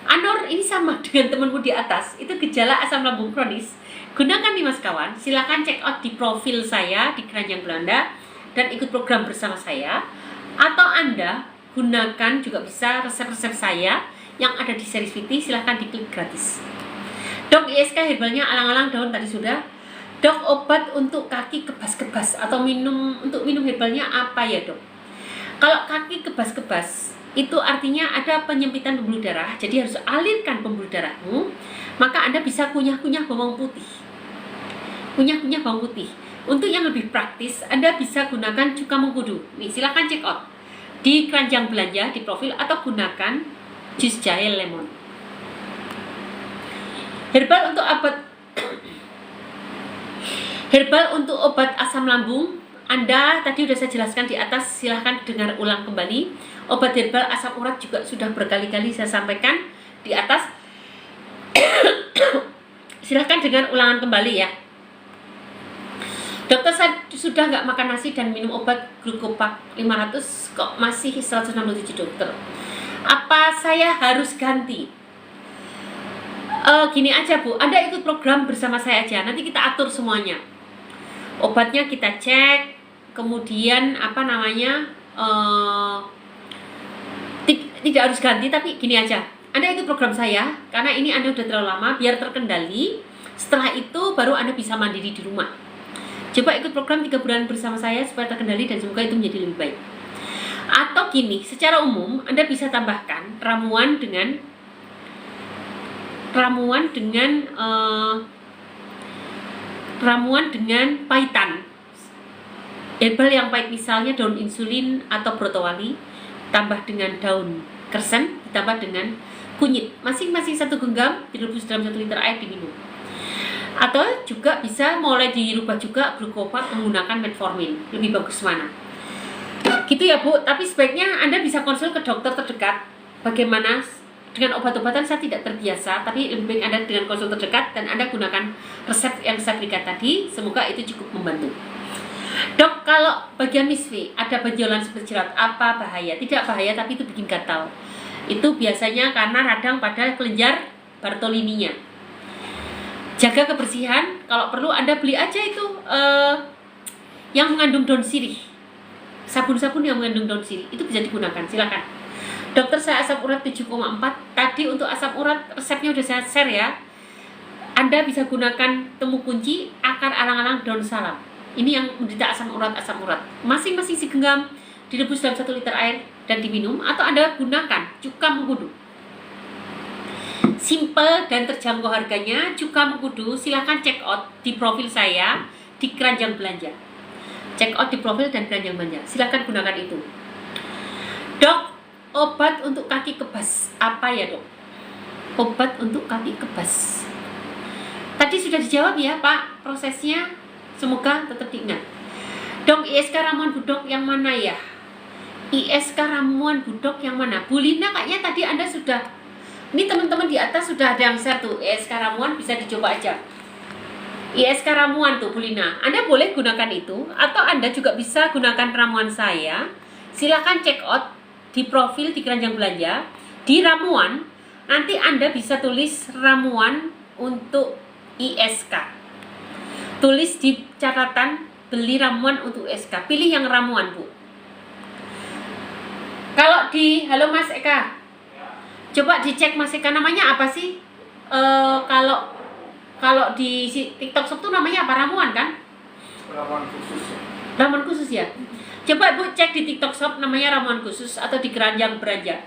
Anor, ini sama dengan temanmu di atas. Itu gejala asam lambung kronis. Gunakan nih mas kawan. Silakan check out di profil saya di Keranjang Belanda dan ikut program bersama saya. Atau Anda gunakan juga bisa resep-resep saya yang ada di series Viti. Silakan diklik gratis. Dok, ISK herbalnya alang-alang daun tadi sudah. Dok, obat untuk kaki kebas-kebas atau untuk minum herbalnya apa ya dok? Kalau kaki kebas-kebas itu artinya ada penyempitan pembuluh darah, jadi harus alirkan pembuluh darahmu. Maka Anda bisa kunyah-kunyah bawang putih. Kunyah-kunyah bawang putih. Untuk yang lebih praktis, Anda bisa gunakan cuka mengkudu. Nih, silakan check out di keranjang belanja di profil atau gunakan jus jahe lemon. Herbal untuk obat asam lambung, Anda tadi sudah saya jelaskan di atas, silahkan dengar ulang kembali. Obat herbal asam urat juga sudah berkali-kali saya sampaikan di atas. Silahkan dengar ulangan kembali ya. Dokter, saya sudah nggak makan nasi dan minum obat Glucopak 500 kok masih 167 dokter. Apa saya harus ganti? Gini aja Bu, Anda ikut program bersama saya aja, nanti kita atur semuanya. Obatnya kita cek, kemudian tidak harus ganti, tapi gini aja, Anda ikut program saya, karena ini Anda udah terlalu lama, biar terkendali. Setelah itu baru Anda bisa mandiri di rumah. Coba ikut program 3 bulan bersama saya supaya terkendali dan semoga itu menjadi lebih baik. Atau gini, secara umum Anda bisa tambahkan ramuan dengan pahitan. Herbal yang pahit misalnya daun insulin atau brotowali, tambah dengan daun kersen, ditambah dengan kunyit. Masing-masing 1 genggam direbus dalam 1 liter air, diminum. Atau juga bisa mulai dirubah juga Glucopak menggunakan metformin. Lebih bagus mana? Gitu ya Bu, tapi sebaiknya Anda bisa konsul ke dokter terdekat. Bagaimana dengan obat-obatan saya tidak terbiasa, tapi lebih baik Anda dengan konsul terdekat dan Anda gunakan resep yang saya berikan tadi. Semoga itu cukup membantu. Dok, kalau bagian misfi ada benjolan seperti jerat, apa bahaya? Tidak bahaya, tapi itu bikin gatal. Itu biasanya karena radang pada kelenjar Bartolininya. Jaga kebersihan, kalau perlu Anda beli aja itu yang mengandung daun sirih. Sabun-sabun yang mengandung daun sirih, itu bisa digunakan, silakan. Dokter, saya asam urat 7,4. Tadi untuk asam urat resepnya udah saya share ya. Anda bisa gunakan temu kunci, akar alang-alang, daun salam. Ini yang menderita asam urat. Masing-masing segenggam direbus dalam 1 liter air dan diminum, atau Anda gunakan cuka mengkudu. Simple dan terjangkau harganya, cuka mengkudu. Silahkan check out di profil saya di Keranjang Belanja. Check out di profil dan Keranjang Belanja. Silahkan gunakan itu. Dok, obat untuk kaki kebas apa ya dok? Obat untuk kaki kebas. Tadi sudah dijawab ya Pak prosesnya. Semoga tetap diingat. Dok, ISK ramuan budok yang mana ya? ISK ramuan budok yang mana? Bu Lina, kayaknya tadi Anda sudah. Ini teman-teman di atas sudah ada yang share tuh. ISK ramuan bisa dicoba aja. ISK ramuan tuh Bu Lina. Anda boleh gunakan itu, atau Anda juga bisa gunakan ramuan saya. silakan check out di profil di keranjang belanja, di ramuan, nanti Anda bisa tulis ramuan untuk ISK. Tulis di catatan beli ramuan untuk ISK, pilih yang ramuan, Bu. Kalau di, halo Mas Eka, coba dicek Mas Eka namanya apa sih? Kalau di TikTok Shop tuh namanya apa, ramuan kan? Ramuan khusus ya. Ramuan khusus ya. Coba Bu cek di TikTok Shop namanya ramuan khusus atau di keranjang belanja.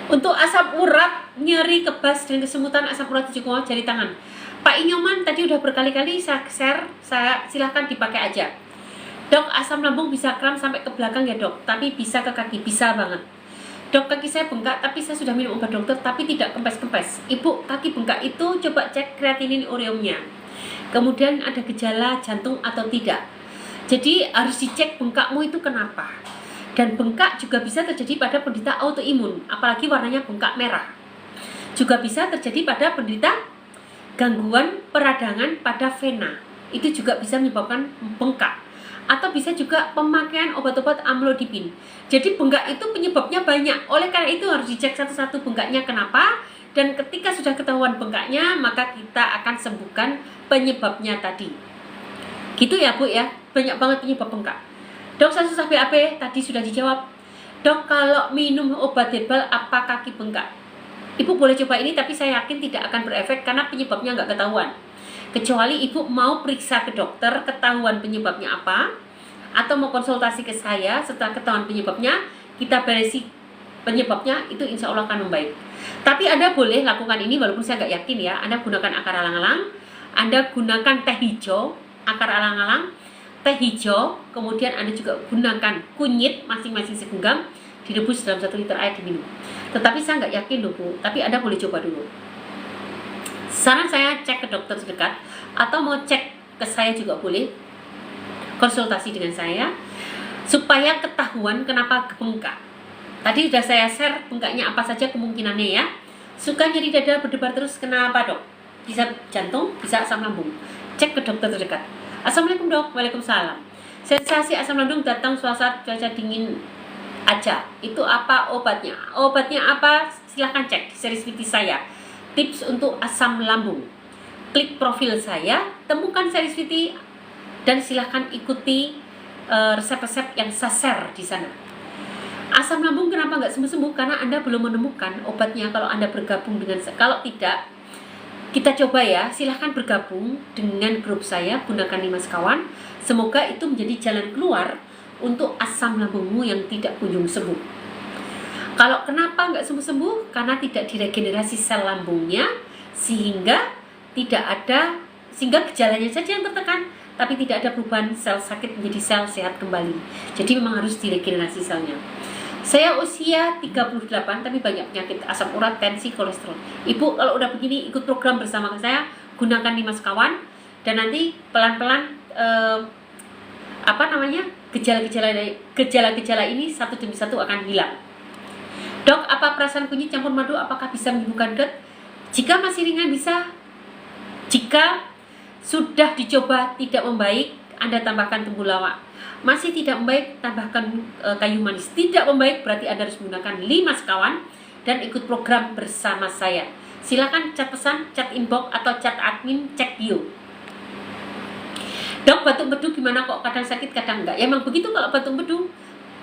Untuk asam urat, nyeri, kebas, dan kesemutan asam urat di jari tangan. Pak Inyoman tadi udah berkali-kali saya share, silahkan dipakai aja. Dok, asam lambung bisa kram sampai ke belakang ya dok, tapi bisa ke kaki, bisa banget. Dok, kaki saya bengkak, tapi saya sudah minum obat dokter, tapi tidak kempes-kempes. Ibu, kaki bengkak itu coba cek kreatinin ureumnya. Kemudian ada gejala jantung atau tidak. Jadi harus dicek bengkakmu itu kenapa. Dan bengkak juga bisa terjadi pada penderita autoimun, apalagi warnanya bengkak merah. Juga bisa terjadi pada penderita gangguan peradangan pada vena. Itu juga bisa menyebabkan bengkak. Atau bisa juga pemakaian obat-obat amlodipin. Jadi bengkak itu penyebabnya banyak. Oleh karena itu harus dicek satu-satu bengkaknya kenapa. Dan ketika sudah ketahuan bengkaknya, maka kita akan sembuhkan penyebabnya tadi. Gitu ya Bu ya, banyak banget penyebab bengkak. Dok, saya susah BAB, tadi sudah dijawab. Dok, kalau minum obat herbal apa kaki bengkak? Ibu boleh coba ini, tapi saya yakin tidak akan berefek karena penyebabnya nggak ketahuan. Kecuali ibu mau periksa ke dokter, ketahuan penyebabnya apa, atau mau konsultasi ke saya, setelah ketahuan penyebabnya, kita beresi penyebabnya, itu insya Allah akan membaik. Tapi Anda boleh lakukan ini, walaupun saya nggak yakin ya. Anda gunakan akar alang-alang, Anda gunakan teh hijau, akar alang-alang, teh hijau, kemudian Anda juga gunakan kunyit masing-masing segenggam, direbus dalam 1 liter air diminum. Tetapi saya nggak yakin loh Bu, tapi Anda boleh coba dulu. Saran saya cek ke dokter terdekat, atau mau cek ke saya juga boleh, konsultasi dengan saya, supaya ketahuan kenapa bengkak. Tadi sudah saya share bengkaknya apa saja kemungkinannya ya. Suka nyeri dada berdebar terus, kenapa dok? Bisa jantung, bisa asam lambung. Cek ke dokter terdekat. Assalamualaikum dok. Waalaikumsalam. Sensasi asam lambung datang saat cuaca dingin aja. Itu apa obatnya? Obatnya apa? Silahkan cek di series video saya. Tips untuk asam lambung. Klik profil saya, temukan series video dan silahkan ikuti resep-resep yang saya share di sana. Asam lambung kenapa nggak sembuh-sembuh? Karena Anda belum menemukan obatnya. Kalau Anda bergabung dengan, kalau tidak, kita coba ya, silahkan bergabung dengan grup saya, gunakan 5 sekawan. Semoga itu menjadi jalan keluar untuk asam lambungmu yang tidak kunjung sembuh. Kalau kenapa nggak sembuh-sembuh? Karena tidak diregenerasi sel lambungnya, sehingga gejalanya saja yang tertekan, tapi tidak ada perubahan sel sakit menjadi sel sehat kembali. Jadi memang harus diregenerasi selnya. Saya usia 38 tapi banyak penyakit, asam urat, tensi, kolesterol. Ibu kalau udah begini ikut program bersama saya, gunakan 5 sekawan dan nanti pelan-pelan gejala-gejala ini satu demi satu akan hilang. Dok, apa perasan kunyit campur madu apakah bisa menyembuhkan GERD? Jika masih ringan bisa. Jika sudah dicoba tidak membaik, Anda tambahkan temulawak. Masih tidak membaik, tambahkan kayu manis. Tidak membaik, berarti Anda harus menggunakan 5 sekawan dan ikut program bersama saya. Silakan chat pesan, chat inbox atau chat admin, cek bio. Dok, batuk bedu gimana kok? Kadang sakit, kadang enggak. Ya emang begitu kalau batuk bedu,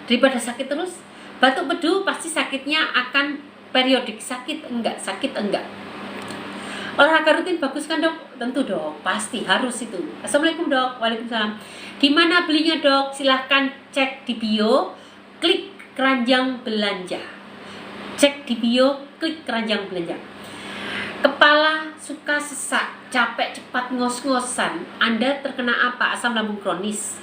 daripada sakit terus. Batuk bedu pasti sakitnya akan periodik, sakit enggak. Olahraga rutin bagus kan dok? Tentu dok, pasti harus itu. Assalamualaikum dok. Waalaikumsalam. Di mana belinya dok? Silahkan cek di bio, klik keranjang belanja. Cek di bio, klik keranjang belanja. Kepala suka sesak, capek cepat, ngos-ngosan. Anda terkena apa? Asam lambung kronis.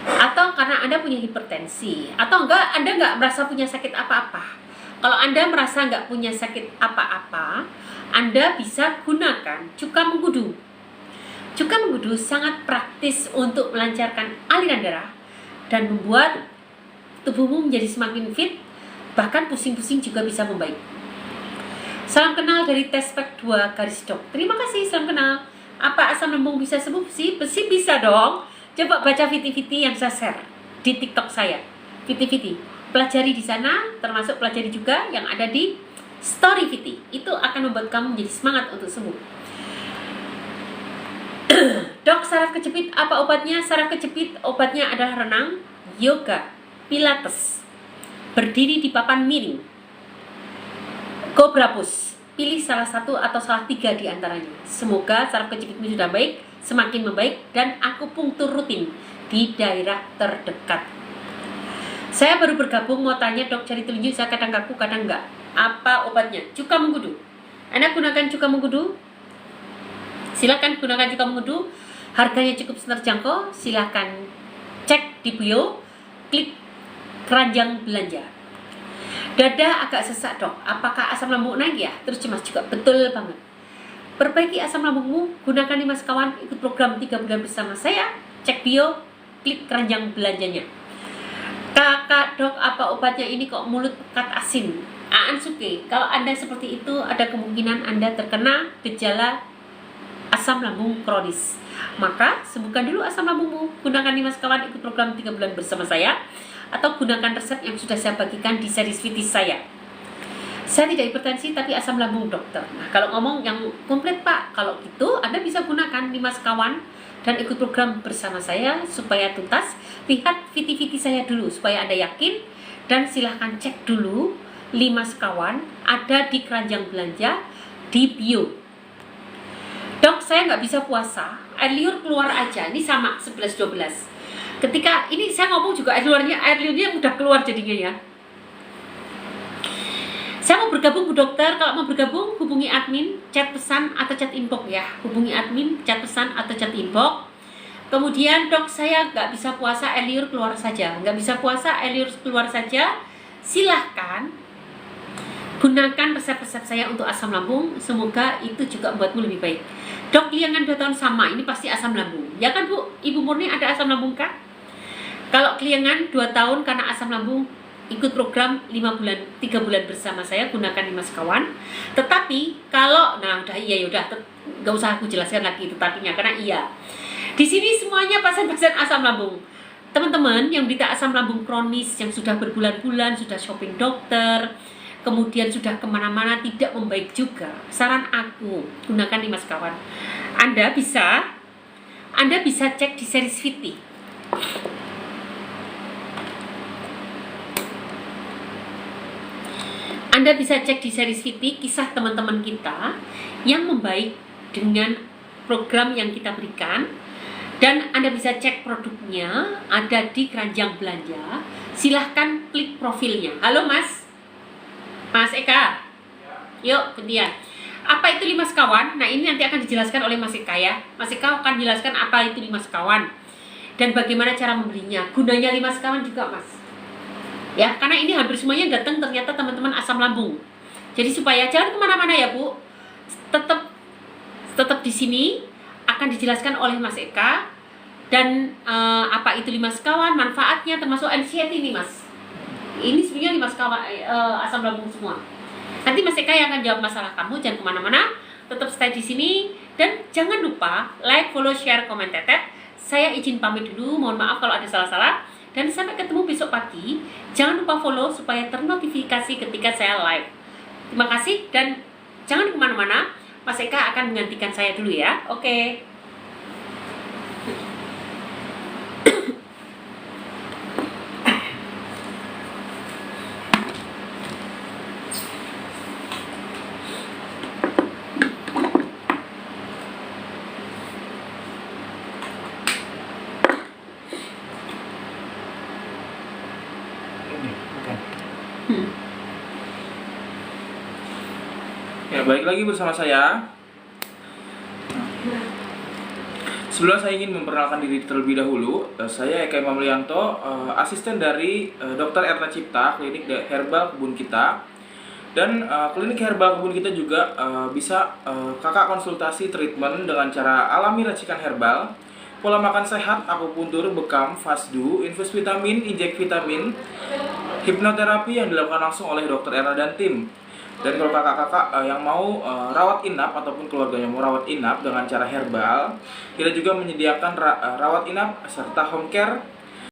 Atau karena Anda punya hipertensi. Atau enggak, Anda enggak merasa punya sakit apa-apa. Kalau Anda merasa enggak punya sakit apa-apa, Anda bisa gunakan cuka mengkudu. Cuka mengkudu sangat praktis untuk melancarkan aliran darah dan membuat tubuhmu menjadi semakin fit, bahkan pusing-pusing juga bisa membaik. Salam kenal dari Tespek 2 garis dok. Terima kasih, salam kenal. Apa asam lambung bisa sembuh? Besi bisa dong. Coba baca Viti-Viti yang saya share di TikTok saya. Viti-Viti. Pelajari di sana, termasuk pelajari juga yang ada di Story Viti. Itu akan membuat kamu menjadi semangat untuk sembuh. Dok, saraf kejepit apa obatnya? Saraf kejepit obatnya adalah renang, yoga, pilates, berdiri di papan miring, Cobra Push. Pilih salah satu atau salah 3 di antaranya. Semoga saraf kejepitmu sudah baik, semakin membaik, dan akupunktur rutin di daerah terdekat. Saya baru bergabung, mau tanya dok, cari telunjuk, saya kadang kaku, kadang enggak. Apa obatnya? Cuka mengkudu. Anda gunakan cuka mengkudu? Silakan gunakan cuka mengkudu. Harganya cukup terjangkau. Silakan cek di bio, klik keranjang belanja. Dada agak sesak dok, apakah asam lambung naik ya? Terus cemas juga, betul banget. Perbaiki asam lambungmu, gunakan 5 sekawan, ikut program 3 bulan bersama saya. Cek bio, klik keranjang belanjanya. Kakak dok, apa obatnya ini kok mulut pekat asin? Aan Suke, kalau Anda seperti itu, ada kemungkinan Anda terkena gejala asam lambung kronis. Maka sembuhkan dulu asam lambungmu, gunakan 5 sekawan, ikut program 3 bulan bersama saya, atau gunakan resep yang sudah saya bagikan di series Viti saya. Saya tidak hipertensi tapi asam lambung dokter. Nah, kalau ngomong yang komplit Pak, kalau gitu Anda bisa gunakan 5 sekawan dan ikut program bersama saya supaya tuntas. Lihat Viti-Viti saya dulu supaya Anda yakin, dan silahkan cek dulu 5 sekawan ada di keranjang belanja di bio. Dok, saya nggak bisa puasa, air liur keluar aja. Ini sama 11-12. Ketika ini saya ngomong juga air liurnya udah keluar jadinya ya. Saya mau bergabung Bu Dokter. Kalau mau bergabung hubungi admin, chat pesan atau chat inbox ya. Hubungi admin, chat pesan atau chat inbox. Kemudian dok, saya nggak bisa puasa, air liur keluar saja. Nggak bisa puasa, air liur keluar saja. Silahkan gunakan resep-resep saya untuk asam lambung. Semoga itu juga membuatmu lebih baik. Dok, kliengan 2 tahun sama, ini pasti asam lambung. Ya kan Bu? Ibu Murni ada asam lambung kah? Kalau kliengan 2 tahun karena asam lambung, ikut program 3 bulan bersama saya, gunakan 5 sekawan. Tetapi kalau, nah udah iya yaudah, gak usah aku jelaskan lagi tetapinya karena iya. Di sini semuanya pasien-pasien asam lambung. Teman-teman yang berita asam lambung kronis yang sudah berbulan-bulan, sudah shopping dokter, kemudian sudah kemana-mana tidak membaik juga. Saran aku, gunakan 5 sekawan. Anda bisa cek di series Viti. Anda bisa cek di series Viti kisah teman-teman kita yang membaik dengan program yang kita berikan, dan Anda bisa cek produknya ada di keranjang belanja. Silahkan klik profilnya. Halo Mas Eka, yuk gantian. Apa itu 5 sekawan? Nah ini nanti akan dijelaskan oleh Mas Eka ya. Mas Eka akan jelaskan apa itu 5 sekawan dan bagaimana cara membelinya. Gunanya 5 sekawan juga Mas. Ya, karena ini hampir semuanya datang ternyata teman-teman asam lambung. Jadi supaya jangan kemana-mana ya Bu, tetap di sini akan dijelaskan oleh Mas Eka, dan apa itu 5 sekawan, manfaatnya, termasuk NCT ini Mas. Ini sebenarnya 5 sekawan asam lambung semua. Nanti Mas Eka yang akan jawab masalah kamu. Jangan kemana-mana, tetap stay di sini, dan jangan lupa like, follow, share, komen, tetet. Saya izin pamit dulu, mohon maaf kalau ada salah-salah. Dan sampai ketemu besok pagi. Jangan lupa follow supaya ternotifikasi ketika saya live. Terima kasih dan jangan kemana-mana. Mas Eka akan menggantikan saya dulu ya. Oke. Ya, balik lagi bersama saya. Sebelum saya ingin memperkenalkan diri terlebih dahulu, saya Eka Imam Lianto, asisten dari Dr. Erna Cipta, klinik herbal kebun kita. Dan klinik herbal kebun kita juga bisa kakak konsultasi treatment dengan cara alami racikan herbal, pola makan sehat, akupuntur, bekam, fasdu, infus vitamin, injek vitamin, hipnoterapi yang dilakukan langsung oleh Dokter Erna dan tim. Dan kalau kakak-kakak yang mau rawat inap ataupun keluarganya mau rawat inap dengan cara herbal, kita juga menyediakan rawat inap serta home care